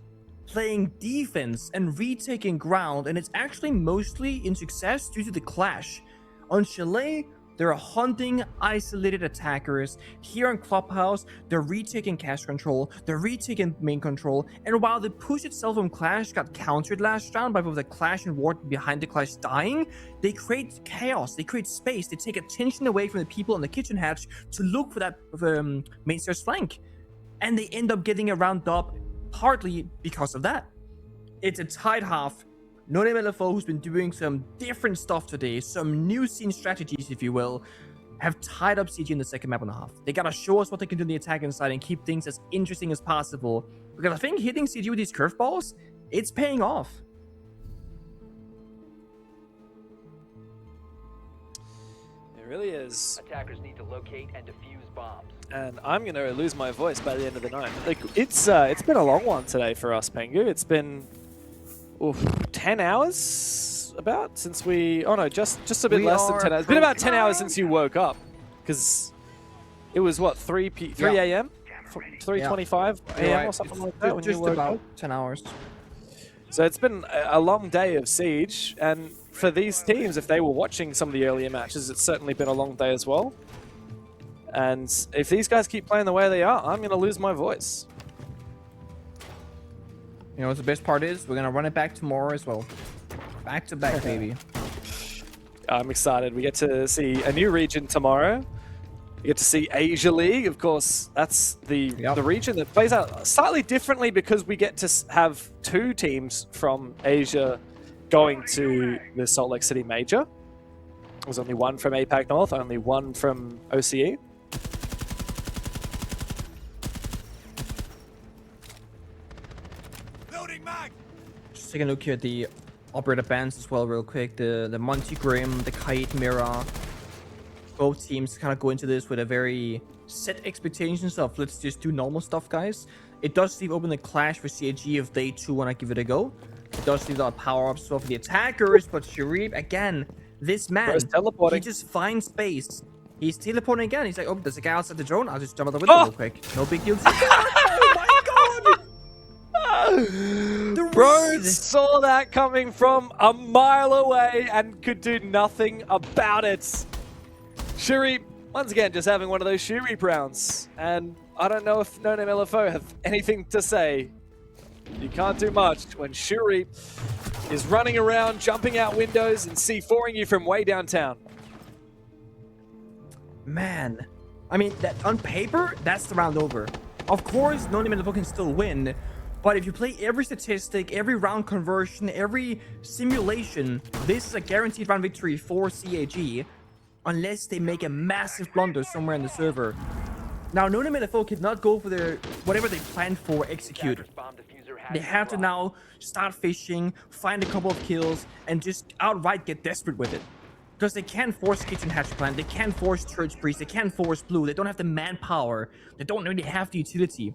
playing defense and retaking ground, and it's actually mostly in success due to the clash. On Chalet, they're hunting isolated attackers. Here on Clubhouse, they're retaking cash control, they're retaking main control, and while the push itself on Clash got countered last round by both the Clash and Ward behind the Clash dying, they create chaos, they create space, they take attention away from the people on the kitchen hatch to look for that main stairs flank. And they end up getting a round up partly because of that. It's a tied half. No Name LFO, who's been doing some different stuff today, some new scene strategies, if you will, have tied up CG in the second map and a half. They gotta show us what they can do on the attacking side and keep things as interesting as possible. Because I think hitting CG with these curveballs, it's paying off. It really is. Attackers need to locate and defuse bombs. And I'm going to lose my voice by the end of the night. Like, it's been a long one today for us, Pengu. It's been 10 hours about since we... Oh no, just a bit less than 10 hours. It's been about 10 hours since you woke up. Because it was what, 3 a.m.? 3:25 a.m. or something like that when you woke about up? 10 hours. So it's been a long day of Siege, and for these teams, if they were watching some of the earlier matches, it's certainly been a long day as well. And if these guys keep playing the way they are, I'm going to lose my voice. You know what the best part is? We're gonna run it back tomorrow as well. Back to back, baby. I'm excited. We get to see a new region tomorrow. We get to see Asia League. Of course, that's the region that plays out slightly differently because we get to have 2 teams from Asia going to the Salt Lake City Major. There's only 1 from APAC North, only 1 from OCE. Just take a look here at the operator bands as well real quick. The Monty Grimm, the Kite Mira. Both teams kind of go into this with a very set expectations of let's just do normal stuff, guys. It does leave open the Clash for CAG if they too want to give it a go. It does leave a lot of power-ups for the attackers, but Sharif, again, this man, he just finds space. He's teleporting again. He's like, oh, there's a guy outside the drone. I'll just jump out the window real quick. No big deal. Oh my god! Bro saw that coming from a mile away and could do nothing about it. Shuri, once again, just having one of those Shuri rounds. And I don't know if No Name LFO have anything to say. You can't do much when Shuri is running around, jumping out windows, and C4ing you from way downtown. Man, I mean, that on paper, that's the round over. Of course, No Name LFO can still win, but if you play every statistic, every round conversion, every simulation, this is a guaranteed round victory for CAG, unless they make a massive blunder somewhere in the server. Now, No Name LFO cannot go for their whatever they planned for execute. They have to now start fishing, find a couple of kills, and just outright get desperate with it. Because they can't force Kitchen Hatch Plan, they can't force Church Priest, they can't force Blue, they don't have the manpower, they don't really have the utility.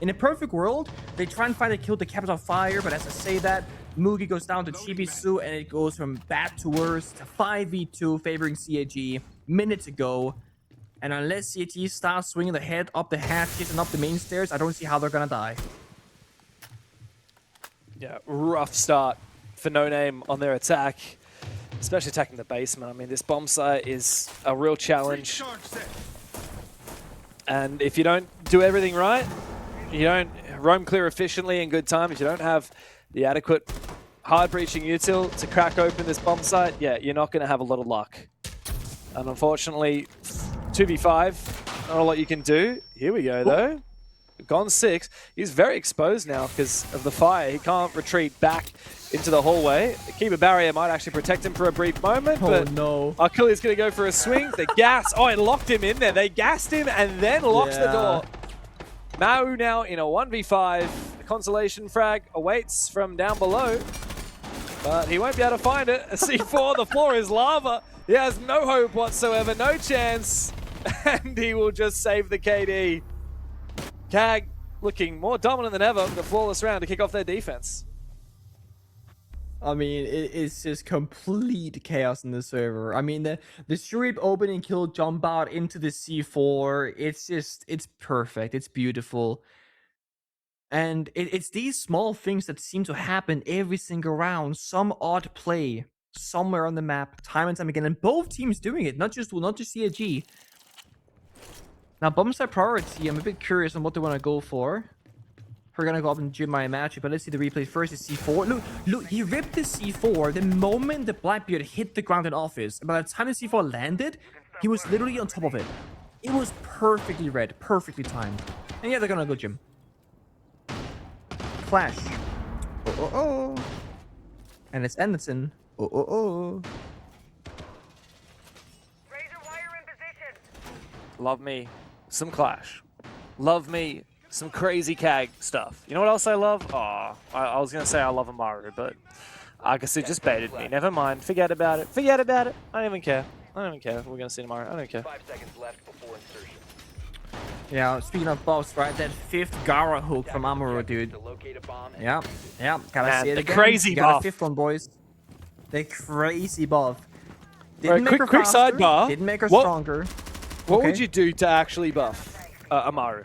In a perfect world, they try and find a kill to Capital Fire, but as I say that, Mugi goes down to Chibisu, and it goes from bad to worse to 5v2 favoring CAG, minutes ago. And unless CAG starts swinging the head up the hatches and up the main stairs, I don't see how they're gonna die. Yeah, rough start for No Name on their attack, especially attacking the basement. I mean, this bomb site is a real challenge. And if you don't do everything right, you don't roam clear efficiently in good time, if you don't have the adequate hard breaching util to crack open this bomb site, yeah, you're not going to have a lot of luck. And unfortunately, 2v5, not a lot you can do. Here we go, though. Gone 6. He's very exposed now because of the fire. He can't retreat back into the hallway. The keeper barrier might actually protect him for a brief moment, but no. Achilles going to go for a swing. The gas. Oh, it locked him in there. They gassed him and then locks the door. Mau now in a 1v5. A consolation frag awaits from down below, but he won't be able to find it. A C4, the floor is lava. He has no hope whatsoever, no chance. and he will just save the KD. CAG looking more dominant than ever with a flawless round to kick off their defense. I mean, it's just complete chaos in the server. I mean, the Shurip opening kill jump out into the C4, it's perfect. It's beautiful. And it's these small things that seem to happen every single round. Some odd play somewhere on the map, time and time again. And both teams doing it, not just CAG. Now, bombs are priority. I'm a bit curious on what they want to go for. We're gonna go up and gym my match, but let's see the replay first. Is C4. Look, he ripped the C4 the moment the Blackbeard hit the ground in office. And by the time the C4 landed, he was literally on top of it. It was perfectly read, perfectly timed. And yeah, they're gonna go gym. Flash. Oh. And it's Anderson. Oh. Razor wire in position. Love me some Clash. Love me some crazy CAG stuff. You know what else I love? Oh, I was going to say I love Amaru, but Akasu just baited me. Never mind. Forget about it. I don't even care. We're going to see Amaru. I don't care. 5 seconds left before insertion. Yeah, speaking of buffs, right? That 5th Gara hook from Amaru, dude. To locate a bomb. Yeah. Gotta Man, see it the again. crazy You got buff. a 5th one, boys. The crazy buff. Right, Didn't make her quick faster, sidebar. Didn't make her What- stronger. What would you do to actually buff Amaru?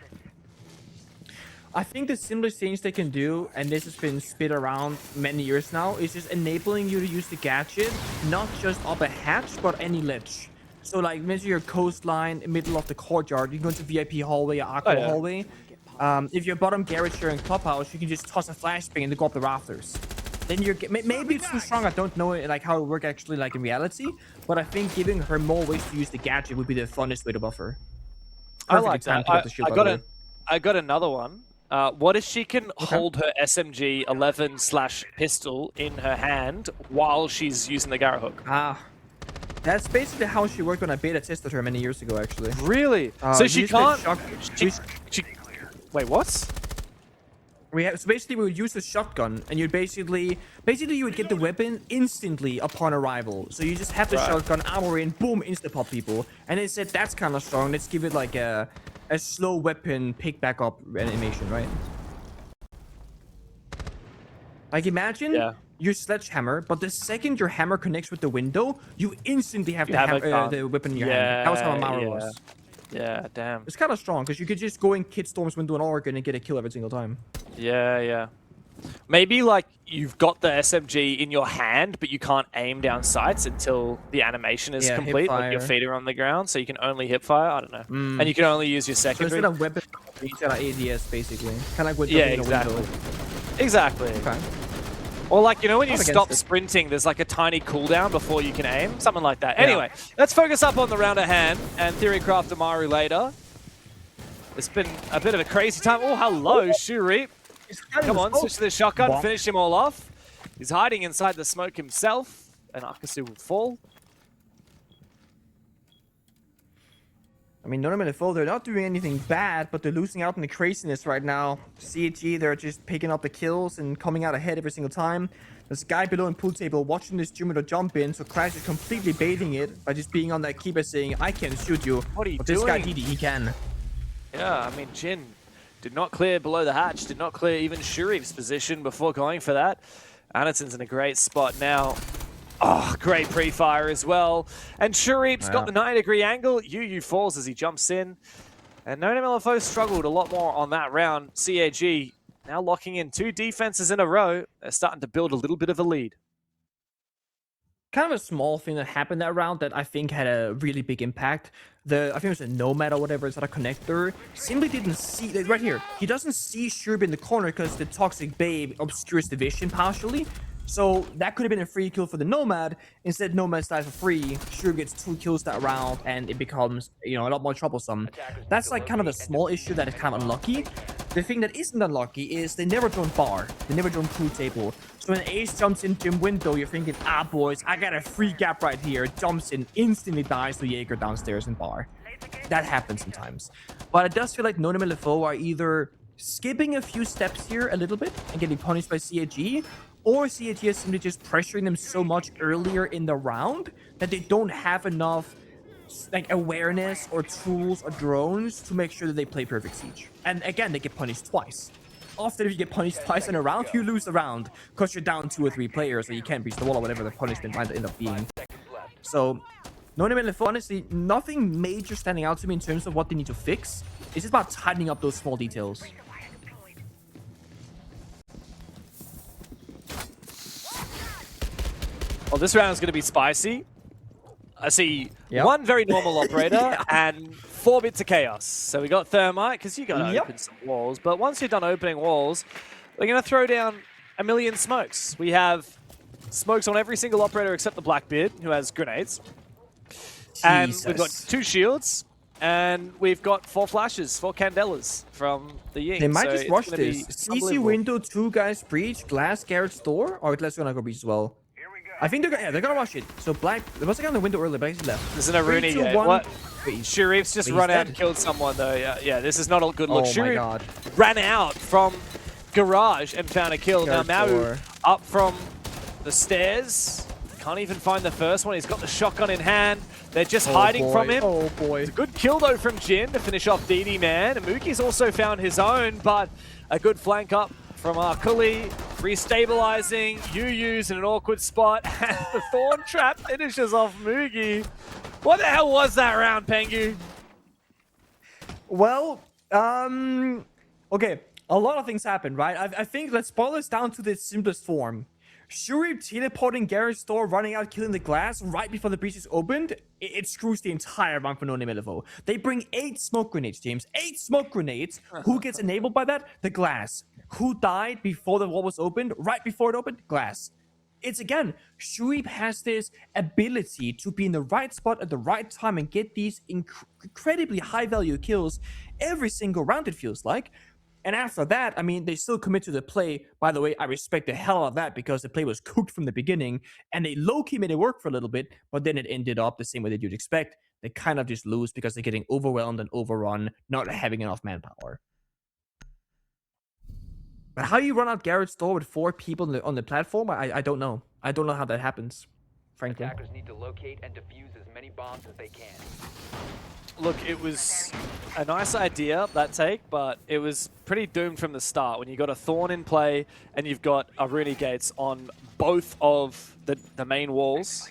I think the simplest things they can do, and this has been spit around many years now, is just enabling you to use the gadget, not just up a hatch, but any ledge. So like, measure your coastline, middle of the courtyard, you can go to VIP hallway or Aqua hallway. If you're bottom garage here in Clubhouse, you can just toss a flashbang and go up the rafters. Then you're maybe it's too strong. I don't know like how it works actually like in reality, but I think giving her more ways to use the gadget would be the funnest way to buff her. I like Perfectly timed that. to get the shield, by the way. I got another one. What if she can hold her SMG 11/pistol in her hand while she's using the Gara hook? That's basically how she worked when I beta tested her many years ago, actually. Really? So she used the can't. shock- She, wait, what? So basically we would use a shotgun, and you'd basically you would get the weapon instantly upon arrival. So you just have the shotgun, ammo in, boom, insta pop people. And they said that's kind of strong. Let's give it like a slow weapon pick back up animation, right? Like imagine your sledgehammer, but the second your hammer connects with the window, you instantly have the weapon in your hand. That was how Amaru was. Yeah, damn. It's kind of strong because you could just go in Kid Storm's window and Oregon and get a kill every single time. Yeah. Maybe like you've got the SMG in your hand, but you can't aim down sights until the animation is complete. Like your feet are on the ground, so you can only hip fire. I don't know. And you can only use your So secondary. instead of weapon, you got an ADS basically. Kind of like with Exactly. Okay. Or like, you know, when you Not against stop it. sprinting, there's like a tiny cooldown before you can aim. Something like that. Anyway, let's focus up on the round at hand and Theorycraft Amaru later. It's been a bit of a crazy time. Oh, hello, Shurip. Come on, switch to the shotgun, finish him all off. He's hiding inside the smoke himself, and Akasu will fall. I mean, none of LFO, they're not doing anything bad, but they're losing out in the craziness right now. CAG, they're just picking up the kills and coming out ahead every single time. There's a guy below in pool table watching this Jumbo jump in, so Clash is completely baiting it by just being on that keeper saying, I can shoot you. What are you but doing? This guy, he can. Yeah, I mean, Jin did not clear below the hatch, did not clear even Shurip's position before going for that. Anderson's in a great spot now. Oh, great pre-fire as well. And Shurip's got the 90-degree angle. Yu falls as he jumps in. And No Name LFO struggled a lot more on that round. CAG now locking in 2 defenses in a row. They're starting to build a little bit of a lead. Kind of a small thing that happened that round that I think had a really big impact. I think it was a Nomad or whatever, it's not a connector. Simply didn't see, right here, he doesn't see Shurip in the corner because the Toxic Babe obscures the vision partially. So that could have been a free kill for the Nomad. Instead, Nomad dies for free. Shurip gets 2 kills that round, and it becomes, a lot more troublesome. That's like kind of a small issue that is kind of unlucky. The thing that isn't unlucky is they never drone bar. They never drone pool table. So when Ace jumps in gym window, you're thinking, boys, I got a free gap right here. Jumps in, instantly dies to Jaeger downstairs in bar. That happens sometimes. But it does feel like No Name LFO are either skipping a few steps here a little bit and getting punished by CAG, or CAG is simply just pressuring them so much earlier in the round that they don't have enough like awareness or tools or drones to make sure that they play perfect siege. And again, they get punished twice. Often if you get punished twice in a round, you lose the round because you're down 2 or 3 players or you can't breach the wall or whatever the punishment might end up being. So, no name LFO, honestly, nothing major standing out to me in terms of what they need to fix. It's just about tightening up those small details. Well, this round is going to be spicy. I see one very normal operator and 4 bits of chaos. So we got Thermite, because you got to open some walls. But once you're done opening walls, we're going to throw down a million smokes. We have smokes on every single operator except the Blackbeard, who has grenades. And we've got 2 shields. And we've got 4 flashes, 4 candelas from the Ying. They might just rush this. CC window, 2 guys breach, glass, Garrett's door, or let's go breach as well. I think they're gonna rush it. So Black, there was a guy on the window earlier, but he's left. This isn't a Rooney game. What? Sharif's just run out and killed someone though. Yeah, this is not a good look. Oh my god. Ran out from garage and found a kill. Now Maru up from the stairs. Can't even find the first one. He's got the shotgun in hand. They're just hiding from him. Oh boy. It's a good kill though from Jin to finish off DD Man. And Mookie's also found his own, but a good flank up from Arkuli, restabilizing, Yu's in an awkward spot, and the Thorn Trap finishes off Moogie. What the hell was that round, Pengu? Well, okay, a lot of things happened, right? I think let's boil this down to the simplest form. Shuri teleporting Garrett's door, running out, killing the glass right before the breach is opened, it screws the entire round for no name LFO. They bring 8 smoke grenades, James. 8 smoke grenades. Who gets enabled by that? The glass. Who died before the wall was opened? Right before it opened? Glass. It's again, Shuib has this ability to be in the right spot at the right time and get these incredibly high value kills every single round, it feels like. And after that, I mean, they still commit to the play. By the way, I respect the hell out of that because the play was cooked from the beginning and they low-key made it work for a little bit, but then it ended up the same way that you'd expect. They kind of just lose because they're getting overwhelmed and overrun, not having enough manpower. But how you run out Garrett's door with 4 people on the platform, I don't know. I don't know how that happens, frankly. Attackers need to locate and defuse as many bombs as they can. Look, it was a nice idea, that take, but it was pretty doomed from the start. When you got a Thorn in play and you've got a Rooney Gates on both of the main walls,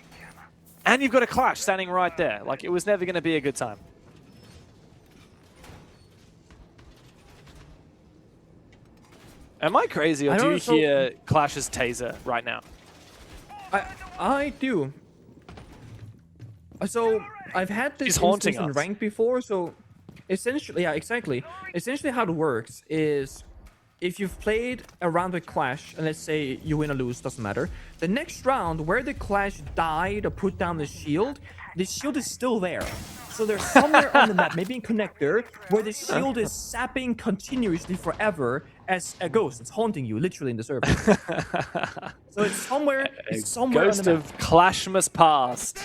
and you've got a Clash standing right there. Like, it was never going to be a good time. Am I crazy, or do you hear Clash's taser right now? I do. So I've had this instance in ranked before, so essentially, yeah, exactly. Essentially how it works is if you've played a round with Clash, and let's say you win or lose, doesn't matter. The next round, where the Clash died or put down the shield is still there. So there's somewhere on the map, maybe in Connector, where the shield is sapping continuously forever as a ghost. It's haunting you, literally, in the server. So it's somewhere on the map. Ghost of Clashmas past.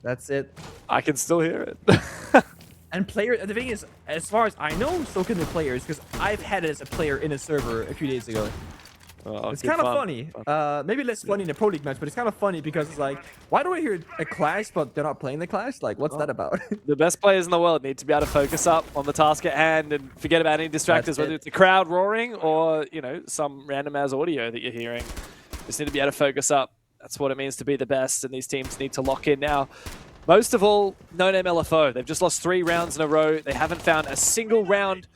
That's it. I can still hear it. And the thing is, as far as I know, so can the players, because I've had it as a player in a server a few days ago. Oh, it's kind of funny. Maybe less funny in a Pro League match, but it's kind of funny because it's like, why do I hear a Clash, but they're not playing the Clash? Like, what's that about? The best players in the world need to be able to focus up on the task at hand and forget about any distractors, whether it's the crowd roaring or, you know, some random ass audio that you're hearing. Just need to be able to focus up. That's what it means to be the best, and these teams need to lock in now. Most of all, no name LFO. They've just lost 3 rounds in a row. They haven't found a single round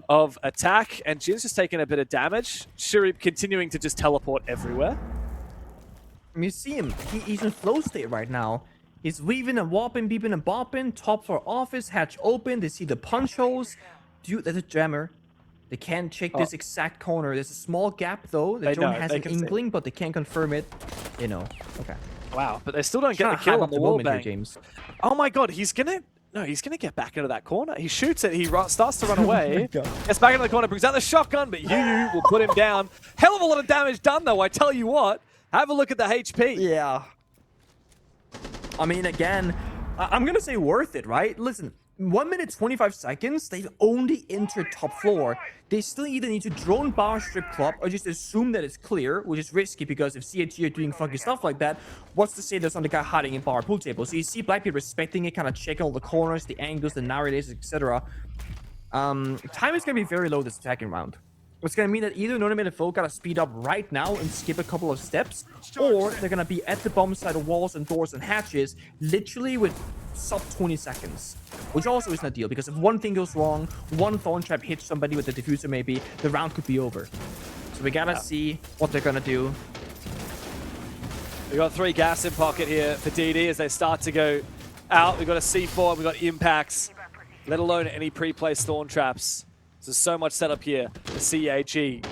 of attack, and Jin's just taking a bit of damage. Shurip continuing to just teleport everywhere. You see him. He's in flow state right now. He's weaving and warping, beeping and bopping. Top floor office, hatch open. They see the punch holes. Dude, there's a jammer. They can't check this exact corner. There's a small gap, though. The drone has an inkling, but they can't confirm it. You know. Okay. Wow, but they still don't get the kill on the wall bang. James. Oh my god, he's gonna get back into that corner. He shoots it, he starts to run away. Gets back into the corner, brings out the shotgun, but Yu will put him down. Hell of a lot of damage done, though, I tell you what. Have a look at the HP. Yeah. I mean, again, I'm gonna say worth it, right? Listen, 1 minute 25 seconds, they've only entered top floor. They still either need to drone bar strip club or just assume that it's clear, which is risky because if CAG are doing funky stuff like that, what's to say there's not a guy hiding in bar pool table? So you see Blackbeard respecting it, kind of checking all the corners, the angles, the narratives, etc. Time is going to be very low this attacking round. It's going to mean that either Nona and LFO got to speed up right now and skip a couple of steps, or they're going to be at the bomb side of walls and doors and hatches, literally with sub 20 seconds. Which also isn't ideal, because if one thing goes wrong, one Thorn Trap hits somebody with the diffuser maybe, the round could be over. So we got to see what they're going to do. We got 3 gas in pocket here for DD as they start to go out. We got a C4, we got impacts, let alone any pre-placed Thorn Traps. There's so much setup here for CAG.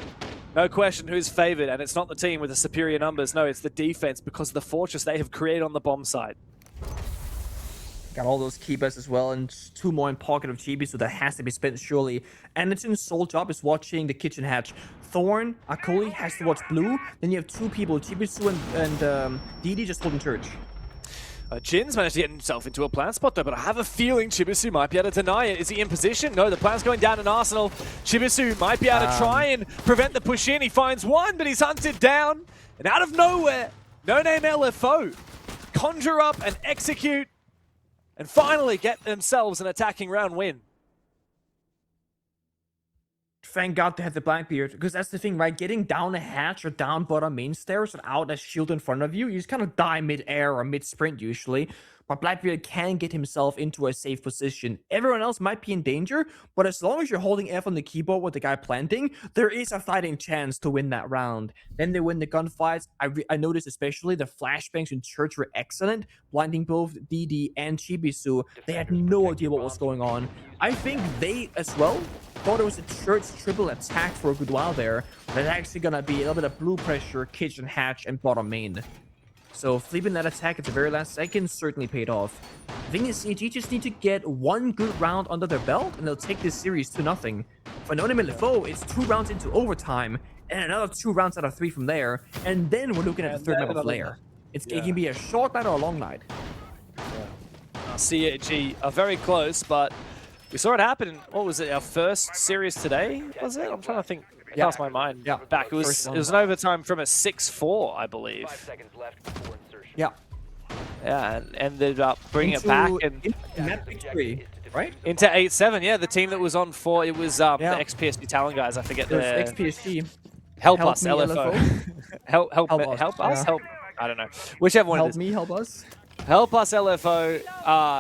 No question who's favored, and it's not the team with the superior numbers. No, it's the defense because of the fortress they have created on the bomb side. Got all those keepers as well, and 2 more in pocket of Chibi, so that has to be spent surely. Anderton's sole job is watching the kitchen hatch. Thorn, Akoli has to watch blue. Then you have 2 people, Chibisu and DD just holding church. Jin's managed to get himself into a plant spot though, but I have a feeling Chibisu might be able to deny it. Is he in position? No, the plant's going down in Arsenal. Chibisu might be able to try and prevent the push in. He finds one, but he's hunted down. And out of nowhere, no name LFO conjure up and execute and finally get themselves an attacking round win. Thank God they had the Blackbeard, because that's the thing, right? Getting down a hatch or down bottom main stairs without a shield in front of you, you just kind of die mid-air or mid-sprint usually. But Blackbeard can get himself into a safe position. Everyone else might be in danger, but as long as you're holding F on the keyboard with the guy planting, there is a fighting chance to win that round. Then they win the gunfights. I noticed especially the flashbangs in church were excellent, blinding both DD and Chibisu. They had no idea what was going on. I think they, as well, thought it was a church triple attack for a good while there, but it's actually gonna be a little bit of blue pressure, kitchen hatch, and bottom main. So flipping that attack at the very last second certainly paid off. The thing is, CAG just need to get 1 good round under their belt, and they'll take this series 2-0. For Nona and LFO, it's 2 rounds into overtime, and another 2 rounds out of 3 from there, and then we're looking at the third map of Lair. It can be a short night or a long night. CAG are very close, but we saw it happen in, what was it, our first series today, was it? I'm trying to think. Past my mind. Yeah. Back. It was an overtime from a 6-4, I believe. 5 seconds left before insertion. Yeah. Yeah, and ended up bringing it back and map victory, right? into 8-7. Yeah, the team that was on 4, it was the XPSG Talon guys. I forget their XPSG. Help us, LFO. help us. Yeah. Help. I don't know. Whichever one it is. Help us. Help us, LFO.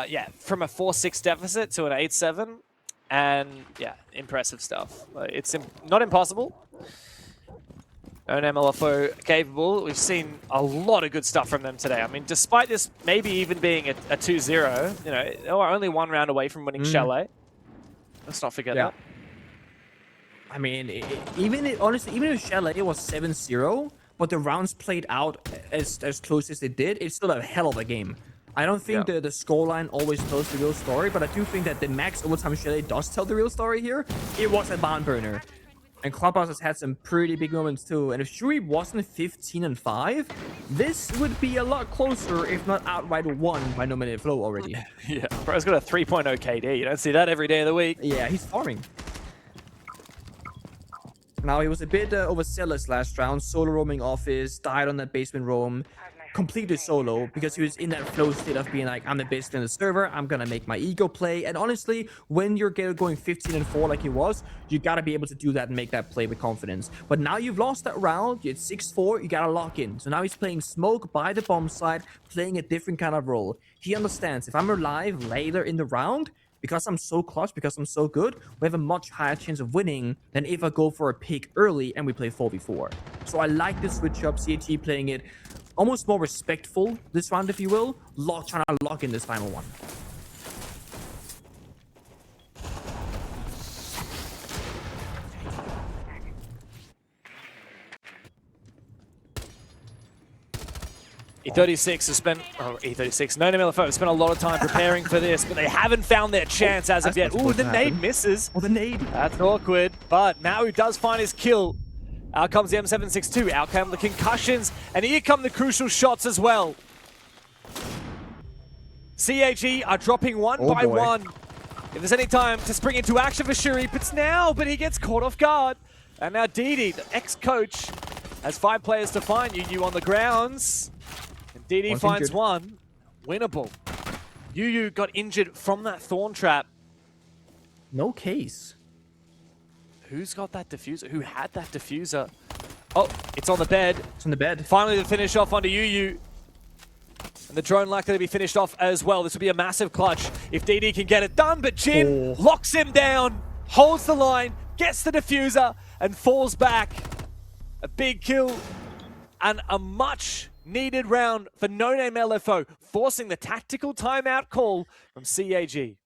Yeah, from a 4-6 deficit to an 8-7. And yeah, impressive stuff. It's not impossible. LFO capable. We've seen a lot of good stuff from them today. I mean, despite this maybe even being a 2-0, you know, they were only 1 round away from winning Chalet. Let's not forget that. I mean, honestly, even if Chalet was 7-0, but the rounds played out as close as they did, it's still a hell of a game. I don't think the scoreline always tells the real story, but I do think that the max overtime Chalet does tell the real story here. It was a barn burner. And Clubhouse has had some pretty big moments too. And if Shui wasn't 15-5, this would be a lot closer, if not outright won by No Minute Flow already. Yeah, bro's got a 3.0 KD. You don't see that every day of the week. Yeah, he's farming. Now, he was a bit overzealous last round. Solo roaming office, died on that basement roam. Completely solo, because he was in that flow state of being like, I'm the best in the server, I'm gonna make my ego play. And honestly, when you're going 15-4 like he was, you gotta be able to do that and make that play with confidence. But now you've lost that round, you're at 6-4, you gotta lock in. So now he's playing smoke by the bomb side, playing a different kind of role. He understands, if I'm alive later in the round, because I'm so clutch, because I'm so good, we have a much higher chance of winning than if I go for a pick early and we play 4v4. So I like this switch up, CAG playing it almost more respectful this round, if you will, trying to lock in this final one. E36 has spent, E36, No Name LFO has spent a lot of time preparing for this, but they haven't found their chance as of yet. Ooh, the nade misses. Oh, the nade. That's awkward, but Mau does find his kill. Out comes the M762, out come the concussions, and here come the crucial shots as well. CAG are dropping one by one. If there's any time to spring into action for Shurip, it's now, but he gets caught off guard. And now Didi, the ex-coach, has 5 players to find. Yu on the grounds. And Didi finds injured. one. Winnable. Yu got injured from that thorn trap. No case. Who's got that diffuser? Who had that diffuser? Oh, it's on the bed. It's on the bed. Finally, the finish off onto Yu. And the drone likely to be finished off as well. This will be a massive clutch if DD can get it done, but Jin locks him down, holds the line, gets the diffuser, and falls back. A big kill and a much needed round for No Name LFO, forcing the tactical timeout call from CAG.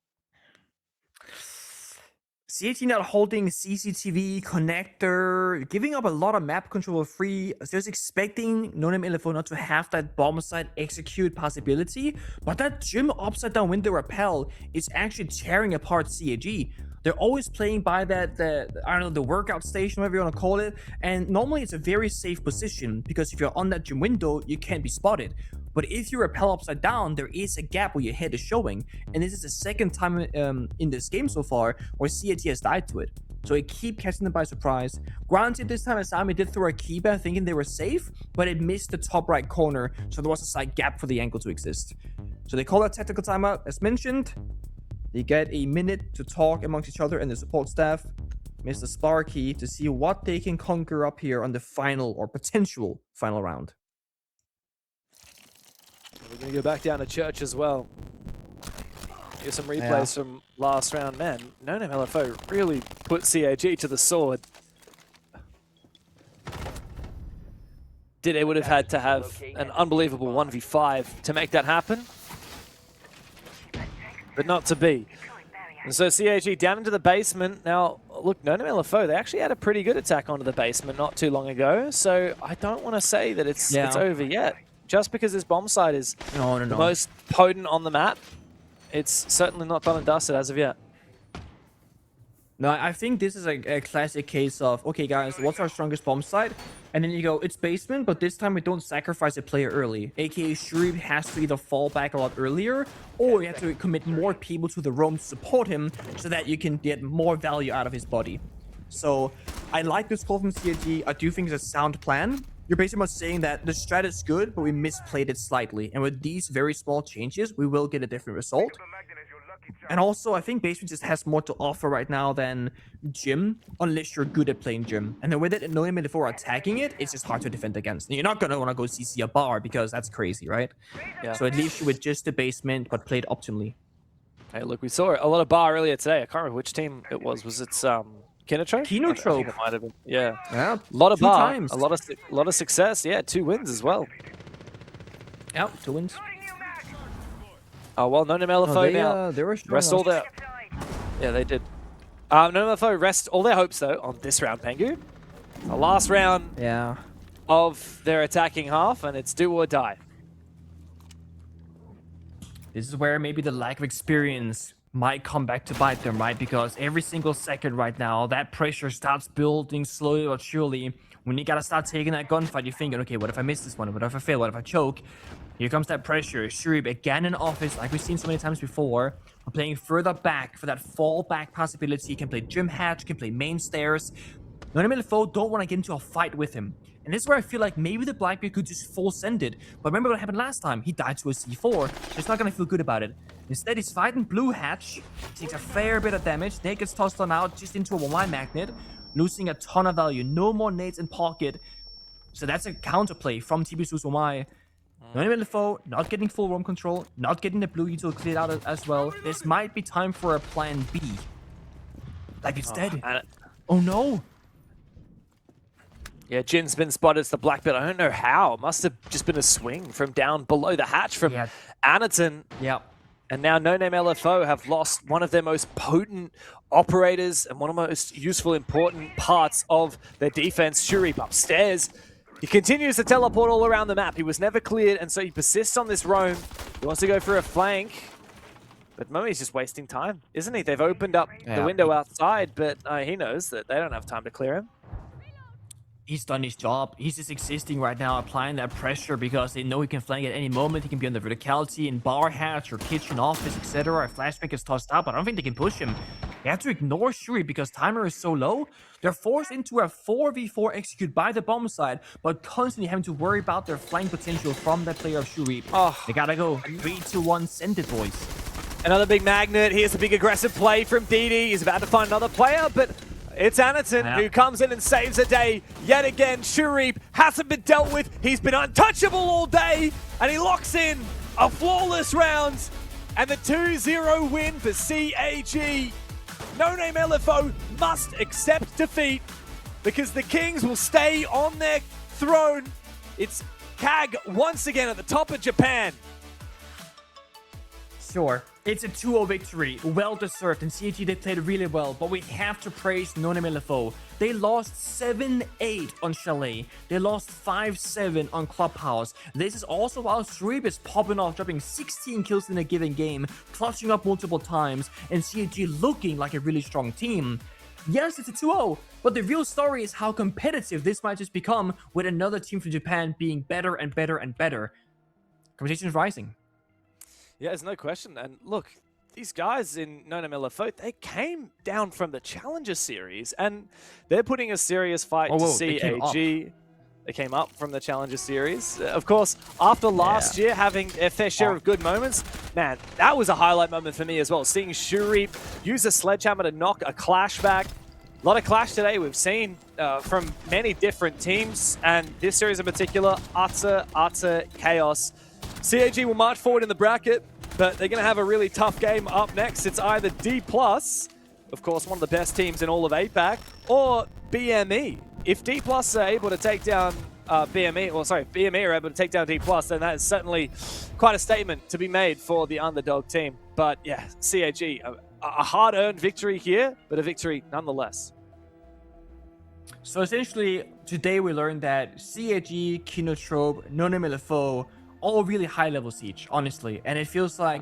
CAG not holding CCTV, connector, giving up a lot of map control for free. Just expecting No Name LFO not to have that bomb site execute possibility. But that gym upside down window rappel is actually tearing apart CAG. They're always playing by that, I don't know, the workout station, whatever you want to call it. And normally it's a very safe position because if you're on that gym window, you can't be spotted. But if you rappel upside down, there is a gap where your head is showing. And this is the second time in this game so far where CAG has died to it. So it keep catching them by surprise. Granted, this time Asami did throw a Kiba thinking they were safe, but it missed the top right corner. So there was a slight gap for the angle to exist. So they call that tactical timeout, as mentioned. They get a minute to talk amongst each other and the support staff. Mr. Sparky to see what they can conquer up here on the final or potential final round. We're going to go back down to church as well. Here's some replays from last round. Man, No Name LFO really put CAG to the sword. They would have had to have an unbelievable 1v5 to make that happen. But not to be. And so CAG down into the basement. Now, look, No Name LFO, they actually had a pretty good attack onto the basement not too long ago. So I don't want to say that it's over yet. Just because this bomb site is the most potent on the map, it's certainly not done and dusted as of yet. No, I think this is a classic case of, okay guys, what's our strongest bomb site? And then you go, it's basement, but this time we don't sacrifice a player early. AKA Shurip has to either fall back a lot earlier, or you have to commit more people to the roam to support him, so that you can get more value out of his body. So, I like this call from CAG. I do think it's a sound plan. You're basically much saying that the strat is good, but we misplayed it slightly. And with these very small changes, we will get a different result. And also, I think Basement just has more to offer right now than Gym, unless you're good at playing Gym. And the way that No Name LFO are attacking it, it's just hard to defend against. And you're not going to want to go CC a bar, because that's crazy, right? Yeah. So it leaves you with just the Basement, but played optimally. Hey, look, we saw a lot of bar earlier today. I can't remember which team it was. Was it Kinotrope? Kinotrope. It might have been. Yeah. Yeah. A lot of bar. Times. A lot of success. Yeah, 2 wins as well. Yeah, 2 wins. Oh, well, No Name LFO now. They were rest all their... Yeah, they did. No Name LFO rest all their hopes, though, on this round, Pengu. The last round of their attacking half, and it's do or die. This is where maybe the lack of experience might come back to bite them, right? Because every single second right now, that pressure starts building slowly but surely. When you gotta start taking that gunfight, you're thinking, okay, what if I miss this one? What if I fail? What if I choke? Here comes that pressure. Shurip again in office, like we've seen so many times before. We're playing further back for that fallback possibility. You can play Gym Hatch, you can play main stairs. No Name LFO don't want to get into a fight with him. And this is where I feel like maybe the Blackbeard could just full send it. But remember what happened last time? He died to a C4, so he's not going to feel good about it. Instead, he's fighting Blue Hatch, takes a fair bit of damage. Nate gets tossed on out just into a 1-line magnet, losing a ton of value. No more nades in pocket. So that's a counterplay from TBSU's Omai. No Name LFO not getting full roam control, not getting the blue util cleared out as well. This might be time for a plan B. Like it's dead. Oh no! Yeah, Jin's been spotted as the Blackbeard. I don't know how. It must have just been a swing from down below the hatch from Anaton. Yeah. And now No Name LFO have lost one of their most potent operators and one of the most useful, important parts of their defense. Shurip upstairs. He continues to teleport all around the map. He was never cleared, and so he persists on this roam. He wants to go for a flank. But Momi's just wasting time, isn't he? They've opened up the window outside, but he knows that they don't have time to clear him. he's done his job. He's just existing right now, applying that pressure because they know he can flank at any moment. He can be on the verticality in bar hatch or kitchen office, etc. If flashback is tossed up, I don't think they can push him. They have to ignore Shuri because timer is so low. They're forced into a 4v4 execute by the bomb side, but constantly having to worry about their flank potential from that player of Shuri. They gotta go 3-2-1, send it, boys. Another big magnet. Here's a big aggressive play from DD. He's about to find another player, but it's Anaton who comes in and saves the day yet again. Shuri hasn't been dealt with. He's been untouchable all day, and he locks in a flawless round and the 2-0 win for CAG. No Name LFO must accept defeat because the Kings will stay on their throne. It's CAG once again at the top of Japan. Sure, it's a 2-0 victory, well deserved, and CAG they played really well, but we have to praise No Name LFO. They lost 7-8 on Chalet, they lost 5-7 on Clubhouse. This is also while Shreeb is popping off, dropping 16 kills in a given game, clutching up multiple times, and CAG looking like a really strong team. Yes, it's a 2-0, but the real story is how competitive this might just become with another team from Japan being better and better and better. Competition is rising. Yeah, there's no question. And look, these guys in No Name LFO, they came down from the Challenger Series, and they're putting a serious fight to CAG. They came up from the Challenger Series. Of course, after last year having a fair share of good moments, man, that was a highlight moment for me as well. Seeing Shuri use a sledgehammer to knock a clash back. A lot of clash today we've seen from many different teams, and this series in particular, utter chaos. CAG will march forward in the bracket, but they're going to have a really tough game up next. It's either D+, of course, one of the best teams in all of APAC, or BME. If D+ are able to take down BME are able to take down D+, then that is certainly quite a statement to be made for the underdog team. But yeah, CAG, a hard-earned victory here, but a victory nonetheless. So essentially, today we learned that CAG, Kinotrope, No Name LFO, all really high-level Siege, honestly. And it feels like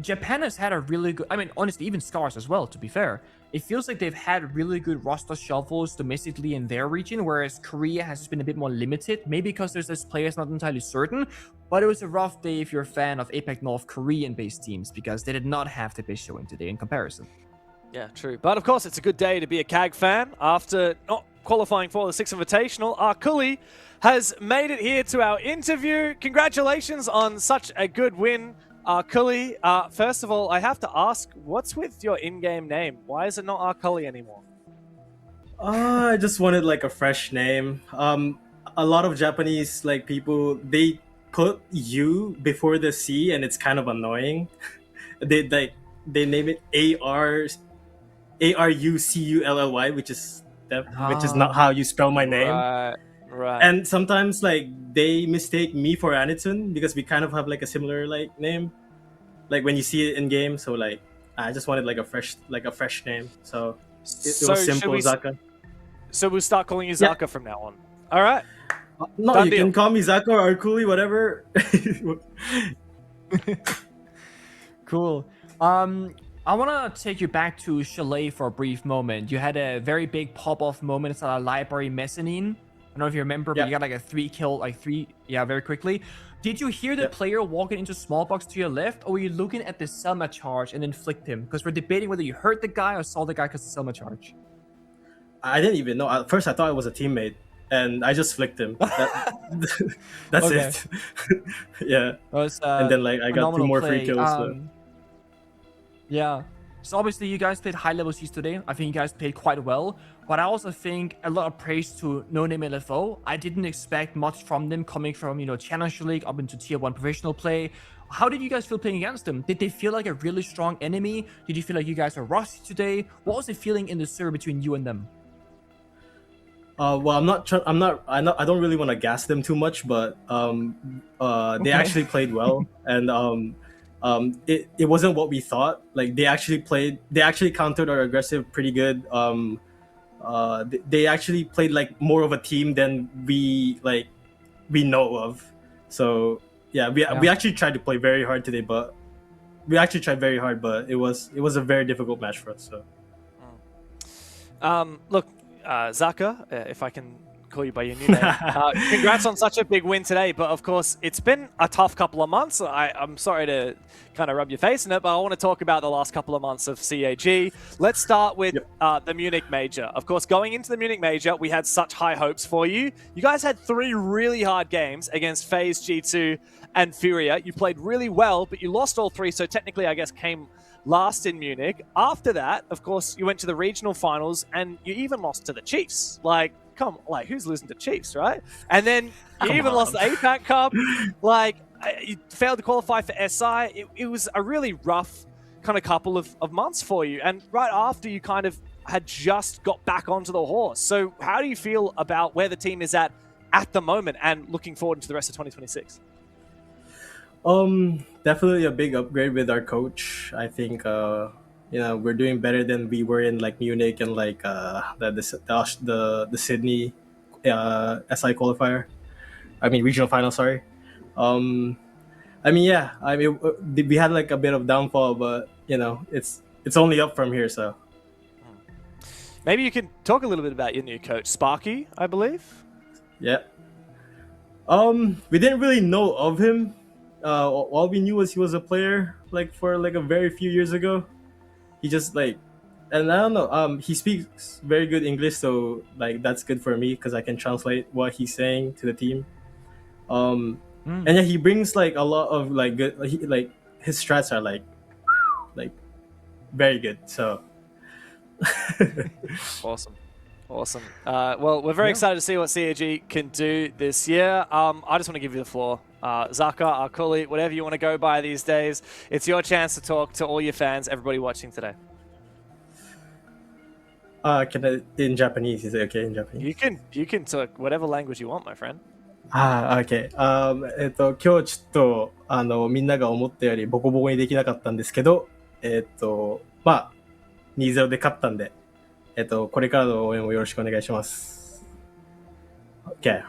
Japan has had a really good... I mean, honestly, even Scars as well, to be fair. It feels like they've had really good roster shuffles domestically in their region, whereas Korea has just been a bit more limited. Maybe because there's this players not entirely certain, but it was a rough day if you're a fan of APAC North Korean-based teams, because they did not have the best showing today in comparison. Yeah, true. But of course, it's a good day to be a CAG fan. After not qualifying for the Sixth Invitational, Arkuli has made it here to our interview. Congratulations on such a good win, Arkuli. First of all, I have to ask, what's with your in-game name? Why is it not Arkuli anymore? I just wanted like a fresh name. A lot of Japanese people, they put U before the C, and it's kind of annoying. they name it ARUCULLY, which is not how you spell my name. Right. And sometimes they mistake me for Anaton because we kind of have a similar name, when you see it in game. So I just wanted a fresh name. So it was simple, Zaka. So we'll start calling you Zaka from now on. All right. No, Done you deal. can call me Zaka or Arkuli, whatever. Cool. I want to take you back to Chalet for a brief moment. You had a very big pop-off moment at a library mezzanine. I don't know if you remember, but you got a 3-kill, very quickly. Did you hear the player walking into small box to your left, or were you looking at the Selma charge and then flicked him? Because we're debating whether you heard the guy or saw the guy because of the Selma charge. I didn't even know. At first, I thought it was a teammate, and I just flicked him. That's it. Yeah. Was, and then I got 2 more free kills. Yeah. So obviously you guys played high level Cs today. I think you guys played quite well. But I also think a lot of praise to No Name LFO. I didn't expect much from them coming from, Challenger League up into Tier 1 professional play. How did you guys feel playing against them? Did they feel like a really strong enemy? Did you feel like you guys are rusty today? What was the feeling in the server between you and them? Well, I don't really want to gas them too much, but they actually played well, and it wasn't what we thought. They actually countered our aggressive pretty good. They actually played like more of a team than we know of. So yeah, we actually tried to play very hard today, but it was a very difficult match for us. So Look, Zaka, if I can call you by your new name. Congrats on such a big win today, but of course, it's been a tough couple of months. I'm sorry to kind of rub your face in it, but I want to talk about the last couple of months of CAG. Let's start with the Munich Major. Of course, going into the Munich Major, we had such high hopes for you. You guys had 3 really hard games against FaZe, G2, and Furia. You played really well, but you lost all 3, so technically, I guess, came last in Munich. After that, of course, you went to the regional finals and you even lost to the Chiefs. Like, who's losing to Chiefs, right? And then you lost the APAC Cup. Like, you failed to qualify for SI. It was a really rough kind of couple of months for you. And right after you kind of had just got back onto the horse. So how do you feel about where the team is at the moment and looking forward into the rest of 2026? Definitely a big upgrade with our coach. I think we're doing better than we were in like Munich and like the Sydney SI qualifier. I mean regional final. Sorry. We had like a bit of downfall, but it's only up from here. So maybe you can talk a little bit about your new coach, Sparky, I believe. Yeah. We didn't really know of him. All we knew was he was a player like for like a very few years ago. He just like, and I don't know. He speaks very good English, so like that's good for me because I can translate what he's saying to the team. And yeah, he brings like a lot of like good. His strats are like very good. So Awesome. Well, we're very excited to see what CAG can do this year. I just want to give you the floor. Zaka, Arkuli, whatever you want to go by these days. It's your chance to talk to all your fans, everybody watching today. Can I, in Japanese? Is it okay in Japanese? You can talk whatever language you want, my friend. Okay. 今日ちょっとみんなが思ったよりボコボコにできなかったんですけど、2-0 で勝ったんで、これからの応援をよろしくお願いします。Okay.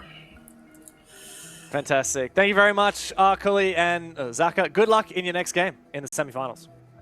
Fantastic. Thank you very much, Arkuli and Zaka. Good luck in your next game in the semifinals.